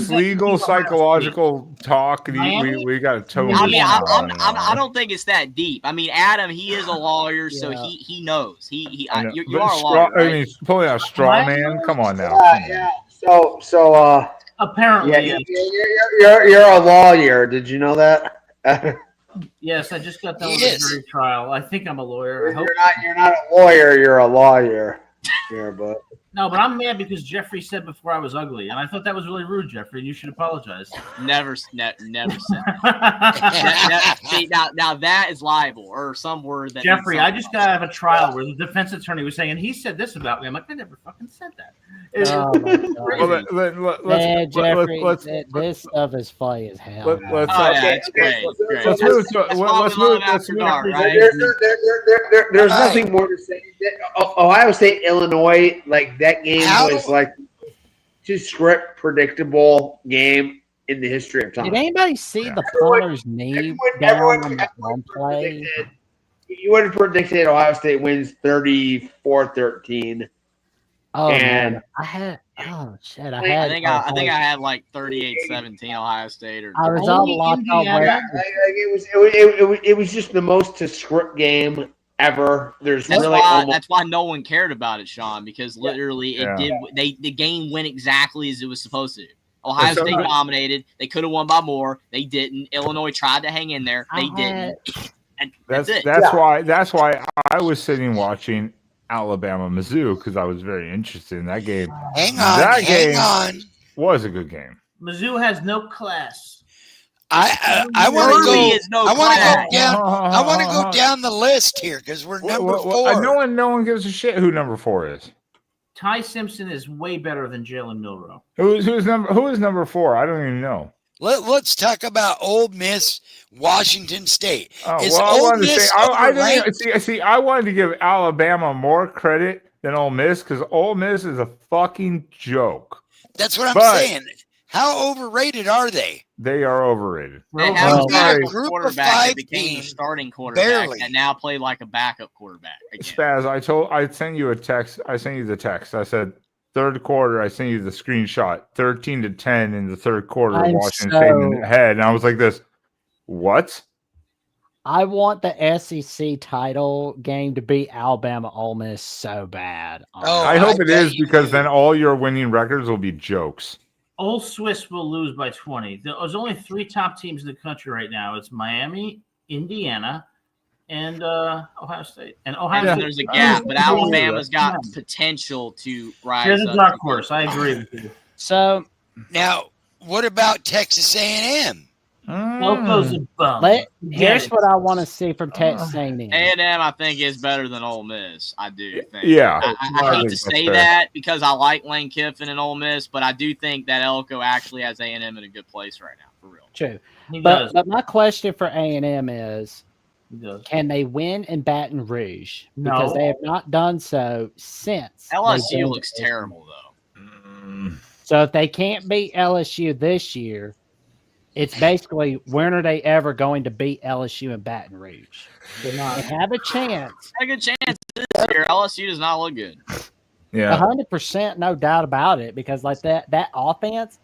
[SPEAKER 1] legal psychological talk. We got to tone.
[SPEAKER 9] I don't think it's that deep. I mean, Adam, he is a lawyer, so he knows. You are a lawyer. Right?
[SPEAKER 1] I mean, pulling out straw man. Come on now.
[SPEAKER 4] Yeah. So.
[SPEAKER 8] Apparently,
[SPEAKER 4] you're a lawyer. Did you know that?
[SPEAKER 8] Yes, I just got done with a jury trial. I think I'm a lawyer.
[SPEAKER 4] You're not a lawyer. You're a lawyer. Yeah, but
[SPEAKER 8] no, but I'm mad because Jeffrey said before I was ugly, and I thought that was really rude, Jeffrey. You should apologize.
[SPEAKER 9] Never said that. See, now that is libel or some word that.
[SPEAKER 8] Jeffrey, I just got out of a trial where the defense attorney was saying, and he said this about me. I'm like, I never fucking said that.
[SPEAKER 5] Jeffrey, this stuff is funny as hell.
[SPEAKER 9] It's great.
[SPEAKER 1] Let's move to
[SPEAKER 4] There's nothing more to say. Ohio State, Illinois, like that game was like too script predictable game in the history of time.
[SPEAKER 5] Did anybody see the punter's knee down on that one play?
[SPEAKER 4] You would have predicted Ohio State wins 34-13.
[SPEAKER 5] Oh,
[SPEAKER 4] and
[SPEAKER 5] man. I
[SPEAKER 9] think I had like 38-17 Ohio State, or
[SPEAKER 5] I was all locked on where
[SPEAKER 4] it was just the most to script game ever. That's
[SPEAKER 9] why no one cared about it, Sean, because literally the game went exactly as it was supposed to. Ohio State dominated. They could have won by more. They didn't. Illinois tried to hang in there. They didn't. And
[SPEAKER 1] that's why I was sitting watching Alabama Mizzou because I was very interested in that game.
[SPEAKER 2] Hang on.
[SPEAKER 1] Was a good game.
[SPEAKER 8] Mizzou has no class.
[SPEAKER 2] I want to go down the list here because we're number 4.
[SPEAKER 1] No one gives a shit who number 4 is.
[SPEAKER 8] Ty Simpson is way better than Jalen Milroe.
[SPEAKER 1] Who is number 4? I don't even know.
[SPEAKER 2] Let's talk about Ole Miss, Washington State.
[SPEAKER 1] I wanted to give Alabama more credit than Ole Miss because Ole Miss is a fucking joke.
[SPEAKER 2] That's what I'm saying. How overrated are they?
[SPEAKER 1] They are overrated.
[SPEAKER 9] They have a group of 5 became starting quarterback and now play like a backup quarterback.
[SPEAKER 1] Spaz, I sent you a text. I sent you the text. I said third quarter. I sent you the screenshot. 13-10 in the third quarter. Washington State in the head, and I was like, "This, what?"
[SPEAKER 5] I want the SEC title game to be Alabama Ole Miss so bad.
[SPEAKER 1] I hope it is because then all your winning records will be jokes.
[SPEAKER 8] Ole Swiss will lose by 20. There's only 3 top teams in the country right now. It's Miami, Indiana, and Ohio State. And Ohio State,
[SPEAKER 9] there's a gap, but Alabama's got potential to rise.
[SPEAKER 8] There's a dark horse. I agree with you.
[SPEAKER 5] So
[SPEAKER 2] now, what about Texas A&M?
[SPEAKER 8] Elko's a bum.
[SPEAKER 5] Here's what I want to see from Texas A&M.
[SPEAKER 9] A&M, I think, is better than Ole Miss. I do think.
[SPEAKER 1] Yeah.
[SPEAKER 9] I hate to say that because I like Lane Kiffin and Ole Miss, but I do think that Elko actually has A&M in a good place right now, for real.
[SPEAKER 5] True. But my question for A&M is, can they win in Baton Rouge? Because they have not done so since.
[SPEAKER 9] LSU looks terrible, though.
[SPEAKER 5] So if they can't beat LSU this year, it's basically, when are they ever going to beat LSU in Baton Rouge? They have a chance.
[SPEAKER 9] A good chance this year. LSU does not look good.
[SPEAKER 1] Yeah,
[SPEAKER 5] 100%, no doubt about it. Because like that offense,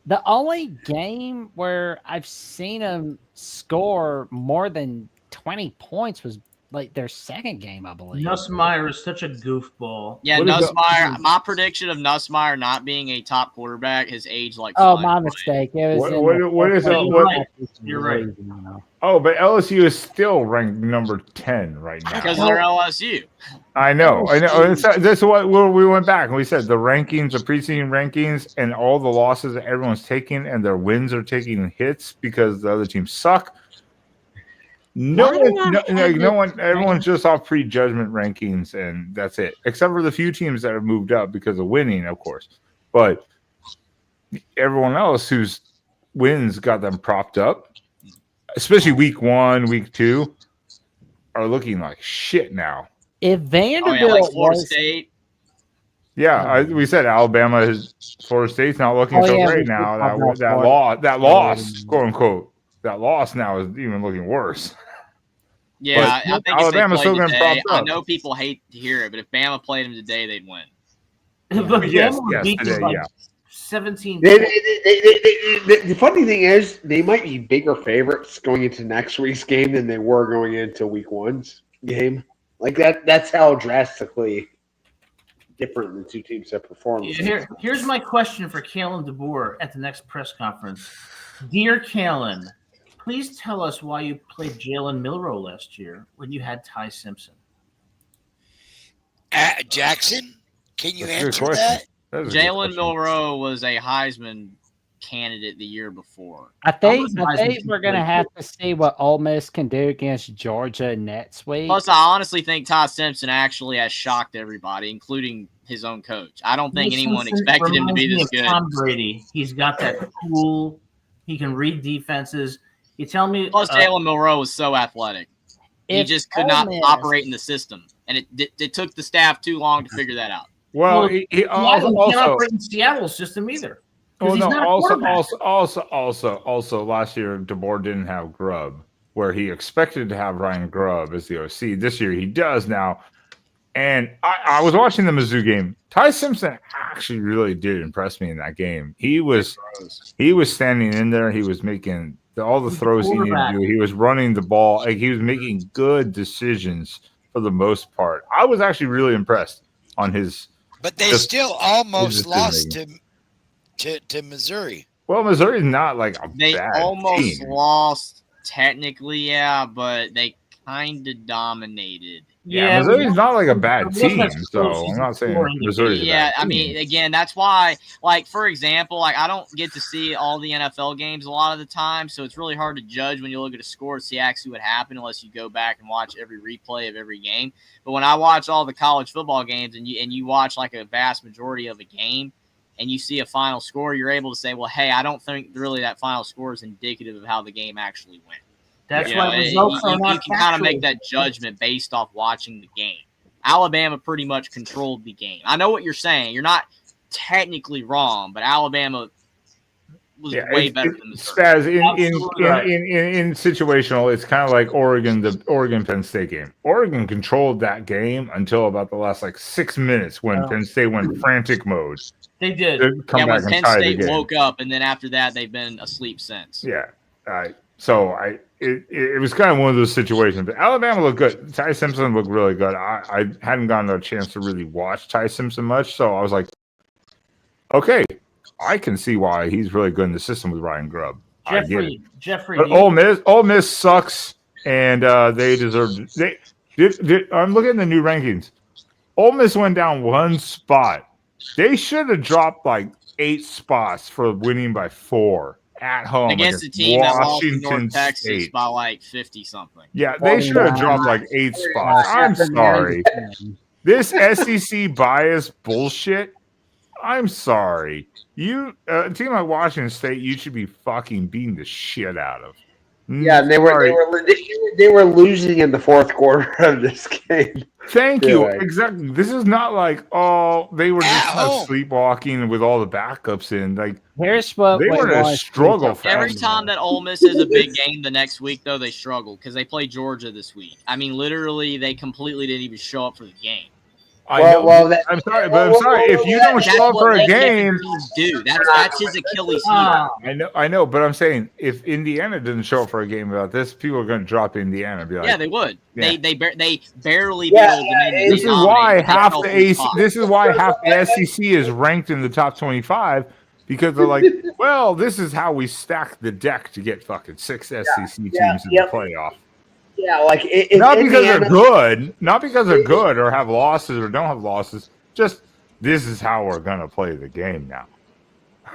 [SPEAKER 5] the only game where I've seen them score more than 20 points was like their second game, I believe.
[SPEAKER 8] Nussmeier is such a goofball.
[SPEAKER 9] Yeah, Nussmeier. My prediction of Nussmeier not being a top quarterback, his age like.
[SPEAKER 5] My mistake. It was
[SPEAKER 8] You're right.
[SPEAKER 1] Oh, but LSU is still ranked number 10 right now
[SPEAKER 9] because they're LSU.
[SPEAKER 1] I know. This is what we went back and we said the rankings, the preseason rankings, and all the losses that everyone's taking, and their wins are taking hits because the other teams suck. No one. Everyone's just off prejudgment rankings, and that's it. Except for the few teams that have moved up because of winning, of course. But everyone else whose wins got them propped up, especially week 1, week 2, are looking like shit now.
[SPEAKER 5] If Vanderbilt
[SPEAKER 9] Florida State.
[SPEAKER 1] Yeah, we said Alabama, Florida State's not looking so great now. That loss, quote unquote, that loss now is even looking worse.
[SPEAKER 9] Yeah, I think
[SPEAKER 1] Alabama's still
[SPEAKER 9] going to
[SPEAKER 1] prop
[SPEAKER 9] I
[SPEAKER 1] up.
[SPEAKER 9] know people hate to hear it, but if Bama played them today, they'd win.
[SPEAKER 8] But
[SPEAKER 1] Yes,
[SPEAKER 8] Bama beat them
[SPEAKER 1] today,
[SPEAKER 8] 17.
[SPEAKER 4] The funny thing is, they might be bigger favorites going into next week's game than they were going into week one's game. Like that's how drastically different the two teams have performed.
[SPEAKER 8] Here's my question for Kalen DeBoer at the next press conference. Dear Kalen, please tell us why you played Jalen Milroe last year when you had Ty Simpson.
[SPEAKER 2] Jackson, can you
[SPEAKER 1] That's
[SPEAKER 2] answer that?
[SPEAKER 9] Jalen Milroe was a Heisman candidate the year before.
[SPEAKER 5] I think we're going to have to see what Ole Miss can do against Georgia next week.
[SPEAKER 9] Plus, I honestly think Ty Simpson actually has shocked everybody, including his own coach. I don't think anyone expected him to be this good.
[SPEAKER 8] Tom Brady. He's got that cool. He can read defenses. You tell me.
[SPEAKER 9] Plus, Jalen Milroe was so athletic. He just could not operate in the system, and it took the staff too long to figure that out.
[SPEAKER 1] Well,
[SPEAKER 8] he can't operate in Seattle's system either.
[SPEAKER 1] Oh no! Also, last year DeBoer didn't have Grubb, where he expected to have Ryan Grubb as the OC. This year he does now, and I was watching the Mizzou game. Ty Simpson actually really did impress me in that game. He was standing in there. He was making all the throws he needed to do. He was running the ball. Like, he was making good decisions for the most part. I was actually really impressed on his.
[SPEAKER 2] But they still almost lost to Missouri.
[SPEAKER 1] Well, Missouri's not like a
[SPEAKER 9] they
[SPEAKER 1] bad
[SPEAKER 9] almost
[SPEAKER 1] team.
[SPEAKER 9] Lost technically, yeah, but they kind of dominated.
[SPEAKER 1] Yeah, Missouri's not like a bad team, so I'm not saying Missouri's
[SPEAKER 9] yeah,
[SPEAKER 1] a bad team.
[SPEAKER 9] I mean, again, that's why, like, for example, like, I don't get to see all the NFL games a lot of the time, so it's really hard to judge when you look at a score and see actually what happened unless you go back and watch every replay of every game. But when I watch all the college football games and you watch like a vast majority of a game and you see a final score, you're able to say, well, hey, I don't think really that final score is indicative of how the game actually went.
[SPEAKER 8] That's
[SPEAKER 9] why you can kind of make that judgment based off watching the game. Alabama pretty much controlled the game. I know what you're saying. You're not technically wrong, but Alabama was way better than the
[SPEAKER 1] Spaz, in situational, it's kind of like the Oregon Penn State game. Oregon controlled that game until about the last 6 minutes when Penn State went frantic mode.
[SPEAKER 8] They did.
[SPEAKER 9] When Penn State woke up, and then after that, they've been asleep since.
[SPEAKER 1] Yeah. It was kind of one of those situations. But Alabama looked good. Ty Simpson looked really good. I hadn't gotten a chance to really watch Ty Simpson much, so I was like, okay, I can see why he's really good in the system with Ryan Grubb.
[SPEAKER 8] Jeffrey.
[SPEAKER 1] But Ole Miss sucks, and they deserve. I'm looking at the new rankings. Ole Miss went down one spot. They should have dropped 8 spots for winning by 4. At home
[SPEAKER 9] against a team that lost to North Texas by 50 something.
[SPEAKER 1] Yeah, they should have dropped 8 spots. I'm sorry. This SEC bias bullshit. I'm sorry. You a team like Washington State, you should be fucking beating the shit out of.
[SPEAKER 4] Yeah, they were losing in the fourth quarter of this game.
[SPEAKER 1] Thank you. Exactly. This is not they were just kind of sleepwalking with all the backups in.
[SPEAKER 5] Here's what
[SPEAKER 1] they were in a struggle.
[SPEAKER 9] Every time that Ole Miss has a big game the next week, though, they struggle because they play Georgia this week. I mean, literally, they completely didn't even show up for the game.
[SPEAKER 1] I'm sorry. If you don't show up for a game,
[SPEAKER 9] that's his Achilles heel.
[SPEAKER 1] I know, but I'm saying if Indiana didn't show up for a game about this, people are going to drop Indiana. And be like,
[SPEAKER 9] yeah, they would. Yeah. They barely.
[SPEAKER 1] This is why half the SEC is ranked in the top 25 because they're like, well, this is how we stack the deck to get fucking 6 SEC teams in the playoff.
[SPEAKER 4] Yeah,
[SPEAKER 1] not because they're good or have losses or don't have losses. Just this is how we're gonna play the game now.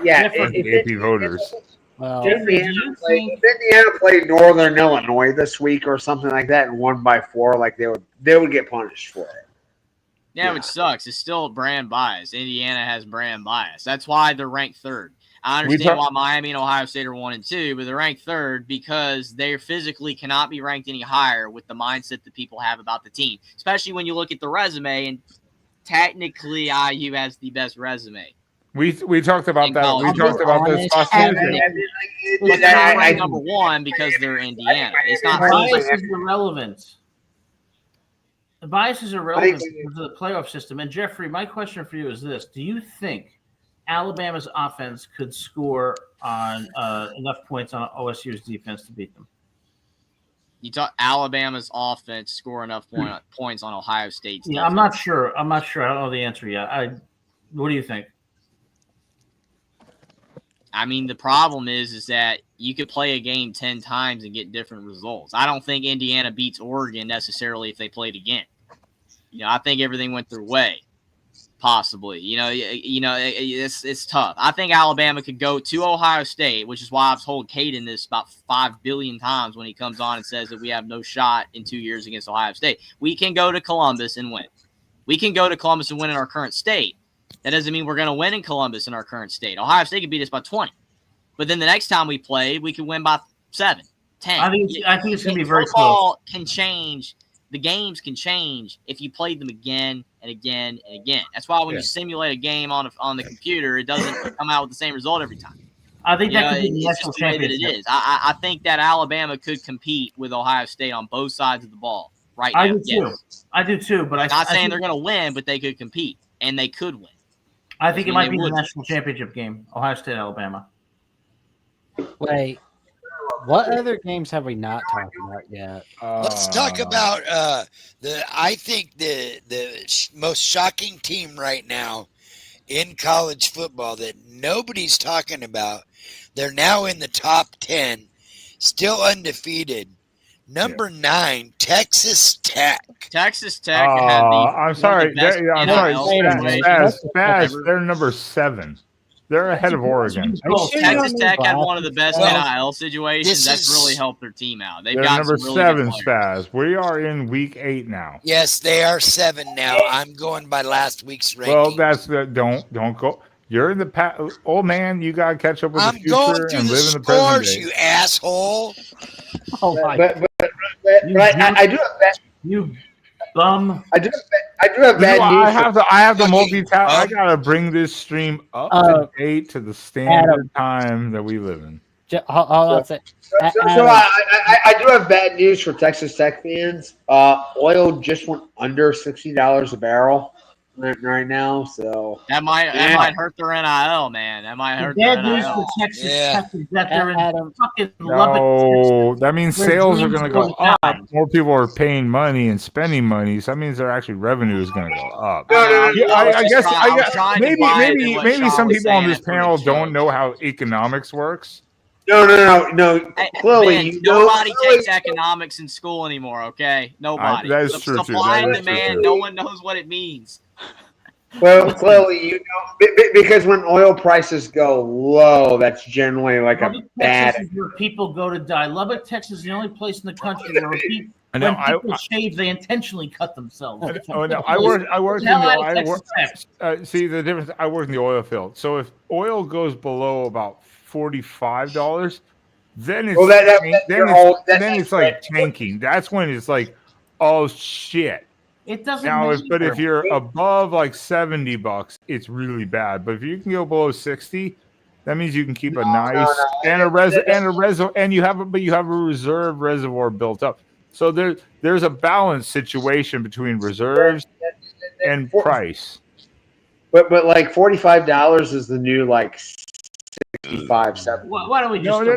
[SPEAKER 4] Yeah,
[SPEAKER 1] AP voters.
[SPEAKER 4] If Indiana played Northern Illinois this week or something like that and won by 4, they would get punished for it.
[SPEAKER 9] Yeah, which sucks. It's still brand bias. Indiana has brand bias. That's why they're ranked 3rd. I understand why Miami and Ohio State are 1 and 2, but they're ranked 3rd because they physically cannot be ranked any higher with the mindset that people have about the team, especially when you look at the resume and technically IU has the best resume.
[SPEAKER 1] We talked about that.
[SPEAKER 9] I'll
[SPEAKER 1] We
[SPEAKER 9] be
[SPEAKER 1] talked about this last week.
[SPEAKER 9] But they're ranked number one because they're Indiana. It's not
[SPEAKER 8] bias is irrelevant. The bias is irrelevant because of the playoff system. And Jeffrey, my question for you is this: do you think Alabama's offense could score on enough points on OSU's defense to beat them?
[SPEAKER 9] You thought Alabama's offense score enough points on Ohio State's defense?
[SPEAKER 8] Yeah, I'm not sure. I don't know the answer yet. What do you think?
[SPEAKER 9] I mean, the problem is that you could play a game 10 times and get different results. I don't think Indiana beats Oregon necessarily if they played again. I think everything went their way, possibly. It's tough. I think Alabama could go to Ohio State, which is why I've told Caden this about 5 billion times when he comes on and says that we have no shot in 2 years against Ohio State. We can go to Columbus and win. We can go to Columbus and win in our current state. That doesn't mean we're going to win in Columbus in our current state. Ohio State could beat us by 20. But then the next time we play, we can win by 7, 10.
[SPEAKER 8] I think it's going to be very close.
[SPEAKER 9] Football can change. The games can change if you play them again and again and again. That's why when you simulate a game on the computer, it doesn't come out with the same result every time.
[SPEAKER 8] I think that could be the national championship.
[SPEAKER 9] It is. I think that Alabama could compete with Ohio State on both sides of the ball right now.
[SPEAKER 8] I do too. But I'm
[SPEAKER 9] not saying they're going to win, but they could compete, and they could win.
[SPEAKER 8] I think it might be the national championship game, Ohio State, Alabama.
[SPEAKER 5] Wait, what other games have we not talked about yet?
[SPEAKER 2] Let's talk about I think the most shocking team right now in college football that nobody's talking about. They're now in the top 10, still undefeated. Number 9, Texas Tech.
[SPEAKER 9] Texas Tech had the.
[SPEAKER 1] I'm sorry. They're number 7. They're ahead of Oregon.
[SPEAKER 9] Texas Tech had one of the best NIL situations. That's really helped their team out. They're got
[SPEAKER 1] number
[SPEAKER 9] some really
[SPEAKER 1] 7, Spaz. We are in week 8 now.
[SPEAKER 2] Yes, they are 7 now. I'm going by last week's ranking.
[SPEAKER 1] Well, that's don't go. You're in the old man. You gotta catch up with the future and live in the present day.
[SPEAKER 2] You asshole.
[SPEAKER 4] Oh my! But I do have bad.
[SPEAKER 8] You bum.
[SPEAKER 4] I do have bad news.
[SPEAKER 1] I have the multitask. I gotta bring this stream up to date to the standard time that we live in.
[SPEAKER 5] Hold on a second.
[SPEAKER 4] So I do have bad news for Texas Tech fans. Oil just went under $60 a barrel right now, so
[SPEAKER 9] that might hurt their NIL, man. That might hurt their NIL.
[SPEAKER 8] Bad news for Texas Tech is that they're in fucking
[SPEAKER 1] Lubbock. That means sales are going to go up. More people are paying money and spending money, so that means their actually revenue is going to go up. I guess maybe some people on this panel don't know how economics works.
[SPEAKER 4] No. Clearly,
[SPEAKER 9] nobody takes economics in school anymore. Okay, nobody.
[SPEAKER 1] That is true.
[SPEAKER 9] Supply and demand. No one knows what it means.
[SPEAKER 4] Well, clearly, because when oil prices go low, that's generally like a bad.
[SPEAKER 8] Texas is where people go to die. Lubbock, Texas is the only place in the country where when people shave, they intentionally cut themselves.
[SPEAKER 1] See the difference. I work in the oil field. So if oil goes below about $45, then it's like tanking. That's when it's like, oh shit.
[SPEAKER 8] It doesn't
[SPEAKER 1] now, if you're above like $70, it's really bad. But if you can go below 60, that means you can keep a nice and you have a reserve reservoir built up. So there's a balanced situation between reserves and price.
[SPEAKER 4] But like $45 is the new like 65, 70.
[SPEAKER 8] Why don't we just
[SPEAKER 1] no.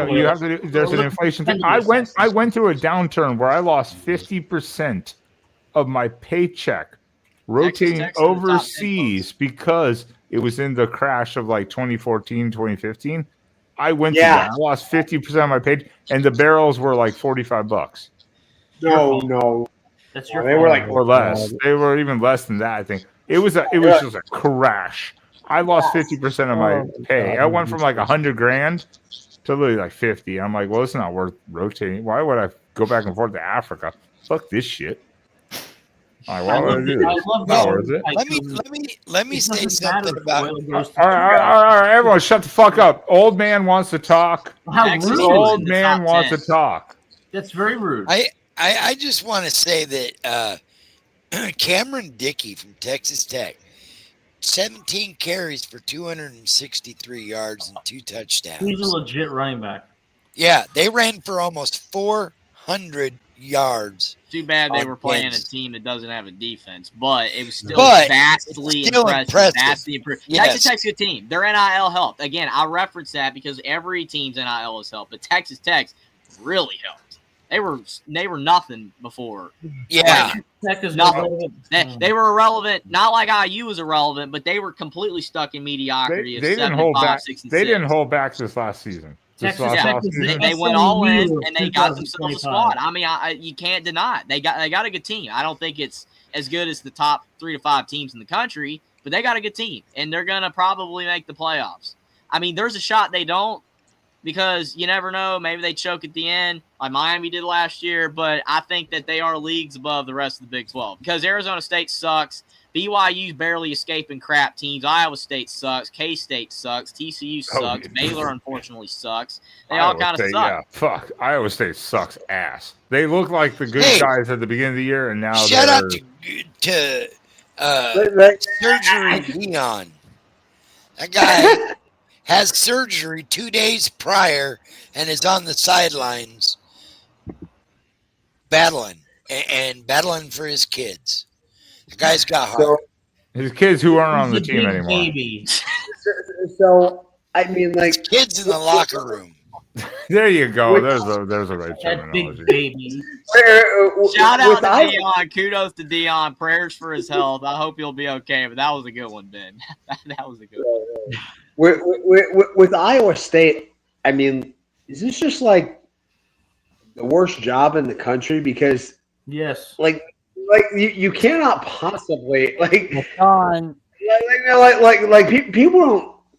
[SPEAKER 1] You have to. There's an inflation thing. I went through a downturn where I lost 50% of my paycheck rotating overseas because it was in the crash of like 2014, 2015. I went through that. I lost 50% of my pay, and the barrels were like $45.
[SPEAKER 4] No.
[SPEAKER 8] That's your
[SPEAKER 4] they were like
[SPEAKER 1] or less. They were even less than that. I think it was just a crash. I lost 50% of my pay. I went from like $100,000 to literally like 50. I'm like, well, it's not worth rotating. Why would I go back and forth to Africa? Fuck this shit. Why would I do this? Not worth it.
[SPEAKER 2] Let me say something about.
[SPEAKER 1] All right, everyone, shut the fuck up. Old man wants to talk. Old man wants to talk.
[SPEAKER 8] That's very rude.
[SPEAKER 2] I just want to say that Cameron Dickey from Texas Tech, 17 carries for 263 yards and 2 touchdowns.
[SPEAKER 8] He's a legit running back.
[SPEAKER 2] Yeah, they ran for almost 400 yards.
[SPEAKER 9] Too bad they
[SPEAKER 2] on
[SPEAKER 9] were playing
[SPEAKER 2] Pence.
[SPEAKER 9] a team that doesn't have a defense, but it was still
[SPEAKER 2] But
[SPEAKER 9] vastly
[SPEAKER 2] it's still
[SPEAKER 9] impressive. Vastly impressive.
[SPEAKER 2] Yes.
[SPEAKER 9] Texas Tech's a good team. Their NIL helped. Again, I reference that because every team's NIL has helped, but Texas Tech's really helped. They were nothing before.
[SPEAKER 2] Yeah.
[SPEAKER 8] Tech is
[SPEAKER 9] Nothing. They were irrelevant, not like IU was irrelevant, but they were completely stuck in mediocrity.
[SPEAKER 1] They didn't hold back. They didn't hold back this last season.
[SPEAKER 9] They went all in and they got themselves a squad. I mean, you can't deny it. They got a good team. I don't think it's as good as the top 3 to 5 teams in the country, but they got a good team, and they're gonna probably make the playoffs. I mean, there's a shot they don't, because you never know. Maybe they choke at the end, like Miami did last year. But I think that they are leagues above the rest of the Big 12 because Arizona State sucks. BYU's barely escaping crap teams. Iowa State sucks. K-State sucks. TCU sucks. Baylor, unfortunately, sucks. They all kind of suck.
[SPEAKER 1] Yeah, fuck. Iowa State sucks ass. They look like the good guys at the beginning of the year, and now
[SPEAKER 2] shout out to Surgery Dion. That guy has surgery 2 days prior and is on the sidelines battling for his kids. The guy's got heart.
[SPEAKER 1] His kids who aren't on the team anymore.
[SPEAKER 8] Baby.
[SPEAKER 4] So I mean, like
[SPEAKER 2] his kids in the locker room.
[SPEAKER 1] There you go. There's a right terminology.
[SPEAKER 8] Big baby.
[SPEAKER 9] Shout out to Dion. Kudos to Dion. Prayers for his health. I hope he'll be okay. But that was a good one, Ben. That was a good one.
[SPEAKER 4] With Iowa State, I mean, is this just like the worst job in the country? Because like you cannot possibly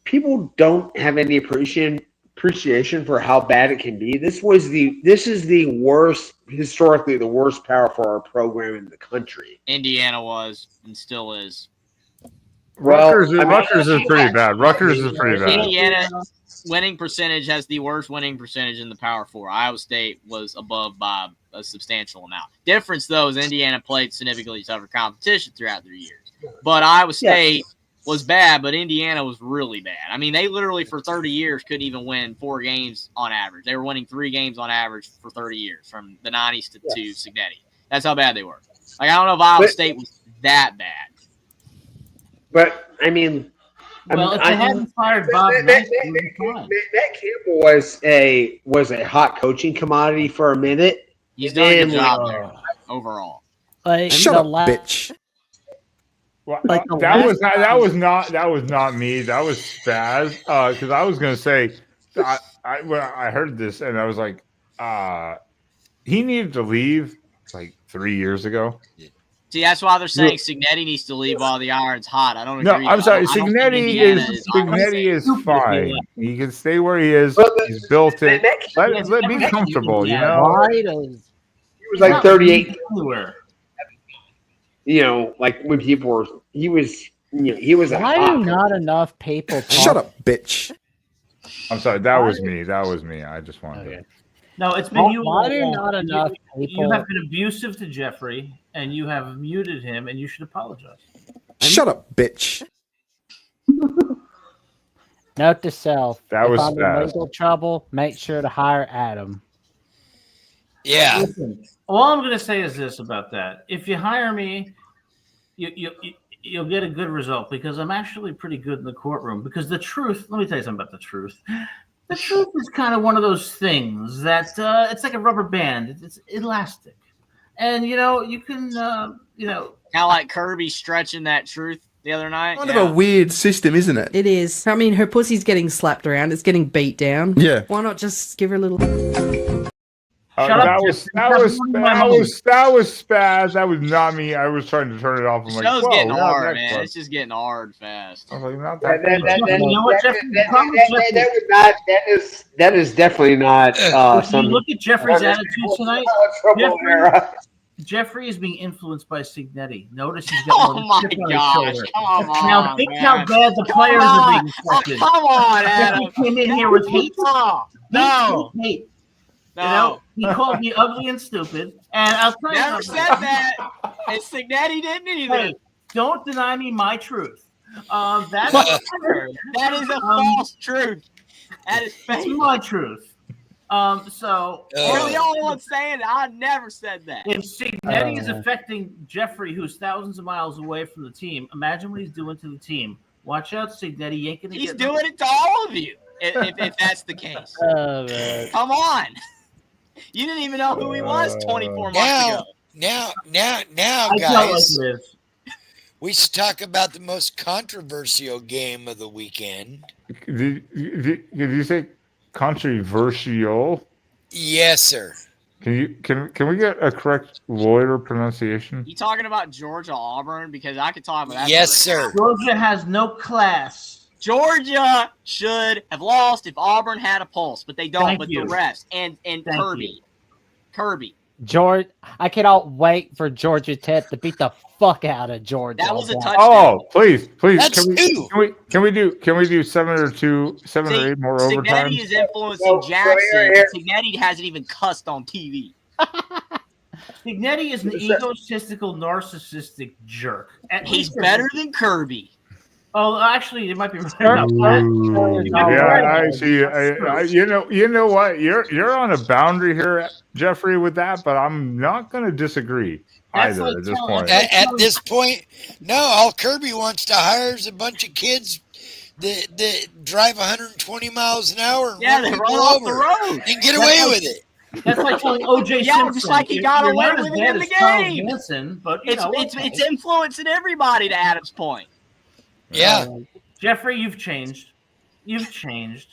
[SPEAKER 4] people don't have any appreciation for how bad it can be. This is the worst, historically the worst Power 4 program in the country.
[SPEAKER 9] Indiana was and still is.
[SPEAKER 1] Rutgers is pretty bad. Rutgers is pretty bad.
[SPEAKER 9] Indiana winning percentage has the worst winning percentage in the Power 4. Iowa State was above by a substantial amount. Difference, though, is Indiana played significantly tougher competition throughout their years. But Iowa State was bad, but Indiana was really bad. I mean, they literally for 30 years couldn't even win 4 games on average. They were winning 3 games on average for 30 years, from the 90s to Signetti. That's how bad they were. Like, I don't know if Iowa State was that bad.
[SPEAKER 4] But, I mean...
[SPEAKER 8] Well, if they hadn't fired Bob
[SPEAKER 4] Matt Campbell was a hot coaching commodity for a minute.
[SPEAKER 9] He's done a good job there, overall.
[SPEAKER 10] Shut up, bitch.
[SPEAKER 1] Well, that was not me. That was Spaz. Because I was gonna say, I heard this and I was like, he needed to leave like 3 years ago.
[SPEAKER 9] See, that's why they're saying Signetti needs to leave while the iron's hot. I don't agree.
[SPEAKER 1] No, I'm sorry. Signetti is fine. He can stay where he is. He's built it. Let be comfortable. You know.
[SPEAKER 4] He was like 38. You know, like when people were, he was.
[SPEAKER 5] Why do not enough people talk?
[SPEAKER 10] Shut up, bitch.
[SPEAKER 1] I'm sorry. That was me. I just wanted to.
[SPEAKER 8] No, it's been you.
[SPEAKER 5] Why do not enough people?
[SPEAKER 8] You have been abusive to Jeffrey, and you have muted him, and you should apologize.
[SPEAKER 10] Shut up, bitch.
[SPEAKER 5] Note to self:
[SPEAKER 1] that was
[SPEAKER 5] if I'm in legal trouble, make sure to hire Adam.
[SPEAKER 2] Yeah.
[SPEAKER 8] Listen, all I'm going to say is this about that: if you hire me, you'll get a good result because I'm actually pretty good in the courtroom. Because the truth, let me tell you something about the truth. The truth is kind of one of those things that it's like a rubber band. It's elastic. And, you can,
[SPEAKER 9] kind of like Kirby stretching that truth the other night.
[SPEAKER 10] Kind of a weird system, isn't it?
[SPEAKER 11] It is. I mean, her pussy's getting slapped around. It's getting beat down.
[SPEAKER 10] Yeah.
[SPEAKER 11] Why not just give her a little...
[SPEAKER 1] That was Spaz. That was not me. I was trying to turn it off. I'm like,
[SPEAKER 9] show's getting hard, man. Close. It's just getting hard fast.
[SPEAKER 1] I was like, not that.
[SPEAKER 4] That is definitely not.
[SPEAKER 8] You look at Jeffrey's attitude tonight. Jeffrey is being influenced by Signetti. Notice he's got more chip on his shoulder. Now think how bad the players are being affected.
[SPEAKER 9] Come on, Adam.
[SPEAKER 8] Jeffrey came in here with hate.
[SPEAKER 9] No.
[SPEAKER 8] Hate. He called me ugly and stupid, and I'll tell you.
[SPEAKER 9] Never said that. And Signetti didn't either.
[SPEAKER 8] Hey, don't deny me my truth. That's
[SPEAKER 9] that is a false truth. That is fake.
[SPEAKER 8] It's my truth.
[SPEAKER 9] You're the only one saying it. I never said that.
[SPEAKER 8] If Signetti is affecting Jeffrey, who's thousands of miles away from the team, imagine what he's doing to the team. Watch out, Signetti. You ain't gonna
[SPEAKER 9] He's doing it to all of you. If that's the case. Come on. You didn't even know who he was 24 months ago.
[SPEAKER 2] Now, guys, we should talk about the most controversial game of the weekend.
[SPEAKER 1] Did you say controversial?
[SPEAKER 2] Yes, sir.
[SPEAKER 1] Can we get a correct lawyer pronunciation?
[SPEAKER 9] You talking about Georgia Auburn? Because I could talk about that.
[SPEAKER 2] Yes, sir.
[SPEAKER 8] Georgia has no class.
[SPEAKER 9] Georgia should have lost if Auburn had a pulse, but they don't. The rest and Kirby.
[SPEAKER 5] George, I cannot wait for Georgia Tech to beat the fuck out of Georgia.
[SPEAKER 9] That was a touchdown.
[SPEAKER 1] Oh, please!
[SPEAKER 2] That's
[SPEAKER 1] Can we do 7 or 8 more overtime?
[SPEAKER 9] Signetti is influencing Jackson. Signetti hasn't even cussed on TV.
[SPEAKER 8] Signetti is an egotistical, narcissistic jerk.
[SPEAKER 9] He's better than Kirby.
[SPEAKER 8] Oh, actually, it might be
[SPEAKER 1] I see. You know what? You're on a boundary here, Jeffrey, with that, but I'm not going to disagree either at this point.
[SPEAKER 2] At this point, no. All Kirby wants to hire is a bunch of kids that drive 120 miles an hour and
[SPEAKER 9] run off the road
[SPEAKER 2] and get away with it.
[SPEAKER 8] That's like telling O.J. Simpson.
[SPEAKER 9] Just like he got away with it in the game.
[SPEAKER 8] Manson, but
[SPEAKER 9] it's influencing everybody. To Adam's point.
[SPEAKER 2] Yeah,
[SPEAKER 8] Jeffrey, you've changed. You've changed,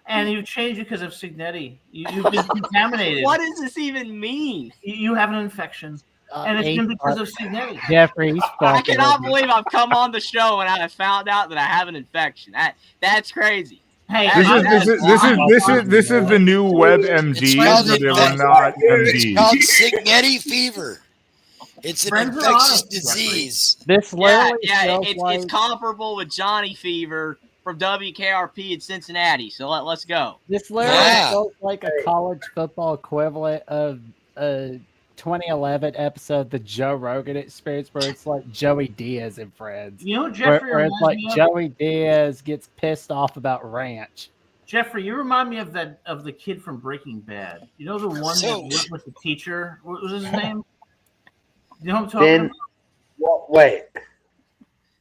[SPEAKER 8] and you've changed because of Signetti. You've been contaminated.
[SPEAKER 9] What does this even mean?
[SPEAKER 8] You have an infection, and it's been because of Signetti.
[SPEAKER 5] Jeffrey,
[SPEAKER 9] I cannot believe I've come on the show and I have found out that I have an infection. That's crazy.
[SPEAKER 8] Hey,
[SPEAKER 1] this is the new WebMD.
[SPEAKER 2] It's called Signetti fever. It's an infectious disease.
[SPEAKER 5] This
[SPEAKER 9] it's comparable with Johnny Fever from WKRP in Cincinnati. So let's go.
[SPEAKER 5] This literally feels like a college football equivalent of a 2011 episode, The Joe Rogan Experience, where it's like Joey Diaz and friends.
[SPEAKER 8] You know, Jeffrey,
[SPEAKER 5] where it's like Joey Diaz gets pissed off about ranch.
[SPEAKER 8] Jeffrey, you remind me of the kid from Breaking Bad. You know the one that worked with the teacher. What was his name? You know what I'm talking about?
[SPEAKER 4] Wait.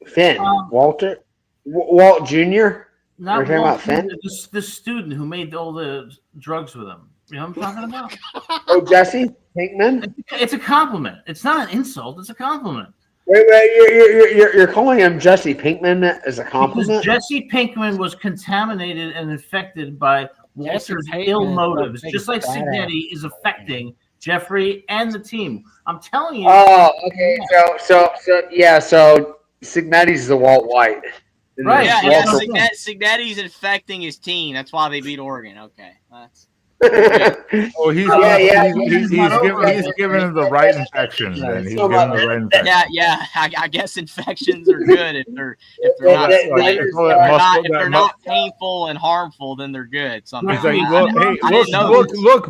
[SPEAKER 4] Finn. Walter? Walt Jr.?
[SPEAKER 8] Not
[SPEAKER 4] talking about Finn?
[SPEAKER 8] The student who made all the drugs with him. You know what I'm talking about?
[SPEAKER 4] Oh, Jesse Pinkman?
[SPEAKER 8] It's a compliment. It's not an insult. It's a compliment.
[SPEAKER 4] Wait, you're calling him Jesse Pinkman as a compliment?
[SPEAKER 8] Because Jesse Pinkman was contaminated and infected by Walter's ill motives, just like Signetti is affecting Jeffrey and the team. I'm telling you.
[SPEAKER 4] Oh, okay. So Signetti's the Walt White.
[SPEAKER 8] Right.
[SPEAKER 9] Yeah. Signetti's infecting his team. That's why they beat Oregon. Okay. That's
[SPEAKER 1] Oh, he's giving him the right infection. Then he's giving the right infection.
[SPEAKER 9] Yeah. I guess infections are good if they're not painful and harmful. Then they're good.
[SPEAKER 1] He's like, look,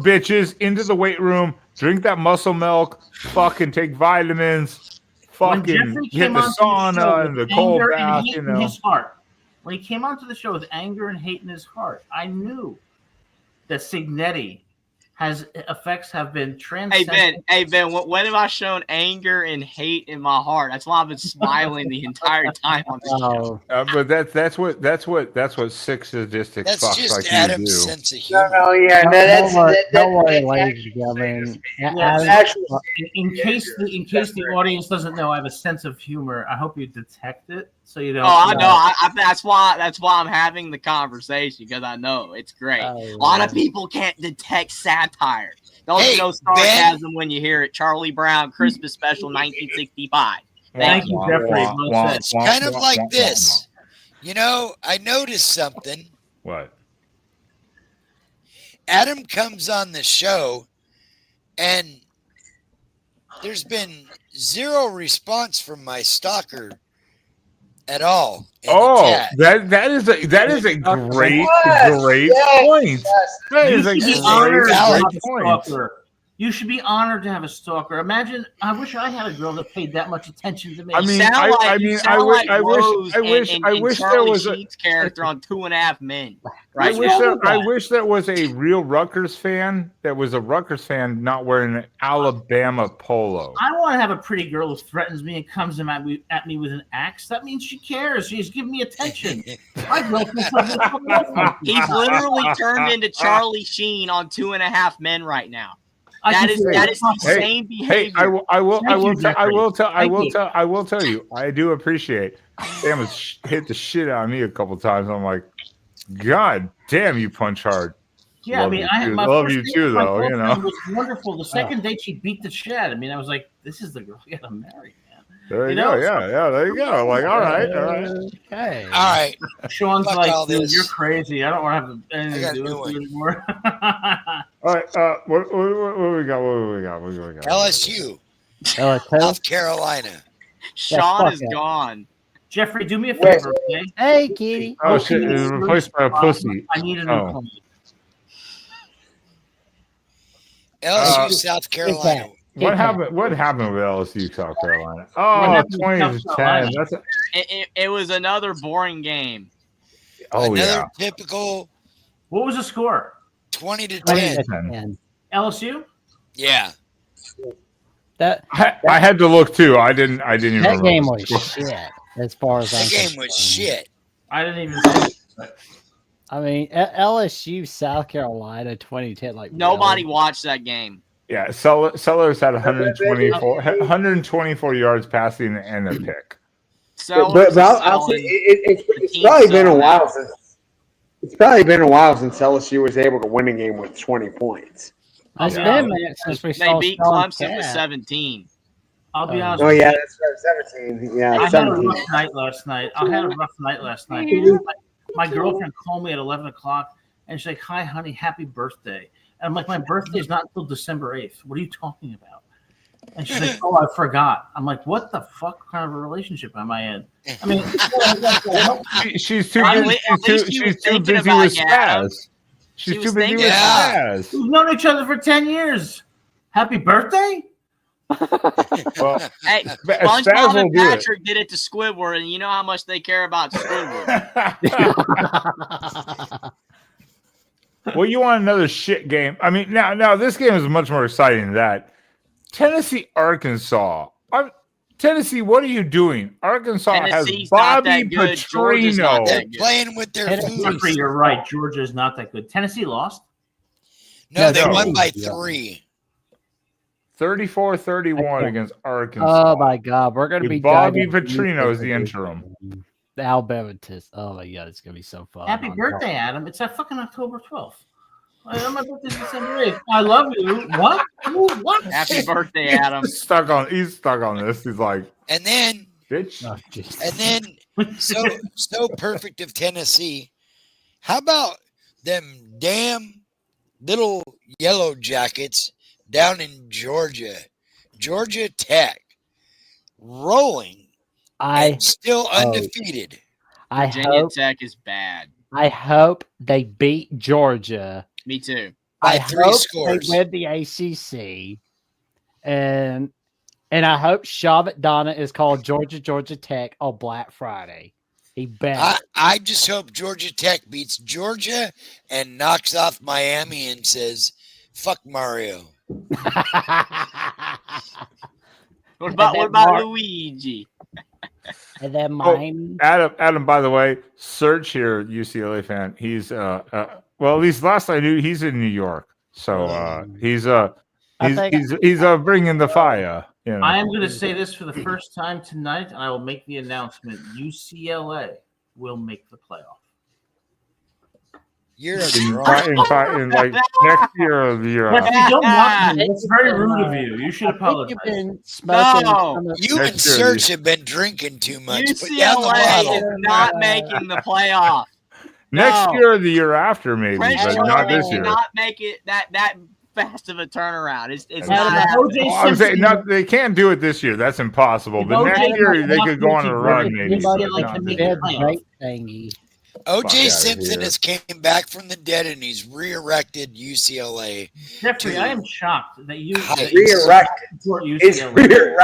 [SPEAKER 1] bitches, into the weight room. Drink that muscle milk. Fucking take vitamins. Fucking hit the sauna and the cold bath. You know.
[SPEAKER 8] His heart. When he came onto the show with anger and hate in his heart, I knew that Signetti effects have been transcended.
[SPEAKER 9] Hey Ben, when have I shown anger and hate in my heart? That's why I've been smiling the entire time on this show.
[SPEAKER 1] But that's what sick sadistic
[SPEAKER 2] that's
[SPEAKER 1] fucks
[SPEAKER 2] just
[SPEAKER 1] like
[SPEAKER 2] Adam's
[SPEAKER 1] you do.
[SPEAKER 2] sense of humor.
[SPEAKER 5] Don't worry, ladies and gentlemen.
[SPEAKER 8] In case the audience doesn't know, I have a sense of humor. I hope you detect it so you don't.
[SPEAKER 9] Oh, I know. That's why I'm having the conversation, because I know it's great. A lot of people can't detect satire. Don't know sarcasm when you hear it. Charlie Brown, Christmas Special, 1965.
[SPEAKER 8] Thank you, Jeffrey.
[SPEAKER 2] It's kind of like this. You know, I noticed something.
[SPEAKER 1] What?
[SPEAKER 2] Adam comes on the show, and there's been zero response from my stalker at all.
[SPEAKER 1] That is a great point. That is a great point.
[SPEAKER 8] You should be honored to have a stalker. Imagine, I wish I had a girl that paid that much attention to me.
[SPEAKER 1] I mean, I wish there was a
[SPEAKER 9] character on 2.5 Men.
[SPEAKER 1] Right? I wish there was a real Rutgers fan that was a Rutgers fan not wearing an Alabama polo.
[SPEAKER 8] I want to have a pretty girl who threatens me and comes at me with an axe. That means she cares. She's giving me attention. My girlfriend.
[SPEAKER 9] He's literally turned into Charlie Sheen on 2.5 Men right now. That is the same behavior.
[SPEAKER 1] Hey, I will tell you. I do appreciate. Sam has hit the shit out of me a couple times. I'm like, God damn, you punch hard.
[SPEAKER 8] Yeah,
[SPEAKER 1] love
[SPEAKER 8] I
[SPEAKER 1] love you too, though. You know,
[SPEAKER 8] it was wonderful. The second date, she beat the shit. I mean, I was like, this is the girl you gotta marry.
[SPEAKER 1] There you go. Yeah, there you go. Like, all right.
[SPEAKER 5] Okay.
[SPEAKER 2] All right.
[SPEAKER 8] Sean's
[SPEAKER 2] Fuck
[SPEAKER 8] like,
[SPEAKER 2] all
[SPEAKER 8] dude,
[SPEAKER 2] this.
[SPEAKER 8] you're crazy. I don't want to have anything to do with you anymore.
[SPEAKER 1] All right. What we got? What we got?
[SPEAKER 2] LSU,
[SPEAKER 5] LSU.
[SPEAKER 2] South Carolina.
[SPEAKER 9] Sean is gone.
[SPEAKER 8] Jeffrey, do me a favor, okay?
[SPEAKER 5] Hey, kitty.
[SPEAKER 1] Oh shit! It's replaced by a pussy.
[SPEAKER 8] I need a new plane.
[SPEAKER 2] LSU, South Carolina.
[SPEAKER 1] What happened with LSU, South Carolina? Oh, 2010.
[SPEAKER 9] It was another boring game.
[SPEAKER 1] Oh,
[SPEAKER 2] Another typical.
[SPEAKER 8] What was the score?
[SPEAKER 2] 20-10.
[SPEAKER 8] LSU?
[SPEAKER 2] Yeah.
[SPEAKER 1] I had to look too. I didn't even.
[SPEAKER 5] That game was shit. As far as
[SPEAKER 2] that game was shit.
[SPEAKER 8] I didn't even see it.
[SPEAKER 5] I mean, LSU, South Carolina, 2010. Like
[SPEAKER 9] nobody watched that game.
[SPEAKER 1] Yeah, Sellers had 124 yards passing and a pick.
[SPEAKER 4] But I'll say it's probably been a while since. It's probably been a while since LSU was able to win a game with 20 points.
[SPEAKER 5] It's been a minute since we saw
[SPEAKER 9] beat Clemson with 17.
[SPEAKER 8] I'll be honest.
[SPEAKER 4] Oh yeah, that's right, 17. Yeah,
[SPEAKER 8] I
[SPEAKER 4] 17.
[SPEAKER 8] had a rough night last night. My girlfriend called me at 11 o'clock, and she's like, "Hi, honey, happy birthday." And I'm like, "My birthday is not until December 8th. What are you talking about?" And she's like, "Oh, I forgot." I'm like, "What the fuck kind of a relationship am I in?" I mean,
[SPEAKER 1] she's too busy. She's too busy with Spaz. She's too busy with Spaz.
[SPEAKER 8] We've known each other for 10 years. Happy birthday!
[SPEAKER 1] Well,
[SPEAKER 9] hey, SpongeBob and Patrick did it to Squidward, and you know how much they care about Squidward.
[SPEAKER 1] Well, you want another shit game? I mean, now this game is much more exciting than that. Tennessee, Arkansas. Tennessee, what are you doing? Arkansas
[SPEAKER 9] Tennessee's
[SPEAKER 1] has Bobby Petrino.
[SPEAKER 2] They're playing with their food.
[SPEAKER 8] You're right. Georgia's not that good. Tennessee lost?
[SPEAKER 2] No, they won by 3.
[SPEAKER 1] 34-31 against Arkansas.
[SPEAKER 5] Oh my God, we're gonna be
[SPEAKER 1] Bobby Petrino is the interim.
[SPEAKER 5] The Alabama test. Oh my God, it's gonna be so fun.
[SPEAKER 8] Happy birthday, Adam! It's that fucking October 12th. My birthday's December 8th. I love you. What? What?
[SPEAKER 9] Happy birthday, Adam!
[SPEAKER 1] He's stuck on this. He's like,
[SPEAKER 2] and then,
[SPEAKER 1] bitch.
[SPEAKER 5] Oh,
[SPEAKER 2] and then, so perfect of Tennessee. How about them damn little yellow jackets down in Georgia Tech, rolling, and still undefeated.
[SPEAKER 9] Virginia Tech is bad.
[SPEAKER 5] I hope they beat Georgia.
[SPEAKER 9] Me too.
[SPEAKER 2] By 3 scores.
[SPEAKER 5] They win the ACC, and I hope Shavit Donna is called Georgia Tech on Black Friday. He better.
[SPEAKER 2] I just hope Georgia Tech beats Georgia and knocks off Miami and says, "Fuck Mario."
[SPEAKER 9] What about Luigi?
[SPEAKER 5] And then Miami.
[SPEAKER 1] Adam, by the way, search here, UCLA fan. He's well, at least last I knew, he's in New York. So he's bringing the fire. You know.
[SPEAKER 8] I am going to say this for the first time tonight, and I will make the announcement: UCLA will make the playoff.
[SPEAKER 2] You're
[SPEAKER 1] in like next year or the year
[SPEAKER 8] If
[SPEAKER 1] after.
[SPEAKER 8] you don't want me, it's very rude of you. You should apologize.
[SPEAKER 2] You and Serge have been drinking too much.
[SPEAKER 9] UCLA is not making the playoff.
[SPEAKER 1] Next year or the year after, maybe, but not this year.
[SPEAKER 9] Not make it that fast of a turnaround. It's
[SPEAKER 1] not. I'm saying they can't do it this year. That's impossible. But next year they could go on a run, maybe.
[SPEAKER 2] O.J. Simpson has came back from the dead and he's re-erected UCLA.
[SPEAKER 8] Jeffrey, I am shocked that you
[SPEAKER 4] support UCLA.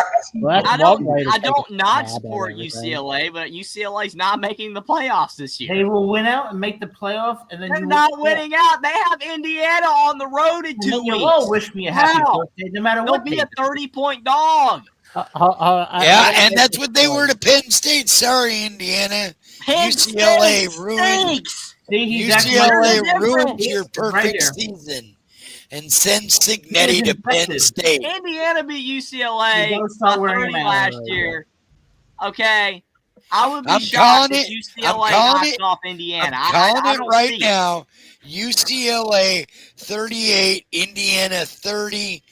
[SPEAKER 9] I don't not support UCLA, but UCLA's not making the playoffs this year.
[SPEAKER 8] They will win out and make the playoff, and then
[SPEAKER 9] they're not winning out. They have Indiana on the road in 2 weeks.
[SPEAKER 8] You'll all wish me a happy birthday, no matter what.
[SPEAKER 9] They'll be a 30-point dog.
[SPEAKER 2] And that's what they were to Penn State. Sorry, Indiana. UCLA ruined. UCLA ruined your perfect season and sends Cignetti to Penn State.
[SPEAKER 9] Indiana beat UCLA 30 last year. Okay, I would be shocked if UCLA knocked off Indiana.
[SPEAKER 2] I'm calling it right now. UCLA 38, Indiana 30,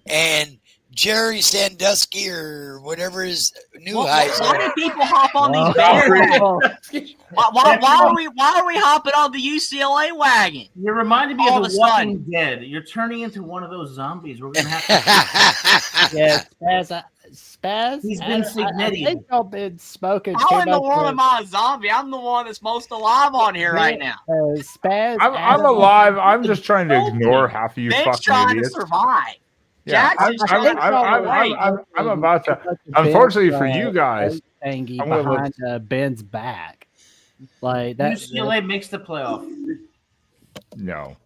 [SPEAKER 2] and Jerry Sandusky or whatever his new high.
[SPEAKER 9] Why do people hop on these bandwagons? Why are we hopping on the UCLA wagon?
[SPEAKER 8] You reminded me of The Walking Dead. You're turning into one of those zombies. We're gonna have to.
[SPEAKER 5] Spaz.
[SPEAKER 8] He's been Cignetti.
[SPEAKER 5] I think y'all been smoking.
[SPEAKER 9] I'm the one am I a zombie? I'm the one that's most alive on here right now.
[SPEAKER 5] Spaz.
[SPEAKER 1] I'm alive. I'm just trying to ignore half of you fucking
[SPEAKER 9] trying
[SPEAKER 1] idiots.
[SPEAKER 9] to survive.
[SPEAKER 1] Yeah, I'm about to. Unfortunately for you guys,
[SPEAKER 5] thingy behind Ben's back, like that.
[SPEAKER 8] UCLA makes the playoff.
[SPEAKER 1] No.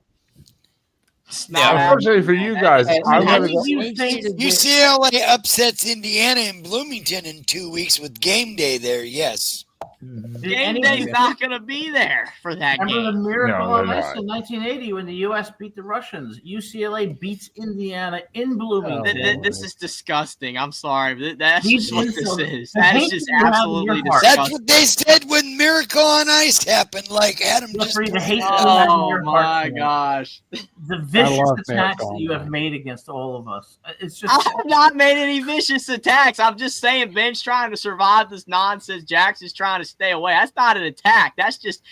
[SPEAKER 1] Unfortunately for you guys, I'm gonna go.
[SPEAKER 2] UCLA upsets Indiana in Bloomington in 2 weeks with game day there. Yes.
[SPEAKER 9] Game day's not going to be there for that game.
[SPEAKER 8] Remember the miracle on ice in 1980 when the U.S. beat the Russians? UCLA beats Indiana in Bloomington.
[SPEAKER 9] This is disgusting. I'm sorry, but that's just what this is. That is just absolutely disgusting.
[SPEAKER 2] That's what they said when Miracle on Ice happened. Like Adam just.
[SPEAKER 9] Oh my gosh!
[SPEAKER 8] The vicious attacks that you have made against all of us. It's just.
[SPEAKER 9] I have not made any vicious attacks. I'm just saying Ben's trying to survive this nonsense. Jackson's trying to stay away. That's not an attack. That's just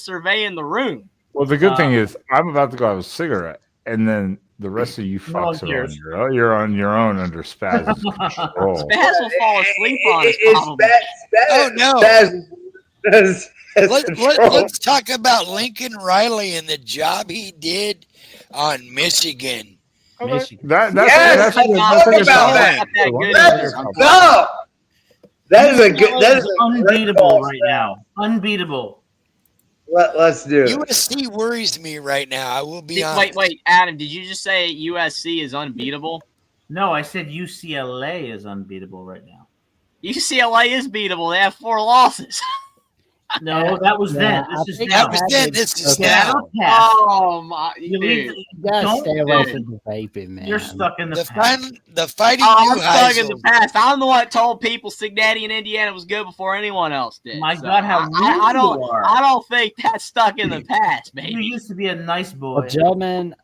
[SPEAKER 9] surveying the room.
[SPEAKER 1] Well, the good thing is I'm about to go have a cigarette, and then the rest of you fucks you're on your own under Spaz's control.
[SPEAKER 9] Spaz will fall asleep on us.
[SPEAKER 2] Oh no! Let's talk about Lincoln Riley and the job he did on Michigan.
[SPEAKER 1] Michigan.
[SPEAKER 4] That is a good. That is
[SPEAKER 8] unbeatable right now. Unbeatable.
[SPEAKER 4] Let's do it.
[SPEAKER 2] USC worries me right now. I will be honest.
[SPEAKER 9] Wait, Adam. Did you just say USC is unbeatable?
[SPEAKER 8] No, I said UCLA is unbeatable right now.
[SPEAKER 9] UCLA is beatable. They have 4 losses.
[SPEAKER 8] No, that was then. This is now.
[SPEAKER 2] That was then. This is now.
[SPEAKER 9] Oh my!
[SPEAKER 5] You gotta stay away from the vaping, man.
[SPEAKER 8] You're stuck in the past.
[SPEAKER 2] The fighting.
[SPEAKER 9] I'm stuck in the past. I'm the one that told people Cignetti and Indiana was good before anyone else did.
[SPEAKER 8] My God, how
[SPEAKER 9] I don't think that's stuck in the past, baby.
[SPEAKER 8] You used to be a nice boy,
[SPEAKER 5] well, gentlemen.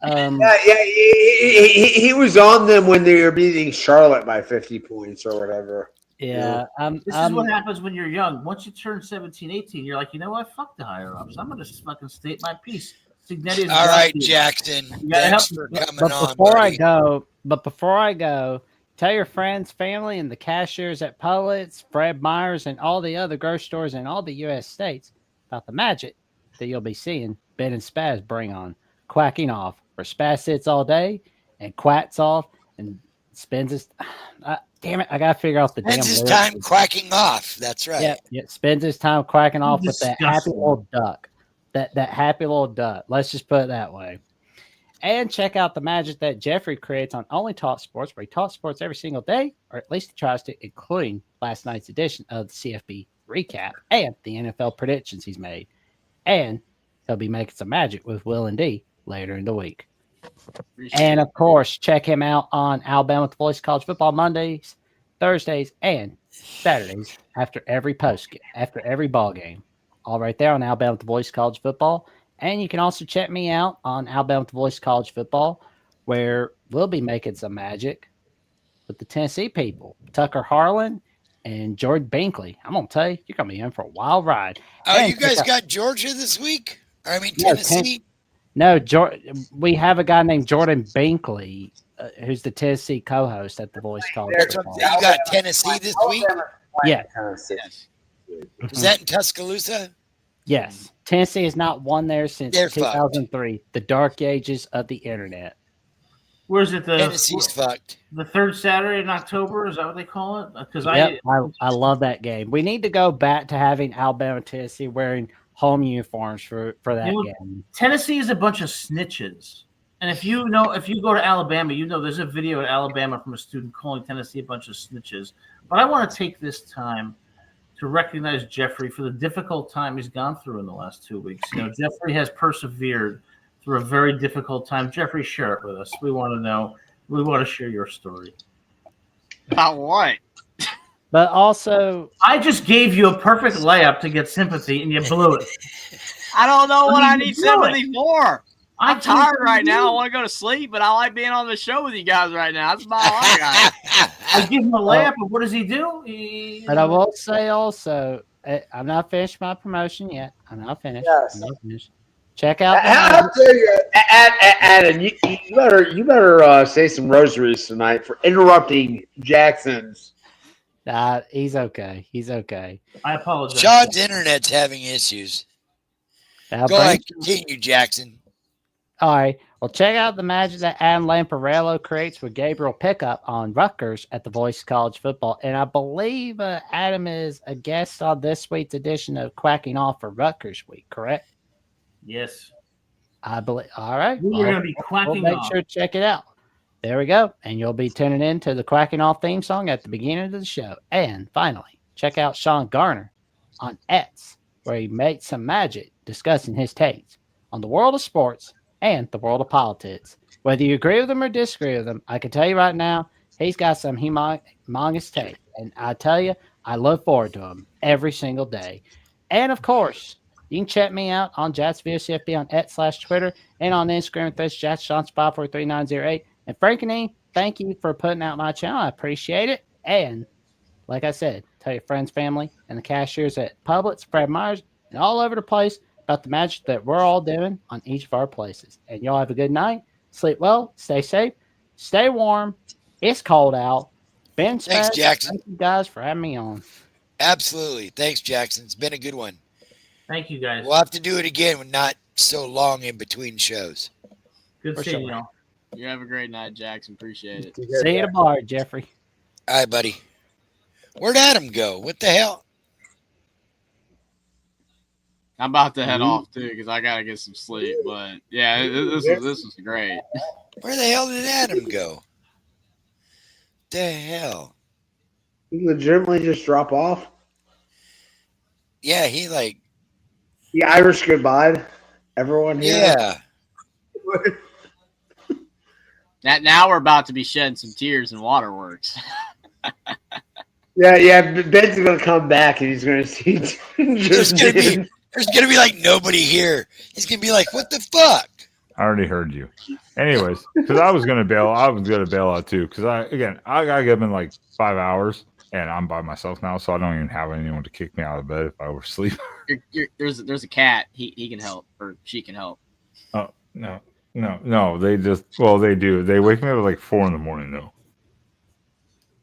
[SPEAKER 4] He was on them when they were beating Charlotte by 50 points or whatever.
[SPEAKER 5] Yeah,
[SPEAKER 8] this is what happens when you're young. Once you turn 17, 18, you're like, you know what? Fuck the higher ups. I'm gonna just fucking state my piece. Cignetti is
[SPEAKER 2] all right, Jackson. Thanks for coming on.
[SPEAKER 5] Before I go, tell your friends, family, and the cashiers at Publix, Fred Meyer's, and all the other grocery stores in all the U.S. states about the magic that you'll be seeing Ben and Spaz bring on. Quacking off, where Spaz sits all day and quacks off and spends his. Damn it! I gotta figure out the
[SPEAKER 2] spends his time quacking off. That's right.
[SPEAKER 5] Yeah. Spends his time quacking off with that happy little duck. That happy little duck. Let's just put it that way. And check out the magic that Jeffrey creates on Only Talk Sports, where he talks sports every single day, or at least he tries to, including last night's edition of the CFB recap and the NFL predictions he's made. And he'll be making some magic with Will and D later in the week. And of course, check him out on Alabama with the Voice College Football Mondays, Thursdays, and Saturdays after every ball game. All right there on Alabama with the Voice College Football. And you can also check me out on Alabama with the Voice College Football, where we'll be making some magic with the Tennessee people, Tucker Harlan and Jordan Binkley. I'm gonna tell you, you're gonna be in for a wild ride.
[SPEAKER 2] Oh, and you guys got Georgia this week? Tennessee.
[SPEAKER 5] No, we have a guy named Jordan Binkley, who's the Tennessee co-host at the Voice College.
[SPEAKER 2] You got Tennessee this week?
[SPEAKER 5] Yeah.
[SPEAKER 2] Is that in Tuscaloosa?
[SPEAKER 5] Yes. Tennessee has not won there since
[SPEAKER 2] They're
[SPEAKER 5] 2003, the dark ages of the internet.
[SPEAKER 8] Where's it?
[SPEAKER 2] Tennessee's fucked.
[SPEAKER 8] The third Saturday in October, is that what they call it? Because
[SPEAKER 5] I love that game. We need to go back to having Alabama, Tennessee wearing home uniforms for that game.
[SPEAKER 8] Tennessee is a bunch of snitches. And if you go to Alabama, there's a video at Alabama from a student calling Tennessee a bunch of snitches. But I want to take this time to recognize Jeffrey for the difficult time he's gone through in the last 2 weeks. Jeffrey has persevered through a very difficult time. Jeffrey, share it with us. We want to know. We want to share your story.
[SPEAKER 9] About what?
[SPEAKER 5] But also,
[SPEAKER 8] I just gave you a perfect layup to get sympathy, and you blew it.
[SPEAKER 9] I don't know what I need sympathy for. I'm tired right now. I
[SPEAKER 8] you.
[SPEAKER 9] want to go to sleep, but I like being on the show with you guys right now. That's about all I got.
[SPEAKER 8] I give him a layup, and what does he do?
[SPEAKER 5] But I will say also, I'm not finished my promotion yet. I'm not finished.
[SPEAKER 4] Yes.
[SPEAKER 5] I'm not finished. Check out.
[SPEAKER 4] I'll tell you, Adam, you better say some rosaries tonight for interrupting Jackson's.
[SPEAKER 5] He's okay. He's okay.
[SPEAKER 8] I apologize.
[SPEAKER 2] Sean's internet's having issues. Go ahead, continue, Jackson.
[SPEAKER 5] All right. Well, check out the magic that Adam Lamparello creates with Gabriel Pickup on Rutgers at the Voice of College Football. And I believe Adam is a guest on this week's edition of Quacking Off for Rutgers Week, correct?
[SPEAKER 8] Yes.
[SPEAKER 5] I believe. All right.
[SPEAKER 8] We're going to be quacking
[SPEAKER 5] we'll
[SPEAKER 8] off.
[SPEAKER 5] Make sure to check it out. There we go. And you'll be tuning in to the Quacking Off theme song at the beginning of the show. And finally, check out Sean Garner on X, where he made some magic discussing his takes on the world of sports and the world of politics. Whether you agree with them or disagree with them, I can tell you right now, he's got some humongous take. And I tell you, I look forward to him every single day. And of course, you can check me out on Jats VOCFB on X/Twitter and on Instagram with this Jats Johnson 543908. And Frankenine, thank you for putting out my channel. I appreciate it. And like I said, tell your friends, family, and the cashiers at Publix, Fred Meyer's, and all over the place about the magic that we're all doing on each of our places. And y'all have a good night. Sleep well. Stay safe. Stay warm. It's cold out. Ben Spaz,
[SPEAKER 2] Thanks, Jackson.
[SPEAKER 5] Thank you guys for having me on.
[SPEAKER 2] Absolutely. Thanks, Jackson. It's been a good one.
[SPEAKER 8] Thank you, guys.
[SPEAKER 2] We'll have to do it again when not so long in between shows.
[SPEAKER 8] Good seeing y'all.
[SPEAKER 9] You have a great night, Jackson. Appreciate it.
[SPEAKER 5] See you at the bar, Jeffrey.
[SPEAKER 2] All right, buddy. Where'd Adam go? What the hell?
[SPEAKER 9] I'm about to head off too because I gotta get some sleep. But yeah, this was great.
[SPEAKER 2] Where the hell did Adam go? The hell?
[SPEAKER 4] You legitimately just drop off?
[SPEAKER 2] Yeah, he
[SPEAKER 4] The Irish goodbye. Everyone here.
[SPEAKER 2] Yeah.
[SPEAKER 9] Now we're about to be shedding some tears in Waterworks.
[SPEAKER 4] Yeah. Ben's gonna come back and he's gonna see.
[SPEAKER 2] There's gonna be like nobody here. He's gonna be like, "What the fuck?"
[SPEAKER 1] I already heard you. Anyways, because I was gonna bail out too. Because I gotta get in like 5 hours, and I'm by myself now, so I don't even have anyone to kick me out of bed if I oversleep.
[SPEAKER 9] There's a cat. He can help or she can help.
[SPEAKER 1] Oh no. They do. They wake me up at like 4 a.m. though,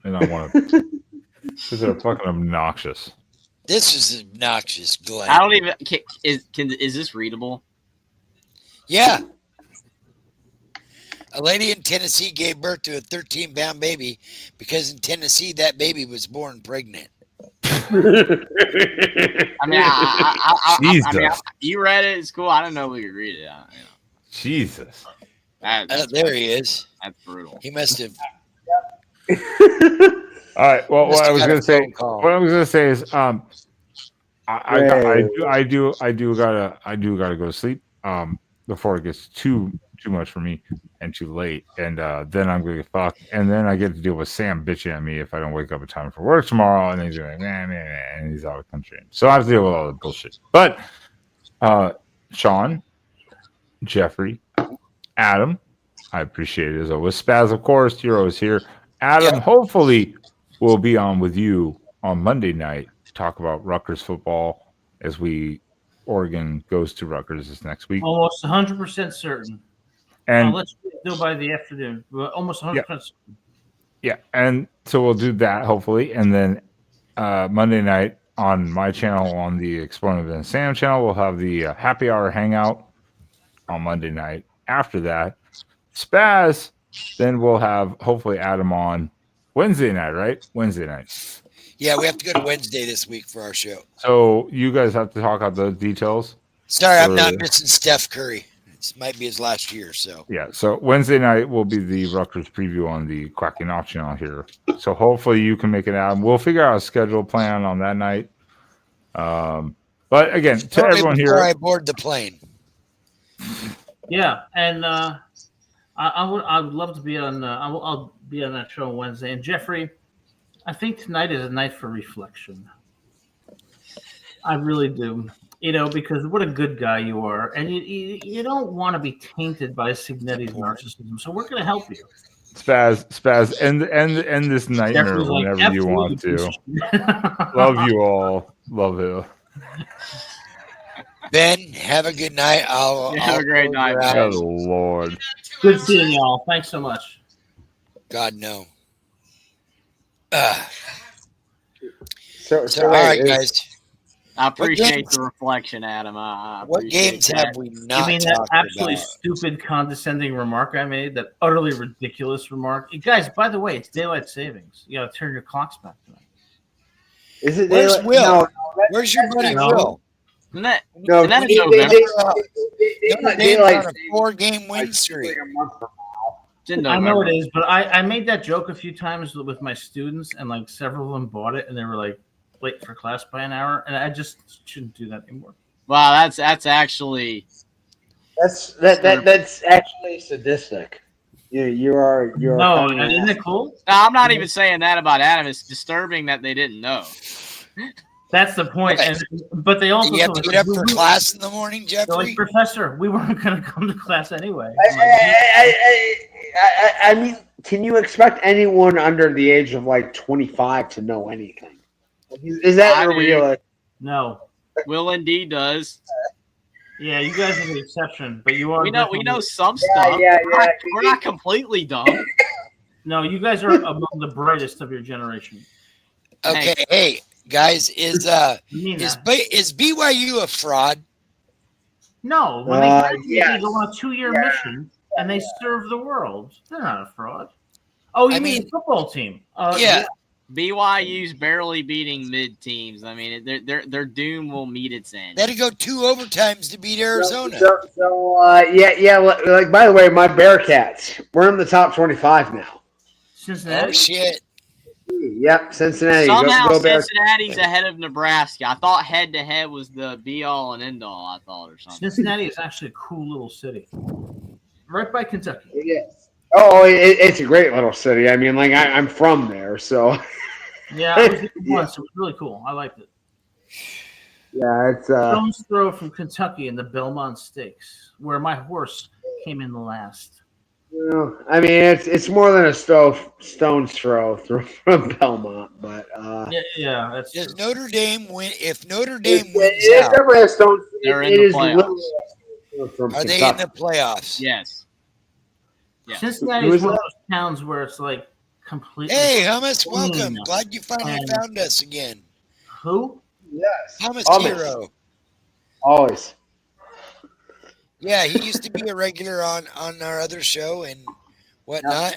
[SPEAKER 1] and I want to because they're fucking obnoxious.
[SPEAKER 2] This is obnoxious, Glenn.
[SPEAKER 9] I don't even. Is this readable?
[SPEAKER 2] Yeah. A lady in Tennessee gave birth to a 13-pound baby because in Tennessee that baby was born pregnant.
[SPEAKER 9] I mean, you read it. It's cool. I don't know if we could read it.
[SPEAKER 1] Jesus.
[SPEAKER 2] There he is.
[SPEAKER 9] That's brutal.
[SPEAKER 2] He must have.
[SPEAKER 1] All right. Well, what I was gonna say is, I do gotta go to sleep before it gets too much for me and too late, and then I'm gonna get fucked, and then I get to deal with Sam bitching at me if I don't wake up in time for work tomorrow, and then he's like, and he's out of the country, so I have to deal with all the bullshit. But Sean, Jeffrey, Adam, I appreciate it as always. Spaz, of course, you're always here. Adam, hopefully, we'll be on with you on Monday night to talk about Rutgers football as Oregon goes to Rutgers this next week.
[SPEAKER 8] Almost 100% certain.
[SPEAKER 1] And
[SPEAKER 8] let's do it by the afternoon. We're almost 100% certain.
[SPEAKER 1] Yeah, and so we'll do that hopefully, and then Monday night on my channel, on the Exploding and Sam channel, we'll have the happy hour hangout on Monday night. After that, Spaz, then we'll have hopefully Adam on Wednesday night, right? Wednesday night.
[SPEAKER 2] Yeah, we have to go to Wednesday this week for our show.
[SPEAKER 1] So you guys have to talk out the details.
[SPEAKER 2] Sorry, I'm not missing Steph Curry. This might be his last year, so.
[SPEAKER 1] Yeah, so Wednesday night will be the Rutgers preview on the Quacking Off channel here. So hopefully you can make it out. We'll figure out a schedule plan on that night. But again, to everyone here,
[SPEAKER 2] before I board the plane.
[SPEAKER 8] Yeah, and I would love to be on. I'll be on that show on Wednesday. And Jeffrey, I think tonight is a night for reflection. I really do. Because what a good guy you are, and you don't want to be tainted by Signetti's narcissism. So we're going to help you.
[SPEAKER 1] Spaz, end this nightmare whenever you want to. Love you all. Love you.
[SPEAKER 2] Ben, have a good night.
[SPEAKER 9] Have a great night.
[SPEAKER 1] Good Lord.
[SPEAKER 8] Good seeing y'all. Thanks so much.
[SPEAKER 2] God, no.
[SPEAKER 4] So
[SPEAKER 2] all right, guys.
[SPEAKER 9] I appreciate the reflection, Adam.
[SPEAKER 2] What games have we not
[SPEAKER 8] You mean that
[SPEAKER 2] talked
[SPEAKER 8] absolutely
[SPEAKER 2] about?
[SPEAKER 8] stupid, condescending remark I made? That utterly ridiculous remark? Guys, by the way, it's daylight savings. You got to turn your clocks back tonight.
[SPEAKER 4] Is it?
[SPEAKER 2] Where's Will?
[SPEAKER 4] No,
[SPEAKER 2] Where's your buddy Will?
[SPEAKER 9] Isn't that
[SPEAKER 2] Daylight on a 4-game win streak.
[SPEAKER 8] I know it is, but I made that joke a few times with my students, and like several of them bought it, and they were like late for class by an hour, and I just shouldn't do that anymore.
[SPEAKER 9] Wow, that's actually
[SPEAKER 4] that's actually sadistic. You're
[SPEAKER 8] no, isn't it cool?
[SPEAKER 9] No, I'm not even saying that about Adam. It's disturbing that they didn't know.
[SPEAKER 8] That's the point. But they also
[SPEAKER 2] you have to get up for class in the morning, Jeffrey.
[SPEAKER 8] Like, Professor, we weren't going to come to class anyway.
[SPEAKER 4] I mean, can you expect anyone under the age of like 25 to know anything? Is that real?
[SPEAKER 8] No.
[SPEAKER 9] Will indeed does.
[SPEAKER 8] Yeah, you guys are the exception, but you are.
[SPEAKER 9] We know some stuff. We're not completely dumb.
[SPEAKER 8] No, you guys are among the brightest of your generation.
[SPEAKER 2] Okay, hey guys, is BYU a fraud?
[SPEAKER 8] No, when they go on a 2-year mission and they serve the world, they're not a fraud. Oh, you mean football team?
[SPEAKER 2] Yeah.
[SPEAKER 9] BYU's barely beating mid teams. I mean, their doom will meet its end.
[SPEAKER 2] They had to go 2 overtimes to beat Arizona.
[SPEAKER 4] Like by the way, my Bearcats, we're in the top 25 now.
[SPEAKER 8] Cincinnati.
[SPEAKER 2] Oh shit.
[SPEAKER 4] Yep, Cincinnati.
[SPEAKER 9] Somehow
[SPEAKER 4] go
[SPEAKER 9] Cincinnati's ahead of Nebraska. I thought head to head was the be all and end all. I thought or something.
[SPEAKER 8] Cincinnati is actually a cool little city, right by Kentucky.
[SPEAKER 4] Yes. Oh, it's a great little city. I mean, like I'm from there, so.
[SPEAKER 8] Yeah, I was there once. It was really cool. I liked it.
[SPEAKER 4] Yeah, it's
[SPEAKER 8] Stone's throw from Kentucky in the Belmont Stakes, where my horse came in the last.
[SPEAKER 4] I mean, it's more than a stone's throw from Belmont, but
[SPEAKER 8] yeah, that's
[SPEAKER 2] does
[SPEAKER 8] true.
[SPEAKER 2] Notre Dame win? If Notre Dame wins
[SPEAKER 4] it's definitely a stone.
[SPEAKER 9] They're in the playoffs.
[SPEAKER 2] Are they in the playoffs?
[SPEAKER 9] Yes.
[SPEAKER 8] Cincinnati is one of those towns where it's like completely.
[SPEAKER 2] Hey, Hummus, welcome. Glad you finally found us again.
[SPEAKER 8] Who?
[SPEAKER 4] Yes.
[SPEAKER 2] Hummus Hero.
[SPEAKER 4] Always.
[SPEAKER 2] Yeah, he used to be a regular on our other show and whatnot.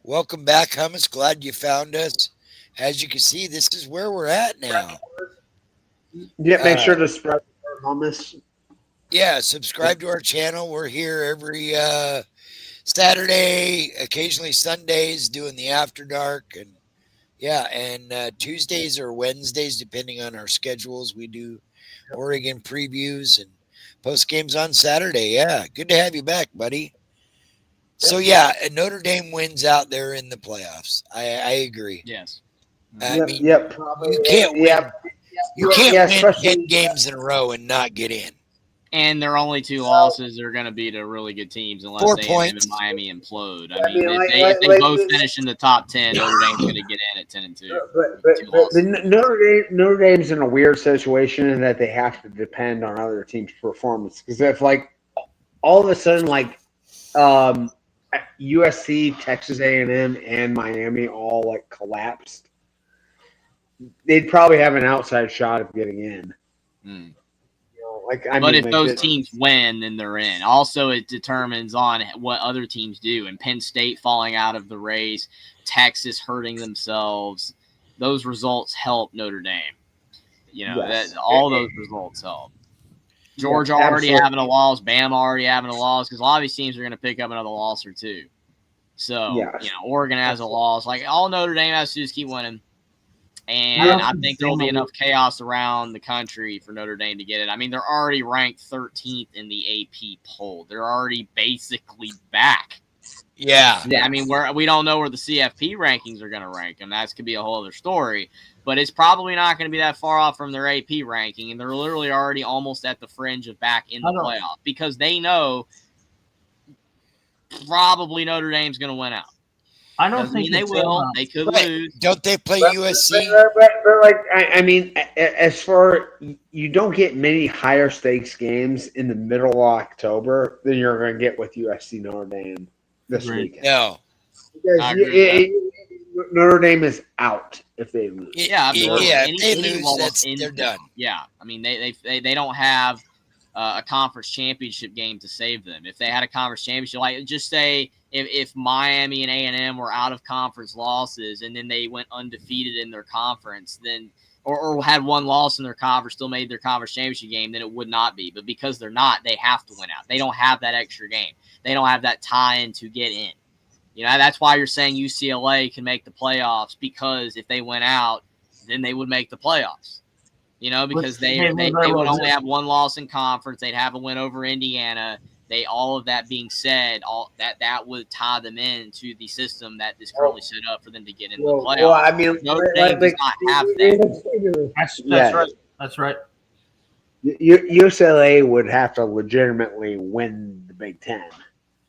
[SPEAKER 2] Welcome back, Hummus. Glad you found us. As you can see, this is where we're at now.
[SPEAKER 4] Yeah, make sure to spread Hummus.
[SPEAKER 2] Yeah, subscribe to our channel. We're here every Saturday, occasionally Sundays, doing the After Dark, and Tuesdays or Wednesdays, depending on our schedules. We do Oregon previews and post games on Saturday. Yeah, good to have you back, buddy. So Notre Dame wins out there in the playoffs. I agree.
[SPEAKER 9] Yes.
[SPEAKER 2] Probably. You can't win. You can't win 10 games in a row and not get in.
[SPEAKER 9] And their only 2 losses are going to be to really good teams unless
[SPEAKER 2] 4
[SPEAKER 9] they
[SPEAKER 2] points.
[SPEAKER 9] and Miami implode. I mean, if they both finish in the top 10, Notre Dame's going to get in at 10-2.
[SPEAKER 4] But Notre Dame's in a weird situation in that they have to depend on other teams' performance. Because if like all of a sudden like USC, Texas A&M, and Miami all like collapsed, they'd probably have an outside shot of getting in.
[SPEAKER 9] Mm.
[SPEAKER 4] But
[SPEAKER 9] if those teams win, then they're in. Also, it determines on what other teams do. And Penn State falling out of the race, Texas hurting themselves, those results help Notre Dame. All those results help. Georgia already having a loss, Bama already having a loss, because a lot of these teams are going to pick up another loss or two. So, Oregon has a loss. Like, all Notre Dame has to do is keep winning. And I think there'll be enough chaos around the country for Notre Dame to get it. I mean, they're already ranked 13th in the AP poll. They're already basically back.
[SPEAKER 2] Yeah.
[SPEAKER 9] I mean, we don't know where the CFP rankings are going to rank them. That could be a whole other story. But it's probably not going to be that far off from their AP ranking. And they're literally already almost at the fringe of back in the playoff because they know probably Notre Dame's going to win out.
[SPEAKER 8] I don't think
[SPEAKER 9] they will. They could lose.
[SPEAKER 2] Don't they play USC?
[SPEAKER 4] But as far you don't get many higher stakes games in the middle of October than you're going to get with USC Notre Dame this weekend.
[SPEAKER 2] No,
[SPEAKER 4] Notre Dame is out if they lose.
[SPEAKER 9] Yeah,
[SPEAKER 2] if they lose, they're done.
[SPEAKER 9] Yeah, I mean they don't have a conference championship game to save them. If they had a conference championship, like just say if Miami and A&M were out of conference losses and then they went undefeated in their conference, then or had one loss in their conference, still made their conference championship game, then it would not be. But because they're not, they have to win out. They don't have that extra game. They don't have that tie-in to get in. That's why you're saying UCLA can make the playoffs, because if they went out, then they would make the playoffs. Because they would only have one loss in conference. They'd have a win over Indiana. All of that being said, that would tie them into the system that is currently set up for them to get into the playoffs.
[SPEAKER 4] Well, I mean,
[SPEAKER 9] Notre Dame does not have that.
[SPEAKER 8] That's right. That's right.
[SPEAKER 4] UCLA would have to legitimately win the Big Ten.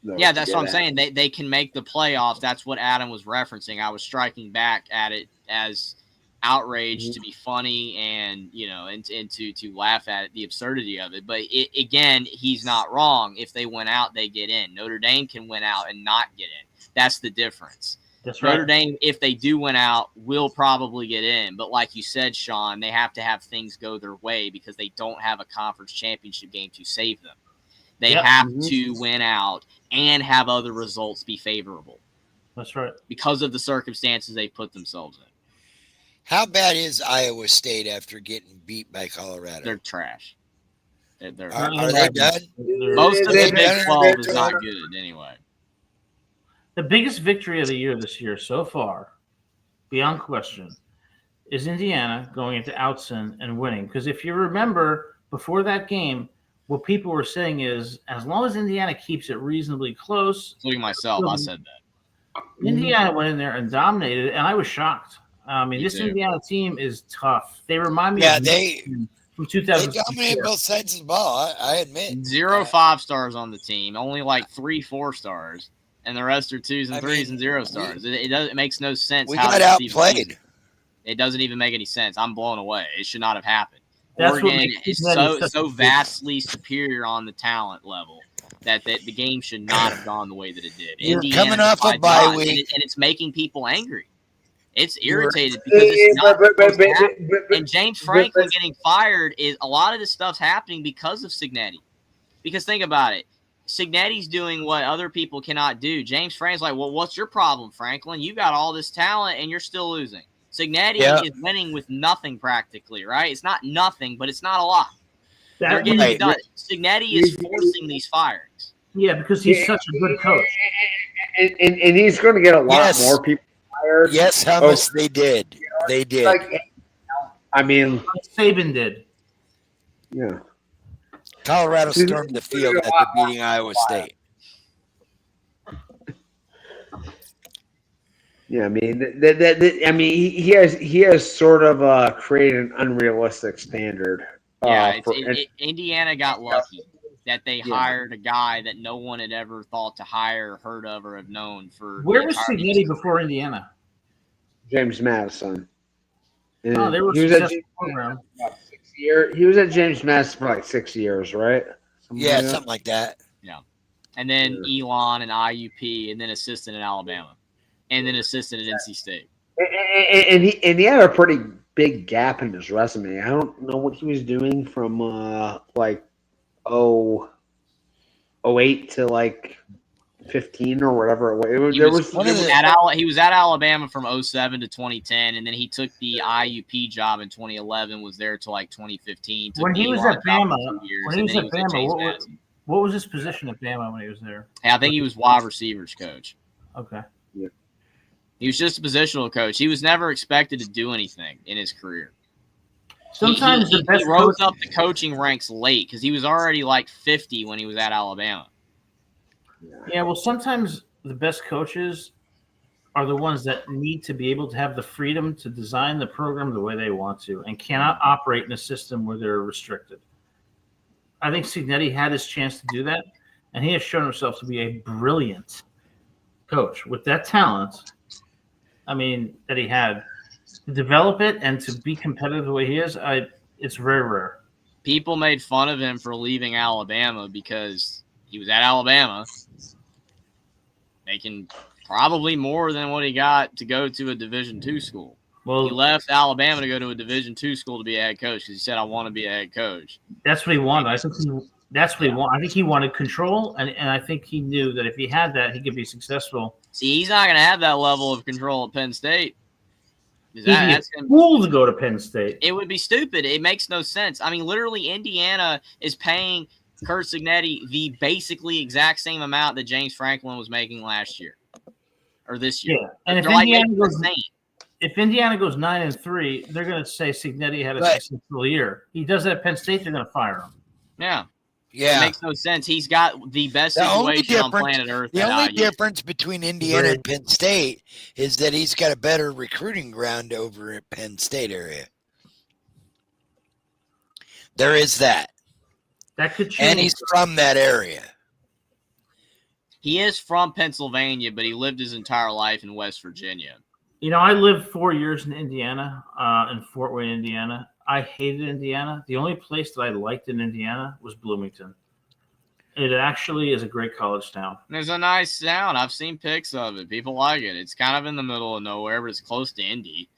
[SPEAKER 9] Yeah, that's what I'm saying. They can make the playoffs. That's what Adam was referencing. I was striking back at it as outrage to be funny and to laugh at the absurdity of it. But again, he's not wrong. If they win out, they get in. Notre Dame can win out and not get in. That's the difference.
[SPEAKER 8] That's right.
[SPEAKER 9] Notre Dame, if they do win out, will probably get in. But like you said, Sean, they have to have things go their way because they don't have a conference championship game to save them. They have to win out and have other results be favorable.
[SPEAKER 8] That's right.
[SPEAKER 9] Because of the circumstances they put themselves in.
[SPEAKER 2] How bad is Iowa State after getting beat by Colorado?
[SPEAKER 9] They're trash. Are
[SPEAKER 2] they done?
[SPEAKER 9] Most of the Big 12 is not good anyway.
[SPEAKER 8] The biggest victory of the year this year so far, beyond question, is Indiana going into Outson and winning. Because if you remember, before that game, what people were saying is, as long as Indiana keeps it reasonably close.
[SPEAKER 9] Including myself, I said that.
[SPEAKER 8] Indiana went in there and dominated, and I was shocked. I mean, this Indiana team is tough. They remind me of from 2000.
[SPEAKER 2] They dominated both sides of the ball, I admit.
[SPEAKER 9] 0 5-stars on the team, only like 3 4-stars, and the rest are 2s and 3s and 0 stars. It makes no sense.
[SPEAKER 2] We got outplayed.
[SPEAKER 9] It doesn't even make any sense. I'm blown away. It should not have happened.
[SPEAKER 8] Oregon
[SPEAKER 9] is so vastly superior on the talent level that the game should not have gone the way that it did.
[SPEAKER 2] You're coming off a bye week,
[SPEAKER 9] and it's making people angry. It's irritated because it's not supposed to happen. And James Franklin getting fired is a lot of this stuff's happening because of Cignetti. Because think about it. Cignetti's doing what other people cannot do. James Franklin's like, well, what's your problem, Franklin? You got all this talent and you're still losing. Cignetti is winning with nothing practically, right? It's not nothing, but it's not a lot. They're getting it done. Cignetti is forcing these firings.
[SPEAKER 8] Yeah, because he's such a good coach.
[SPEAKER 4] And he's going to get a lot more people fired.
[SPEAKER 2] Yes, Hummus, they did. They did.
[SPEAKER 4] I mean,
[SPEAKER 8] Saban did.
[SPEAKER 4] Yeah.
[SPEAKER 2] Colorado stormed the field after beating Iowa State.
[SPEAKER 4] Yeah, I mean, he has sort of created an unrealistic standard.
[SPEAKER 9] Indiana got lucky that they hired a guy that no one had ever thought to hire, heard of, or have known for.
[SPEAKER 8] Where was Cignetti before Indiana?
[SPEAKER 4] James Madison.
[SPEAKER 8] Oh, they were a successful program.
[SPEAKER 4] He was at James Madison for like 6 years, right?
[SPEAKER 2] Something like that.
[SPEAKER 9] Yeah, and then Elon and IUP, and then assistant at Alabama, and then assistant at NC State.
[SPEAKER 4] And he had a pretty big gap in his resume. I don't know what he was doing from like 08 to like 15 or whatever.
[SPEAKER 9] He was at Alabama from 07 to 2010, and then he took the IUP job in 2011. Was there till like 2015.
[SPEAKER 8] When he was at Bama, what was his position at Bama when he was there?
[SPEAKER 9] Hey, I think he was wide receivers coach.
[SPEAKER 8] Okay.
[SPEAKER 4] Yeah.
[SPEAKER 9] He was just a positional coach. He was never expected to do anything in his career.
[SPEAKER 8] Sometimes
[SPEAKER 9] he rose up the coaching ranks late because he was already like 50 when he was at Alabama.
[SPEAKER 8] Yeah, well, sometimes the best coaches are the ones that need to be able to have the freedom to design the program the way they want to and cannot operate in a system where they're restricted. I think Cignetti had his chance to do that, and he has shown himself to be a brilliant coach with that talent. I mean, that he had to develop it and to be competitive the way he is. It's very rare.
[SPEAKER 9] People made fun of him for leaving Alabama because he was at Alabama, making probably more than what he got to go to a Division II school. Well, he left Alabama to go to a Division II school to be a head coach because he said, "I want to be a head coach."
[SPEAKER 8] That's what he wanted. I think that's what he wanted. I think he wanted control, and I think he knew that if he had that, he could be successful.
[SPEAKER 9] See, he's not going to have that level of control at Penn State.
[SPEAKER 8] He'd be a fool to go to Penn State.
[SPEAKER 9] It would be stupid. It makes no sense. I mean, literally, Indiana is paying Curt Cignetti the basically exact same amount that James Franklin was making last year or this year.
[SPEAKER 8] Yeah, and if Indiana goes 9-3, they're going to say Cignetti had a successful year. He does that at Penn State, they're going to fire him.
[SPEAKER 9] Yeah.
[SPEAKER 2] Yeah.
[SPEAKER 9] It makes no sense. He's got the best situation on planet Earth.
[SPEAKER 2] The only difference between Indiana and Penn State is that he's got a better recruiting ground over at Penn State area. There is that.
[SPEAKER 8] That could change.
[SPEAKER 2] And he's from that area.
[SPEAKER 9] He is from Pennsylvania, but he lived his entire life in West Virginia.
[SPEAKER 8] You know, I lived 4 years in Indiana, in Fort Wayne, Indiana. I hated Indiana. The only place that I liked in Indiana was Bloomington. It actually is a great college town.
[SPEAKER 9] There's a nice town. I've seen pics of it. People like it. It's kind of in the middle of nowhere, but it's close to Indy.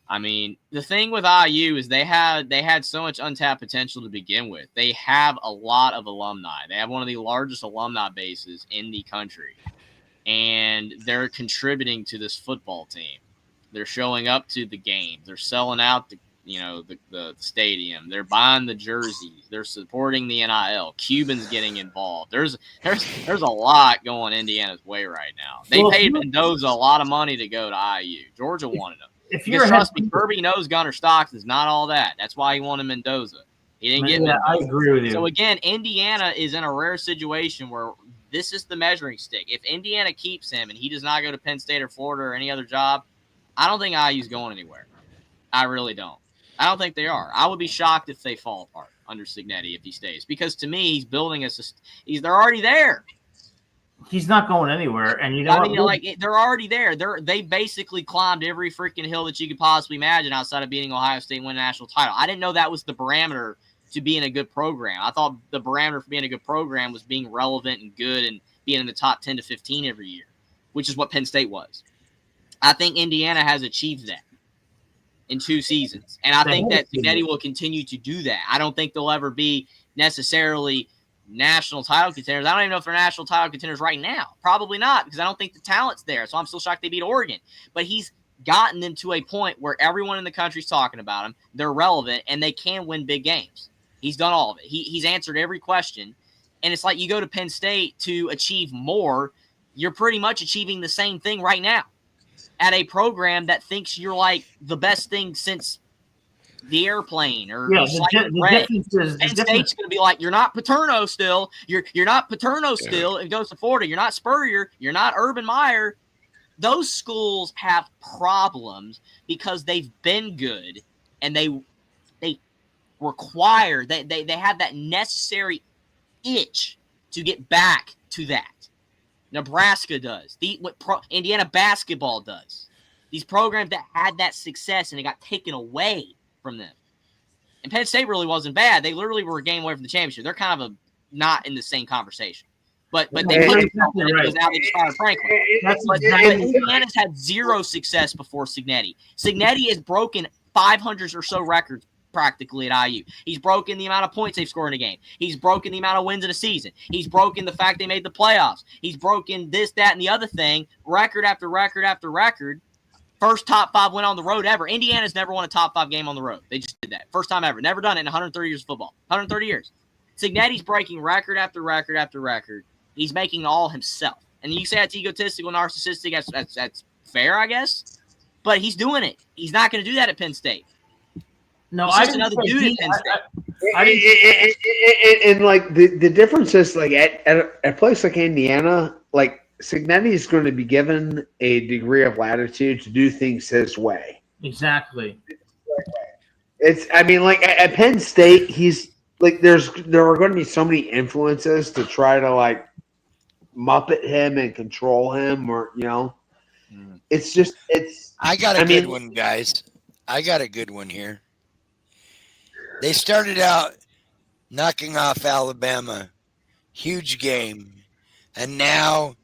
[SPEAKER 9] I mean, the thing with IU is they had so much untapped potential to begin with. They have a lot of alumni. They have one of the largest alumni bases in the country. And they're contributing to this football team. They're showing up to the games. They're selling out the stadium. They're buying the jerseys. They're supporting the NIL. Cubans getting involved. There's a lot going Indiana's way right now. They paid Mendoza a lot of money to go to IU. Georgia wanted him. Trust me, Kirby knows Gunnar Stocks is not all that. That's why he wanted Mendoza. He didn't get Mendoza.
[SPEAKER 8] I agree with you.
[SPEAKER 9] So again, Indiana is in a rare situation where this is the measuring stick. If Indiana keeps him and he does not go to Penn State or Florida or any other job, I don't think IU's going anywhere. I really don't. I don't think they are. I would be shocked if they fall apart under Cignetti if he stays, because to me, he's building they're already there.
[SPEAKER 8] He's not going anywhere, and you know,
[SPEAKER 9] they're already there. They basically climbed every freaking hill that you could possibly imagine outside of beating Ohio State and winning a national title. I didn't know that was the parameter to being a good program. I thought the parameter for being a good program was being relevant and good and being in the top 10 to 15 every year, which is what Penn State was. I think Indiana has achieved that in 2 seasons. And I think that Cignetti will continue to do that. I don't think they'll ever be necessarily national title contenders. I don't even know if they're national title contenders right now. Probably not, because I don't think the talent's there. So I'm still shocked they beat Oregon. But he's gotten them to a point where everyone in the country's talking about him. They're relevant, and they can win big games. He's done all of it. He's answered every question. And it's like you go to Penn State to achieve more. You're pretty much achieving the same thing right now at a program that thinks you're like the best thing since the airplane or
[SPEAKER 8] the difference is
[SPEAKER 9] Penn State's going to be like, you're not Paterno still. You're not Paterno still. It goes to Florida. You're not Spurrier. You're not Urban Meyer. Those schools have problems because they've been good and they require they have that necessary itch to get back to that. Nebraska does. Indiana basketball does. These programs that had that success and it got taken away from them. And Penn State really wasn't bad. They literally were a game away from the championship. They're kind of not in the same conversation. But they put themselves in it because now they just fired Franklin. But Indiana's had zero success before Cignetti. Cignetti has broken 500 or so records practically at IU. He's broken the amount of points they've scored in a game. He's broken the amount of wins in a season. He's broken the fact they made the playoffs. He's broken this, that, and the other thing, record after record after record. First top 5 win on the road ever. Indiana's never won a top 5 game on the road. They just did that. First time ever. Never done it in 130 years of football. 130 years. Cignetti's breaking record after record after record. He's making it all himself. And you say that's egotistical, narcissistic. That's fair, I guess. But he's doing it. He's not going to do that at Penn State.
[SPEAKER 8] No,
[SPEAKER 9] he's just another dude at Penn
[SPEAKER 4] State. And like the difference is like at a place like Indiana, like Cignetti is going to be given a degree of latitude to do things his way.
[SPEAKER 8] Exactly.
[SPEAKER 4] I mean, like at Penn State, he's like there are going to be so many influences to try to like muppet him and control him, or
[SPEAKER 2] I got a good one, guys. I got a good one here. They started out knocking off Alabama, huge game, and now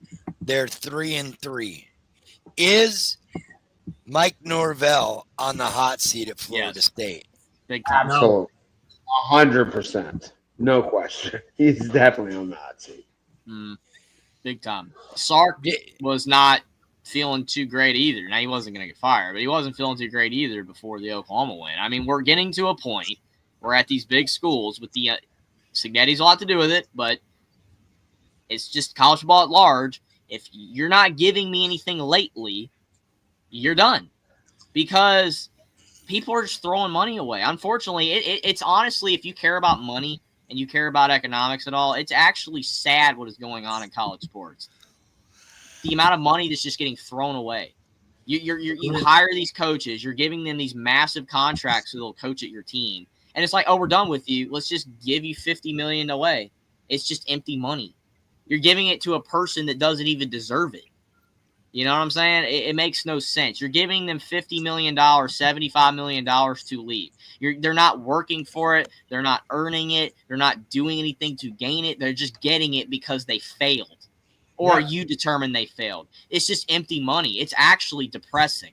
[SPEAKER 2] they're 3-3. Is Mike Norvell on the hot seat at Florida State?
[SPEAKER 9] Big time.
[SPEAKER 4] Absolutely. 100%. No question. He's definitely on the hot seat.
[SPEAKER 9] Big time. Sark was not feeling too great either. Now, he wasn't going to get fired, but he wasn't feeling too great either before the Oklahoma win. I mean, we're getting to a point where at these big schools with the Cignetti's a lot to do with it, but it's just college football at large. If you're not giving me anything lately, you're done. Because people are just throwing money away. Unfortunately, it's honestly, if you care about money and you care about economics at all, it's actually sad what is going on in college sports. The amount of money that's just getting thrown away. You hire these coaches, you're giving them these massive contracts so they'll coach at your team. And it's like, oh, we're done with you. Let's just give you $50 million away. It's just empty money. You're giving it to a person that doesn't even deserve it. You know what I'm saying? It makes no sense. You're giving them $50 million, $75 million to leave. They're not working for it. They're not earning it. They're not doing anything to gain it. They're just getting it because they failed. Or you determine they failed. It's just empty money. It's actually depressing.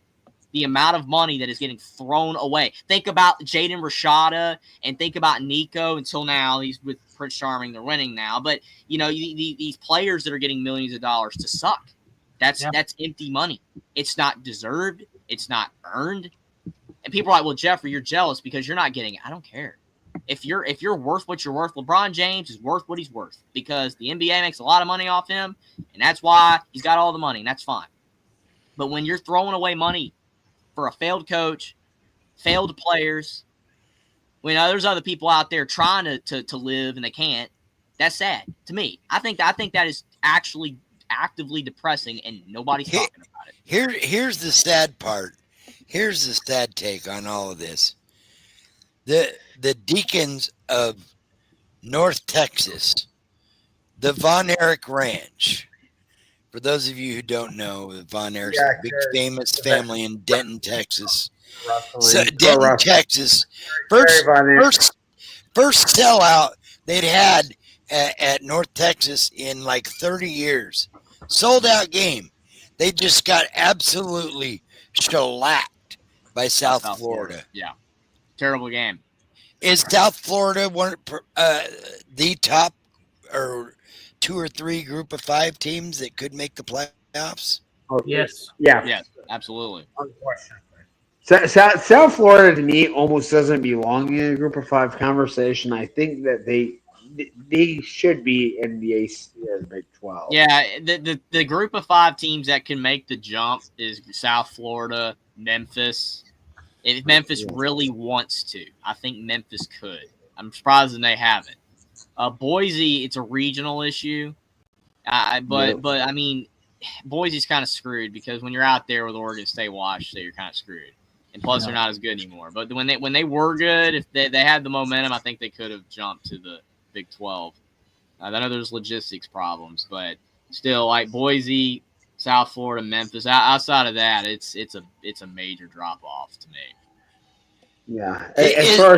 [SPEAKER 9] The amount of money that is getting thrown away. Think about Jaden Rashada and think about Nico until now. He's with Prince Charming. They're winning now. But, these players that are getting millions of dollars to suck. That's empty money. It's not deserved. It's not earned. And people are like, well, Jeffrey, you're jealous because you're not getting it. I don't care. If you're worth what you're worth, LeBron James is worth what he's worth because the NBA makes a lot of money off him, and that's why he's got all the money, and that's fine. But when you're throwing away money for a failed coach, failed players, when there's other people out there trying to live and they can't, that's sad to me. I think that is actually actively depressing, and nobody's talking about it.
[SPEAKER 2] Here's the sad part. Here's the sad take on all of this. The Deacons of North Texas, the Von Erich Ranch. For those of you who don't know, the Von Erich's a big famous family in Denton, Texas. So Denton, Texas, first sellout they'd had at North Texas in like 30 years. Sold out game. They just got absolutely shellacked by South Florida.
[SPEAKER 9] Yeah. Terrible game.
[SPEAKER 2] Is South Florida the top or 2 or 3 group of 5 teams that could make the playoffs?
[SPEAKER 8] Yes.
[SPEAKER 4] Yeah.
[SPEAKER 9] Yes, absolutely.
[SPEAKER 4] Unquestionably. South Florida to me almost doesn't belong in a group of 5 conversation. I think that they should be in the ACC or the Big 12.
[SPEAKER 9] Yeah, the group of 5 teams that can make the jump is South Florida, Memphis. If Memphis really wants to, I think Memphis could. I'm surprised that they haven't. Boise, it's a regional issue. But I mean, Boise's kind of screwed because when you're out there with Oregon State, Washington, you're kind of screwed. And plus, they're not as good anymore. But when they were good, if they had the momentum, I think they could have jumped to the Big 12. I know there's logistics problems, but still, like Boise, South Florida, Memphis. Outside of that, it's a major drop off to me.
[SPEAKER 4] Yeah,
[SPEAKER 2] they're now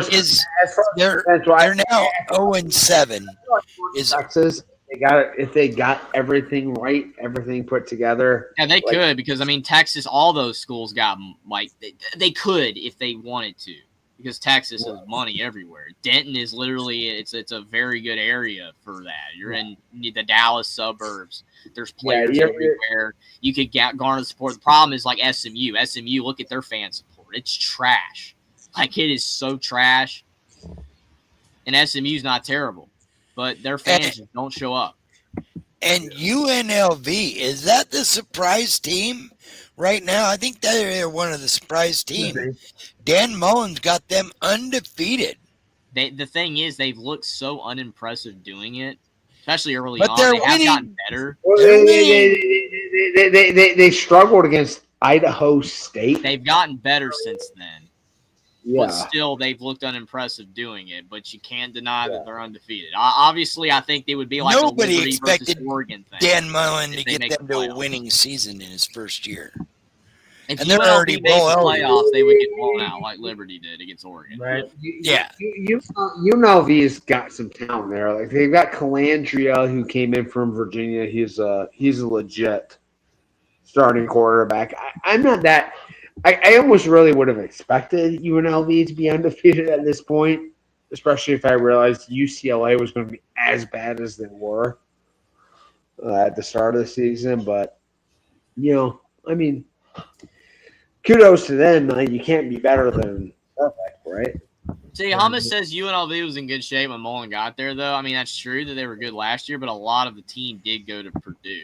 [SPEAKER 2] 0-7.
[SPEAKER 4] Texas if they got everything right, everything put together.
[SPEAKER 9] Yeah, they could, because I mean, Texas, all those schools got like they could if they wanted to, because Texas has money everywhere. Denton is literally it's a very good area for that. You're in the Dallas suburbs. There's players everywhere. You could garner support. The problem is like SMU. SMU, look at their fan support. It's trash. Like, it is so trash. And SMU's not terrible, but their fans just don't show up.
[SPEAKER 2] And UNLV, is that the surprise team right now? I think they're one of the surprise teams. Dan Mullen's got them undefeated.
[SPEAKER 9] The thing is, they've looked so unimpressive doing it, especially early
[SPEAKER 2] but
[SPEAKER 9] on.
[SPEAKER 2] They
[SPEAKER 9] have gotten better.
[SPEAKER 4] Well, they struggled against Idaho State.
[SPEAKER 9] They've gotten better since then.
[SPEAKER 4] Yeah.
[SPEAKER 9] But still, they've looked unimpressive doing it. But you can't deny that they're undefeated. Obviously, I think they would be like
[SPEAKER 2] nobody
[SPEAKER 9] a
[SPEAKER 2] expected
[SPEAKER 9] Oregon thing.
[SPEAKER 2] Dan Mullen to get them to a winning season in his first year.
[SPEAKER 9] If
[SPEAKER 2] and they're already
[SPEAKER 9] playoffs, they would get blown out like Liberty did against Oregon.
[SPEAKER 8] Right?
[SPEAKER 2] Yeah.
[SPEAKER 4] UNLV's got some talent there. Like, they've got Calandria, who came in from Virginia. He's a legit starting quarterback. I'm not that. I almost really would have expected UNLV to be undefeated at this point, especially if I realized UCLA was going to be as bad as they were at the start of the season. But, I mean, kudos to them. You can't be better than perfect, right?
[SPEAKER 9] See, Hummus says UNLV was in good shape when Mullen got there, though. I mean, that's true that they were good last year, but a lot of the team did go to Purdue.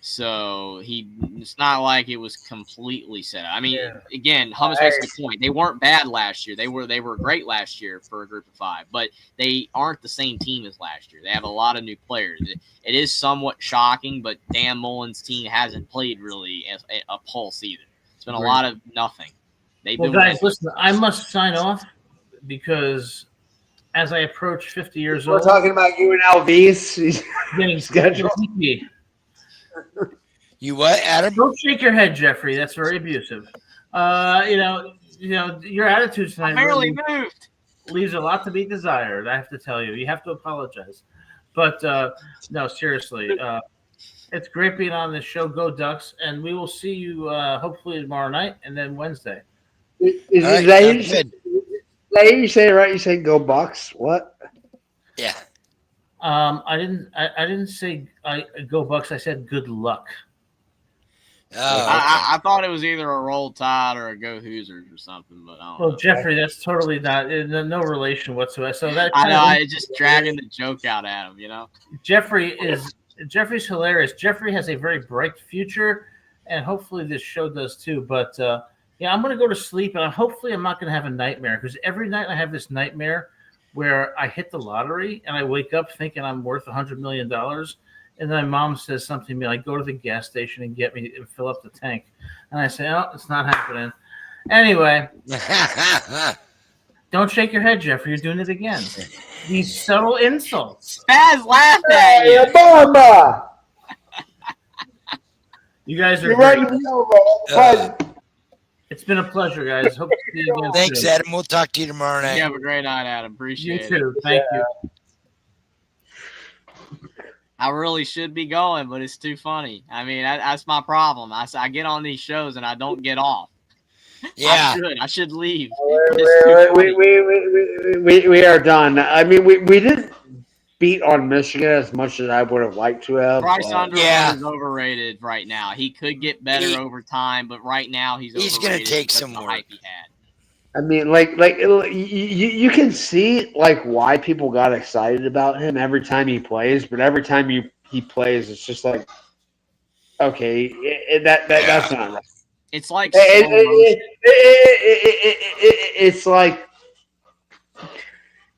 [SPEAKER 9] So it's not like it was completely set up. I mean, again, Hummus makes a good point. They weren't bad last year. They were great last year for a group of 5, but they aren't the same team as last year. They have a lot of new players. It is somewhat shocking, but Dan Mullen's team hasn't played really a pulse either. It's been a lot of nothing.
[SPEAKER 8] Well, guys, listen, I must sign off because as I approach 50 years old,
[SPEAKER 4] we're talking about UNLV's
[SPEAKER 8] getting
[SPEAKER 4] schedule.
[SPEAKER 2] You what, Adam?
[SPEAKER 8] Don't shake your head, Jeffrey. That's very abusive. Your attitude tonight
[SPEAKER 9] barely moved.
[SPEAKER 8] Leaves a lot to be desired. I have to tell you. You have to apologize. But no, seriously, it's great being on this show. Go Ducks, and we will see you hopefully tomorrow night and then Wednesday.
[SPEAKER 4] Is that you say it right? You say go Bucks? What?
[SPEAKER 2] Yeah.
[SPEAKER 8] I didn't say go Bucks. I said good luck.
[SPEAKER 2] Oh,
[SPEAKER 9] I thought it was either a Roll Tide or a Go Hoosiers or something, but I don't know.
[SPEAKER 8] Jeffrey, that's totally no relation whatsoever. So that
[SPEAKER 9] I know, it's just dragging the joke out at him,
[SPEAKER 8] Jeffrey's hilarious. Jeffrey has a very bright future, and hopefully this show does too. But I'm going to go to sleep, and hopefully I'm not going to have a nightmare, because every night I have this nightmare where I hit the lottery and I wake up thinking I'm worth $100 million. And then my mom says something to me like, go to the gas station and get me and fill up the tank. And I say, oh, it's not happening. Anyway, don't shake your head, Jeffrey. You're doing it again. These subtle insults.
[SPEAKER 9] Spaz laughed at you.
[SPEAKER 4] Mama.
[SPEAKER 8] You guys are
[SPEAKER 4] You're
[SPEAKER 8] great.
[SPEAKER 4] right.
[SPEAKER 8] It's been a pleasure, guys. Hope to see you again.
[SPEAKER 2] Thanks,
[SPEAKER 8] soon.
[SPEAKER 2] Adam. We'll talk to you tomorrow night.
[SPEAKER 9] You have a great night, Adam. Appreciate it.
[SPEAKER 8] You too. Thank you.
[SPEAKER 9] I really should be going, but it's too funny. I mean, that's my problem. I get on these shows and I don't get off.
[SPEAKER 2] Yeah.
[SPEAKER 9] I should leave.
[SPEAKER 4] We are done. I mean, we didn't beat on Michigan as much as I would have liked to have.
[SPEAKER 9] Bryce Underwood is overrated right now. He could get better over time, but right now he's
[SPEAKER 2] going to take some
[SPEAKER 9] more hype he had.
[SPEAKER 4] I mean, you can see why people got excited about him every time he plays, but every time he plays, it's just like, okay, that's not right.
[SPEAKER 9] It's like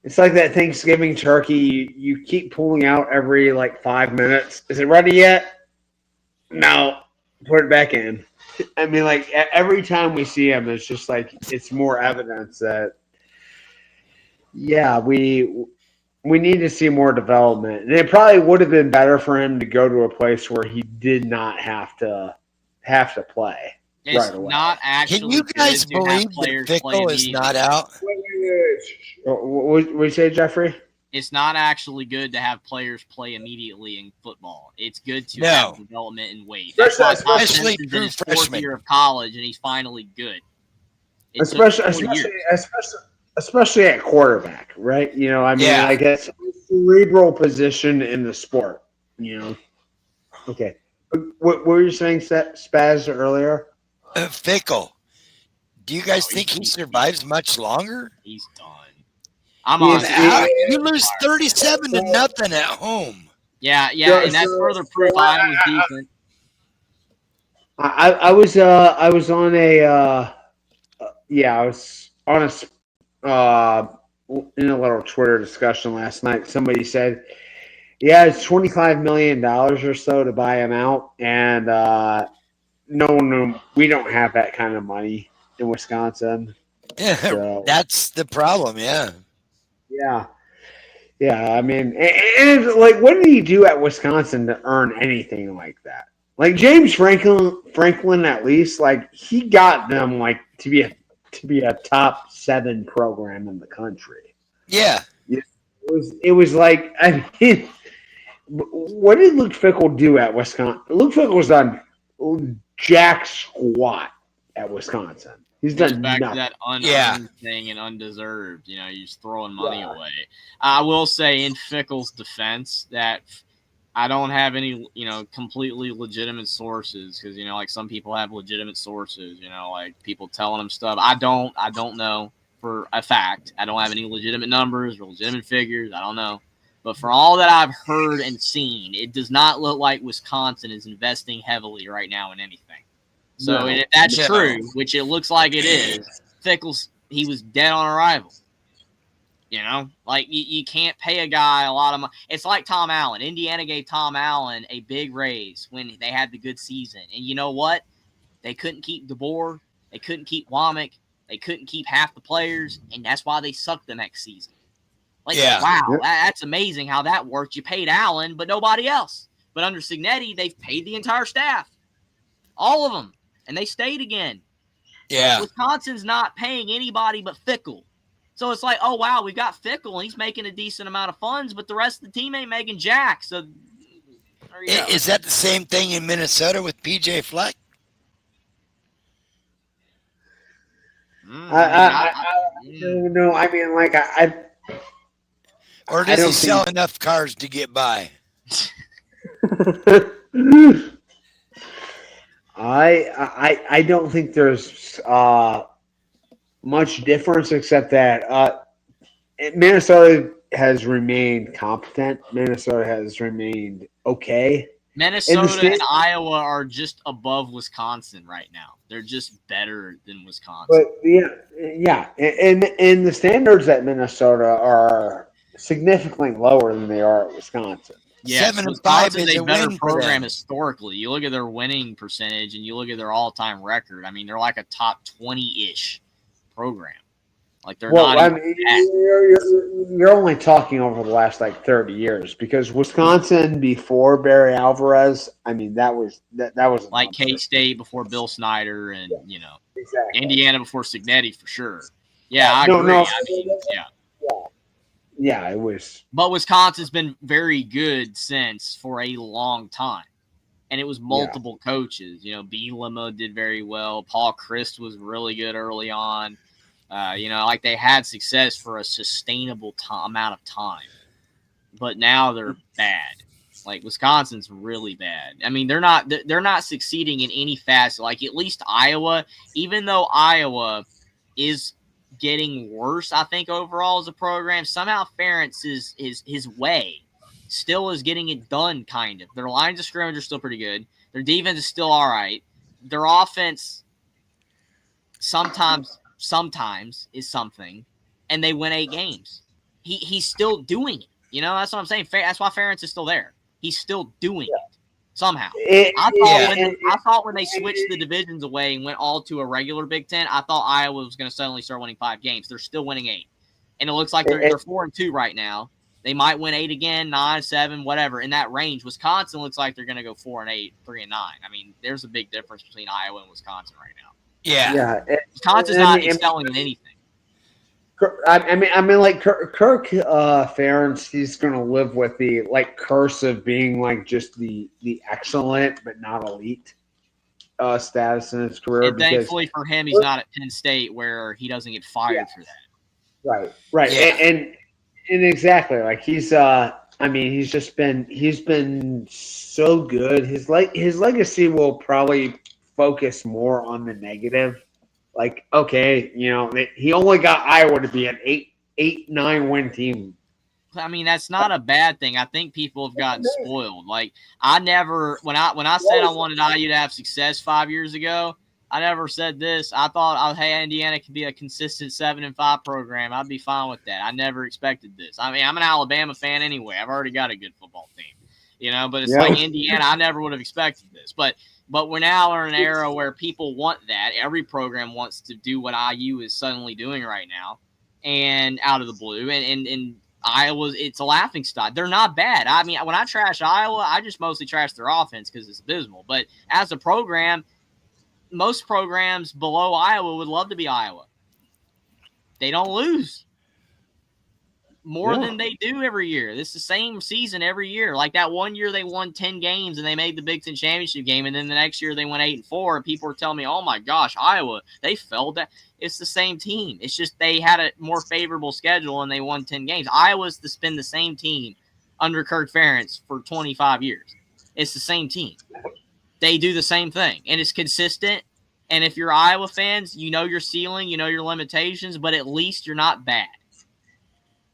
[SPEAKER 4] it's like that Thanksgiving turkey. You keep pulling out every 5 minutes. Is it ready yet? No, put it back in. I mean, every time we see him, it's just it's more evidence that, we need to see more development. And it probably would have been better for him to go to a place where he did not have to play.
[SPEAKER 9] It's
[SPEAKER 4] right away.
[SPEAKER 9] not actually.
[SPEAKER 2] Can you guys believe that Fickell is not out?
[SPEAKER 4] What did you say, Jeffrey?
[SPEAKER 9] It's not actually good to have players play immediately in football. It's good to have development and wait. That's why
[SPEAKER 2] Especially
[SPEAKER 9] in
[SPEAKER 2] true
[SPEAKER 9] his fourth
[SPEAKER 2] freshmen.
[SPEAKER 9] year of college, and he's finally good.
[SPEAKER 4] Especially at quarterback, right? You know, I mean, I guess cerebral position in the sport. You know. Okay. What were you saying, Spaz, earlier?
[SPEAKER 2] Fickell. Do you guys think he survives much longer?
[SPEAKER 9] He's done.
[SPEAKER 2] You lose 37-0 at home.
[SPEAKER 9] Yeah, and that's further proof Iowa's decent.
[SPEAKER 4] I was on a in a little Twitter discussion last night. Somebody said, "Yeah, it's $25 million or so to buy him out," and no, we don't have that kind of money in Wisconsin.
[SPEAKER 2] Yeah,
[SPEAKER 4] so,
[SPEAKER 2] that's the problem. Yeah.
[SPEAKER 4] I mean, and like, what did he do at Wisconsin to earn anything like that? Like James Franklin, at least, like he got them like to be a top 7 program in the country.
[SPEAKER 2] Yeah,
[SPEAKER 4] it was like, I mean, what did Luke Fickell do at Wisconsin? Luke Fickell was done jack squat at Wisconsin. He's done
[SPEAKER 9] back
[SPEAKER 4] nothing.
[SPEAKER 9] to that unearned thing and undeserved. You know, you're just throwing money away. I will say in Fickell's defense that I don't have any, completely legitimate sources because, like some people have legitimate sources, like people telling them stuff. I don't know for a fact. I don't have any legitimate numbers or legitimate figures. I don't know. But for all that I've heard and seen, it does not look like Wisconsin is investing heavily right now in anything. So if that's true, which it looks like it is, he was dead on arrival. Like you can't pay a guy a lot of money. It's like Tom Allen. Indiana gave Tom Allen a big raise when they had the good season. And you know what? They couldn't keep DeBoer. They couldn't keep Womack. They couldn't keep half the players. And that's why they sucked the next season. Wow, that's amazing how that worked. You paid Allen, but nobody else. But under Cignetti, they've paid the entire staff. All of them. And they stayed again.
[SPEAKER 2] Yeah.
[SPEAKER 9] Wisconsin's not paying anybody but Fickell. So it's like, oh, wow, we've got Fickell, and he's making a decent amount of funds, but the rest of the team ain't making jack. So
[SPEAKER 2] is that the same thing in Minnesota with PJ Fleck?
[SPEAKER 4] No, I mean, like,
[SPEAKER 2] or does he sell enough cars to get by?
[SPEAKER 4] I don't think there's much difference except that Minnesota has remained competent. Minnesota has remained okay.
[SPEAKER 9] Minnesota and Iowa are just above Wisconsin right now. They're just better than Wisconsin.
[SPEAKER 4] But and the standards at Minnesota are significantly lower than they are at Wisconsin.
[SPEAKER 9] Yeah, Wisconsin's a better program historically. You look at their winning percentage and you look at their all-time record. I mean, they're like a top 20-ish program. Like they're not.
[SPEAKER 4] I mean, you're only talking over the last 30 years because Wisconsin before Barry Alvarez. I mean, that was
[SPEAKER 9] like K-State before Bill Snyder and
[SPEAKER 4] exactly.
[SPEAKER 9] Indiana before Cignetti for sure. Yeah, I agree. I mean,
[SPEAKER 4] yeah, it was.
[SPEAKER 9] But Wisconsin's been very good since for a long time. And it was multiple coaches. Bielema did very well. Paul Christ was really good early on. Like they had success for a sustainable amount of time. But now they're bad. Like Wisconsin's really bad. I mean, they're not succeeding in any facet. Like at least Iowa, even though Iowa is getting worse, I think overall as a program, somehow Ferentz is his way still is getting it done. Kind of their lines of scrimmage are still pretty good. Their defense is still all right. Their offense sometimes is something, and they win 8 games. He's still doing it. That's what I'm saying. That's why Ferentz is still there. He's still doing it somehow. I thought when they switched the divisions away and went all to a regular Big Ten, I thought Iowa was going to suddenly start winning 5 games. They're still winning 8, and it looks like they're 4-2 right now. They might win 8 again, 9, 7, whatever in that range. Wisconsin looks like they're going to go 4-8, 3-9. I mean, there's a big difference between Iowa and Wisconsin right now.
[SPEAKER 2] Yeah.
[SPEAKER 9] Wisconsin's not excelling in anything.
[SPEAKER 4] Like Kirk Ferentz, he's going to live with the curse of being just the excellent but not elite status in his career.
[SPEAKER 9] And thankfully for him, he's not at Penn State where he doesn't get fired for that.
[SPEAKER 4] Right,
[SPEAKER 2] Yeah.
[SPEAKER 4] and exactly he's he's been so good. His legacy will probably focus more on the negative. He only got Iowa to be an 8-9 win team.
[SPEAKER 9] I mean, that's not a bad thing. I think people have gotten spoiled. I never, when I said I wanted IU to have success 5 years ago, I never said this. I thought, hey, Indiana could be a consistent 7-5 program. I'd be fine with that. I never expected this. I mean, I'm an Alabama fan anyway. I've already got a good football team, but it's like Indiana. I never would have expected this, but we're now in an era where people want that. Every program wants to do what IU is suddenly doing right now, and out of the blue, and Iowa, it's a laughingstock. They're not bad. I mean, when I trash Iowa, I just mostly trash their offense because it's abysmal. But as a program, most programs below Iowa would love to be Iowa. They don't lose more than they do every year. It's the same season every year. Like that one year they won 10 games and they made the Big Ten championship game, and then the next year they went 8-4. And people were telling me, "Oh my gosh, Iowa, they failed that." It's the same team. It's just they had a more favorable schedule and they won 10 games. Iowa's been the same team under Kirk Ferentz for 25 years. It's the same team. They do the same thing, and it's consistent. And if you're Iowa fans, you know your ceiling, you know your limitations, but at least you're not bad.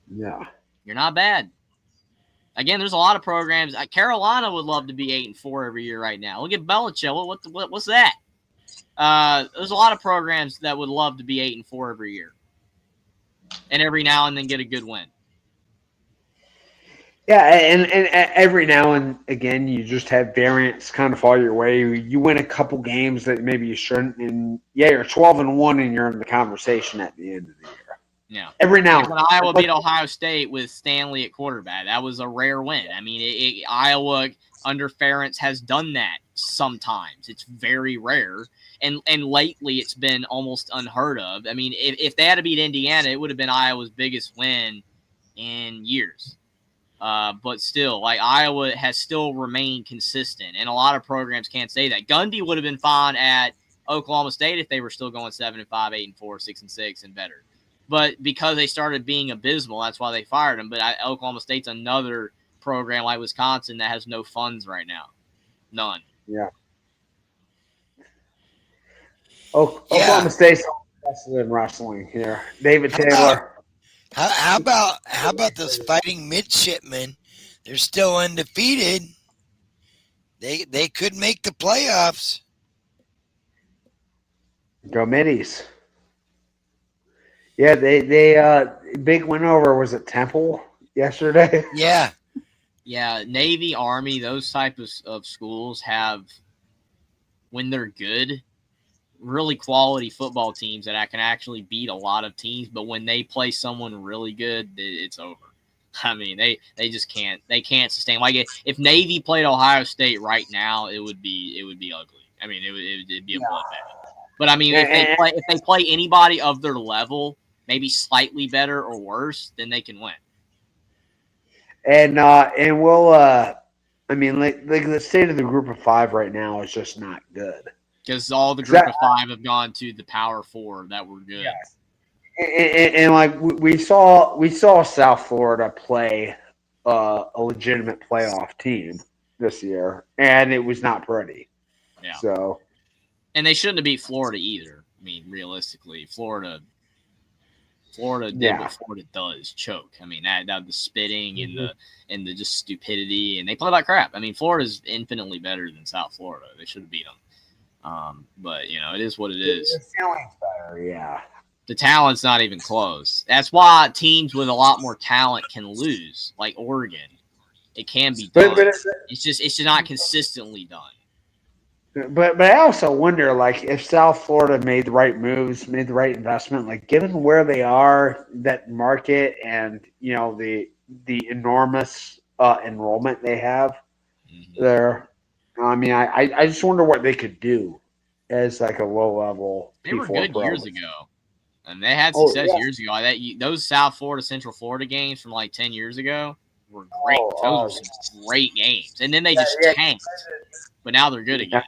[SPEAKER 4] Yeah.
[SPEAKER 9] You're not bad. Again, there's a lot of programs. Carolina would love to be 8-4 every year right now. Look at Belichick. What's that? There's a lot of programs that would love to be 8-4 every year, and every now and then get a good win.
[SPEAKER 4] Yeah, and every now and again, you just have variants kind of fall your way. You win a couple games that maybe you shouldn't, and you're 12-1, and you're in the conversation at the end of the year.
[SPEAKER 9] Yeah,
[SPEAKER 4] every now.
[SPEAKER 9] When Iowa beat Ohio State with Stanley at quarterback, that was a rare win. I mean, Iowa under Ferentz has done that sometimes. It's very rare, and lately it's been almost unheard of. I mean, if they had to beat Indiana, it would have been Iowa's biggest win in years. But still, Iowa has still remained consistent, and a lot of programs can't say that. Gundy would have been fine at Oklahoma State if they were still going 7-5, 8-4, 6-6, and better. But because they started being abysmal, that's why they fired him. But Oklahoma State's another program like Wisconsin that has no funds right now. None.
[SPEAKER 4] Yeah. Oklahoma State's invested in wrestling here. David Taylor.
[SPEAKER 2] How about those fighting midshipmen? They're still undefeated. They could make the playoffs.
[SPEAKER 4] Go Middies. Yeah, they big win over, was it Temple yesterday?
[SPEAKER 2] Yeah.
[SPEAKER 9] Yeah, Navy, Army, those types of schools have, when they're good, really quality football teams that can actually beat a lot of teams. But when they play someone really good, it's over. I mean, they just can't. They can't sustain. Like if Navy played Ohio State right now, it would be ugly. I mean, it'd be a bloodbath. But I mean, if they play anybody of their level, maybe slightly better or worse, then they can win.
[SPEAKER 4] And we'll I mean, like the state of the group of five right now is just not good.
[SPEAKER 9] Because all the group of five have gone to the Power Four that were good.
[SPEAKER 4] Yeah. And like we saw South Florida play a legitimate playoff team this year, and it was not pretty.
[SPEAKER 9] Yeah.
[SPEAKER 4] So, and
[SPEAKER 9] they shouldn't have beat Florida either. I mean, realistically, Florida did what Florida does, choke. I mean, that the spitting and the just stupidity, and they play like crap. I mean, Florida's infinitely better than South Florida. They should have beat them. But it is what it is.
[SPEAKER 4] The ceiling's better, yeah.
[SPEAKER 9] The talent's not even close. That's why teams with a lot more talent can lose, like Oregon. It can be done. But it's just not consistently done.
[SPEAKER 4] But I also wonder, like, if South Florida made the right moves, made the right investment, like, given where they are, that market, and the enormous enrollment they have there. I mean, I just wonder what they could do as like a low level.
[SPEAKER 9] They were good years ago. And they had success years ago. Those South Florida, Central Florida games from like 10 years ago were great. Those were some great games. And then they just tanked. But now they're good again.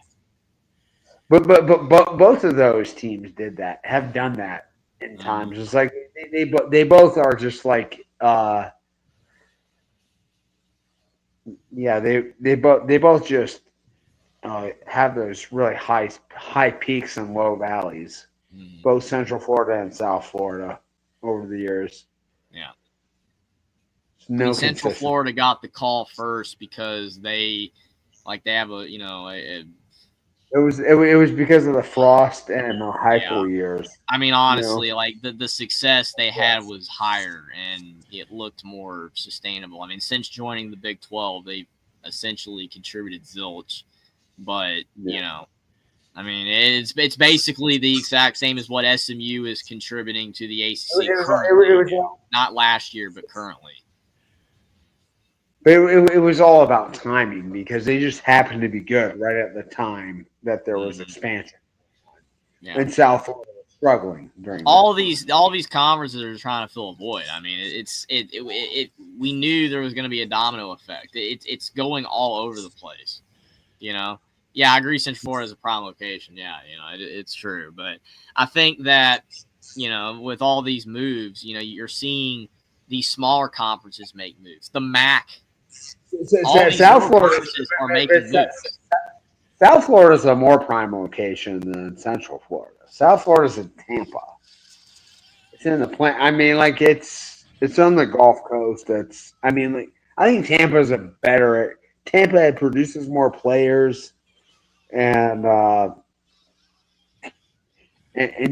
[SPEAKER 4] But both of those teams have done that in times. It's like they both are just like they both just have those really high peaks and low valleys. Both Central Florida and South Florida over the years.
[SPEAKER 9] Yeah.
[SPEAKER 4] Central
[SPEAKER 9] Florida got the call first because they have a
[SPEAKER 4] It was because of the frost and the hypo years.
[SPEAKER 9] I mean, honestly, like the success they had was higher and it looked more sustainable. I mean, since joining the Big 12, they essentially contributed zilch, but I mean, it's basically the exact same as what SMU is contributing to the ACC currently. Not last year, but currently.
[SPEAKER 4] But it was all about timing because they just happened to be good right at the time that there was expansion.
[SPEAKER 9] Yeah.
[SPEAKER 4] And South Florida was struggling during
[SPEAKER 9] all these conferences are trying to fill a void. I mean, we knew there was going to be a domino effect. It's going all over the place, Yeah, I agree. Central Florida is a prime location. Yeah, it's true. But I think that with all these moves, you're seeing these smaller conferences make moves. The MAC.
[SPEAKER 4] South Florida
[SPEAKER 9] are making moves.
[SPEAKER 4] South Florida is a more prime location than Central Florida. South Florida is in Tampa. It's in the plant. I mean, like it's on the Gulf Coast. I think Tampa is Tampa produces more players, and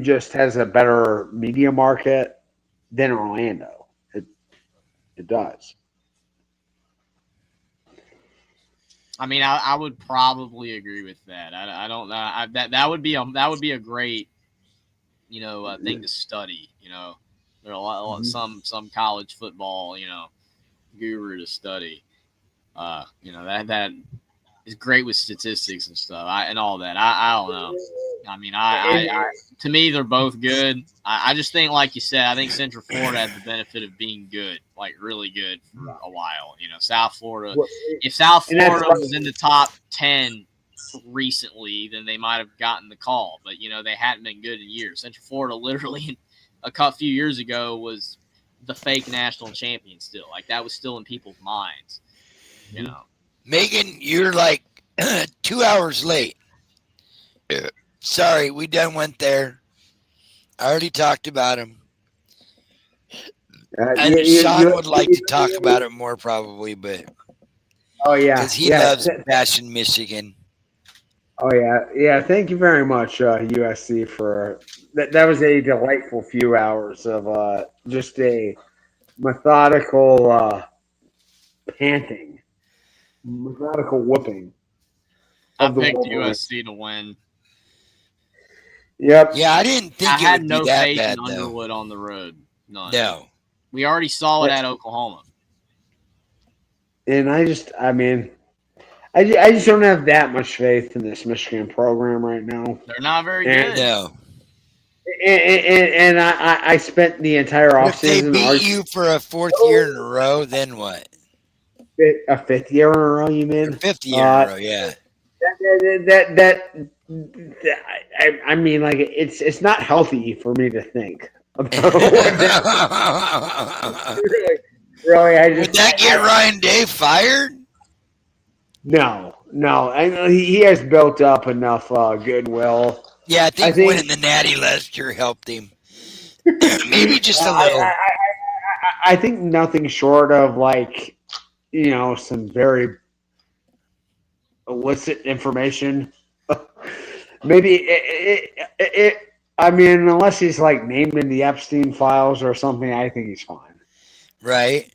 [SPEAKER 4] just has a better media market than Orlando. It does.
[SPEAKER 9] I mean, I would probably agree with that. I don't know. That would be a great, thing to study. There are a lot some college football, guru to study. That is great with statistics and stuff. And all that. I don't know. I mean, to me, they're both good. I just think, like you said, I think Central Florida had the benefit of being good, like really good for a while. South Florida, if South Florida was in the top 10 recently, then they might have gotten the call. But, they hadn't been good in years. Central Florida literally a few years ago was the fake national champion still. Like, that was still in people's minds,
[SPEAKER 2] Megan, you're like 2 hours late. Sorry, we done went there. I already talked about him. And Sean would like to talk about it more probably, but because he loves bashing Michigan.
[SPEAKER 4] Oh yeah. Thank you very much, USC, for that. That was a delightful few hours of just a methodical panting, methodical whooping.
[SPEAKER 9] I picked USC to win.
[SPEAKER 4] Yep.
[SPEAKER 2] Yeah, I didn't think
[SPEAKER 9] I had
[SPEAKER 2] would
[SPEAKER 9] no
[SPEAKER 2] be that
[SPEAKER 9] faith
[SPEAKER 2] bad,
[SPEAKER 9] in
[SPEAKER 2] though.
[SPEAKER 9] Underwood on the road. None.
[SPEAKER 2] No.
[SPEAKER 9] We already saw it at Oklahoma.
[SPEAKER 4] And I just don't have that much faith in this Michigan program right now.
[SPEAKER 9] They're not very good.
[SPEAKER 2] No.
[SPEAKER 4] And I spent the entire offseason.
[SPEAKER 2] If they beat you for a fourth year in a row, then what?
[SPEAKER 4] A fifth year in a row, you mean?
[SPEAKER 2] Fifth year in a row, yeah.
[SPEAKER 4] I mean, like it's not healthy for me to think about really, I just
[SPEAKER 2] would that get Ryan Day fired?
[SPEAKER 4] No. I know he has built up enough goodwill.
[SPEAKER 2] Yeah, I think winning the Natty last year helped him. Maybe just a little.
[SPEAKER 4] I think nothing short of some very illicit information. Maybe I mean, unless he's named in the Epstein files or something, I think he's fine.
[SPEAKER 2] Right.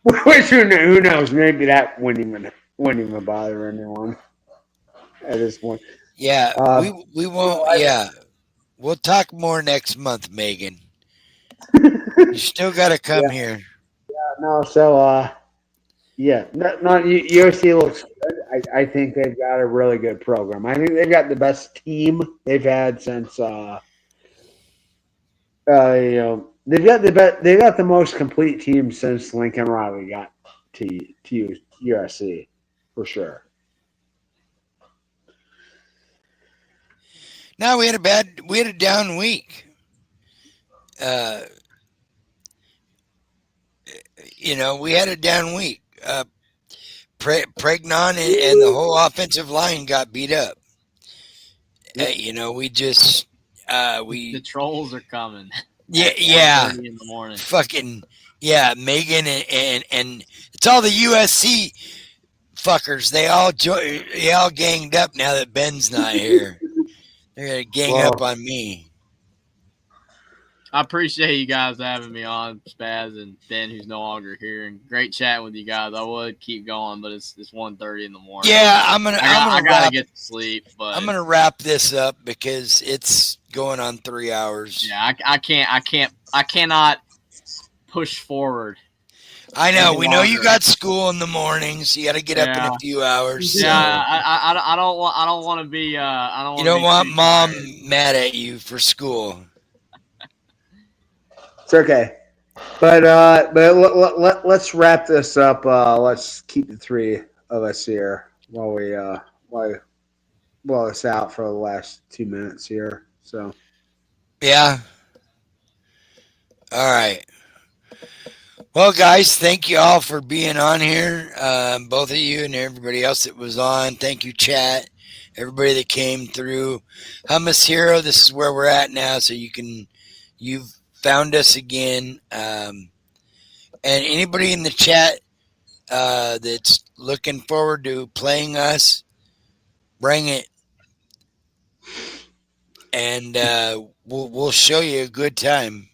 [SPEAKER 4] Which who knows? Maybe that wouldn't even bother anyone at this point.
[SPEAKER 2] Yeah, we won't. Yeah, we'll talk more next month, Megan. You still got to come here.
[SPEAKER 4] Yeah, no. So, USC looks good. I think they've got a really good program. I think they've got the best team they've had since They've got the most complete team since Lincoln Riley got to USC for sure.
[SPEAKER 2] No, we had a down week. We had a down week. Pregnon and the whole offensive line got beat up. We just
[SPEAKER 9] the trolls are coming.
[SPEAKER 2] Yeah.
[SPEAKER 9] In the morning.
[SPEAKER 2] Fucking Megan and it's all the USC fuckers. They all ganged up now that Ben's not here. They're gonna gang up on me.
[SPEAKER 9] I appreciate you guys having me on, Spaz and Ben, who's no longer here, and great chatting with you guys. I would keep going, but it's 1:30 in the morning.
[SPEAKER 2] Yeah, I
[SPEAKER 9] gotta get to sleep. But
[SPEAKER 2] I'm gonna wrap this up because it's going on 3 hours.
[SPEAKER 9] Yeah, I cannot push forward.
[SPEAKER 2] I know. We know you got school in the mornings. You got to get up in a few hours.
[SPEAKER 9] Yeah, so. I don't want to be.
[SPEAKER 2] You don't want mom mad at you for school.
[SPEAKER 4] It's okay, but let's wrap this up. Let's keep the three of us here while we blow us out for the last 2 minutes here. So,
[SPEAKER 2] yeah. All right. Well, guys, thank you all for being on here. Both of you and everybody else that was on. Thank you, chat. Everybody that came through. Hummus Hero, this is where we're at now, so you've found us again. And anybody in the chat that's looking forward to playing us, bring it. And we'll show you a good time.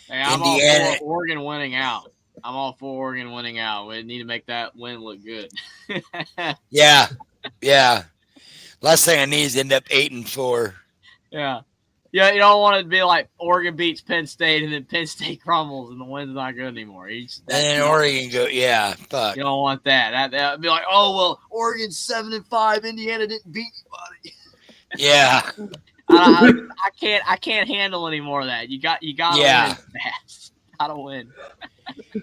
[SPEAKER 9] Hey, I'm
[SPEAKER 2] Indiana.
[SPEAKER 9] all for Oregon winning out. I'm all for Oregon winning out. We need to make that win look good.
[SPEAKER 2] Yeah. Last thing I need is end up 8-4.
[SPEAKER 9] Yeah. Yeah, you don't want it to be like Oregon beats Penn State and then Penn State crumbles and the win's not good anymore.
[SPEAKER 2] And then Oregon go, yeah, fuck.
[SPEAKER 9] You don't want that. That'd be like, oh well, Oregon's 7-5. Indiana didn't beat anybody.
[SPEAKER 2] Yeah.
[SPEAKER 9] I can't handle any more of that. You got to win fast. Gotta win.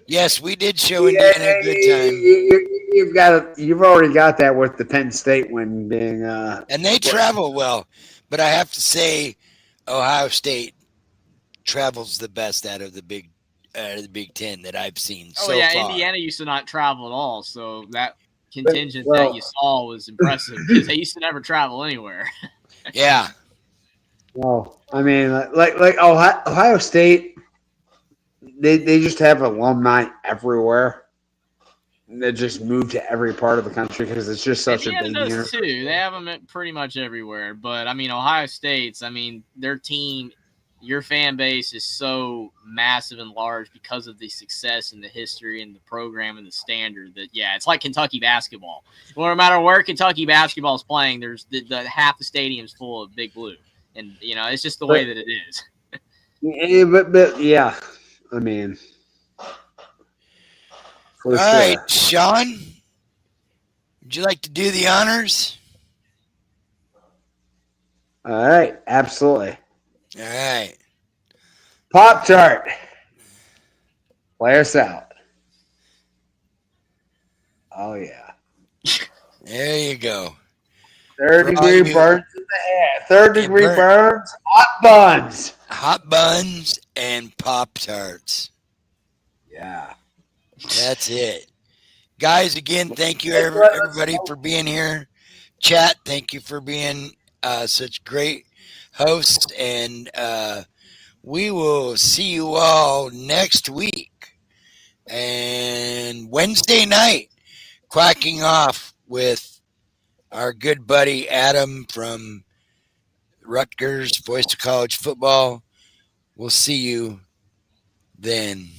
[SPEAKER 2] Yes, we did show Indiana a good time.
[SPEAKER 4] You've already got that with the Penn State win being
[SPEAKER 2] and they travel well, but I have to say, Ohio State travels the best out of the Big Ten that I've seen so far.
[SPEAKER 9] Indiana used to not travel at all, so that contingent that you saw was impressive because they used to never travel anywhere.
[SPEAKER 2] Yeah.
[SPEAKER 4] Well, I mean, like Ohio State, they just have alumni everywhere. They just move to every part of the country because it's just such a big
[SPEAKER 9] does too. They have them pretty much everywhere. But I mean, Ohio State's, their team, your fan base is so massive and large because of the success and the history and the program and the standard that it's like Kentucky basketball. Well, no matter where Kentucky basketball is playing, there's the half the stadium's full of Big Blue. And, it's just the way that it is.
[SPEAKER 4] But yeah, I mean.
[SPEAKER 2] All right, Sean, would you like to do the honors?
[SPEAKER 4] All right, absolutely.
[SPEAKER 2] All right.
[SPEAKER 4] Pop-Tart. Play us out. Oh, yeah.
[SPEAKER 2] There you go.
[SPEAKER 4] Third-degree burns in the head. Third-degree burns, hot buns.
[SPEAKER 2] Hot buns and Pop-Tarts.
[SPEAKER 4] Yeah.
[SPEAKER 2] That's it. Guys, again, thank you, everybody, for being here. Chat, thank you for being such great hosts. And we will see you all next week. And Wednesday night, quacking off with our good buddy Adam from Rutgers, Voice of College Football. We'll see you then.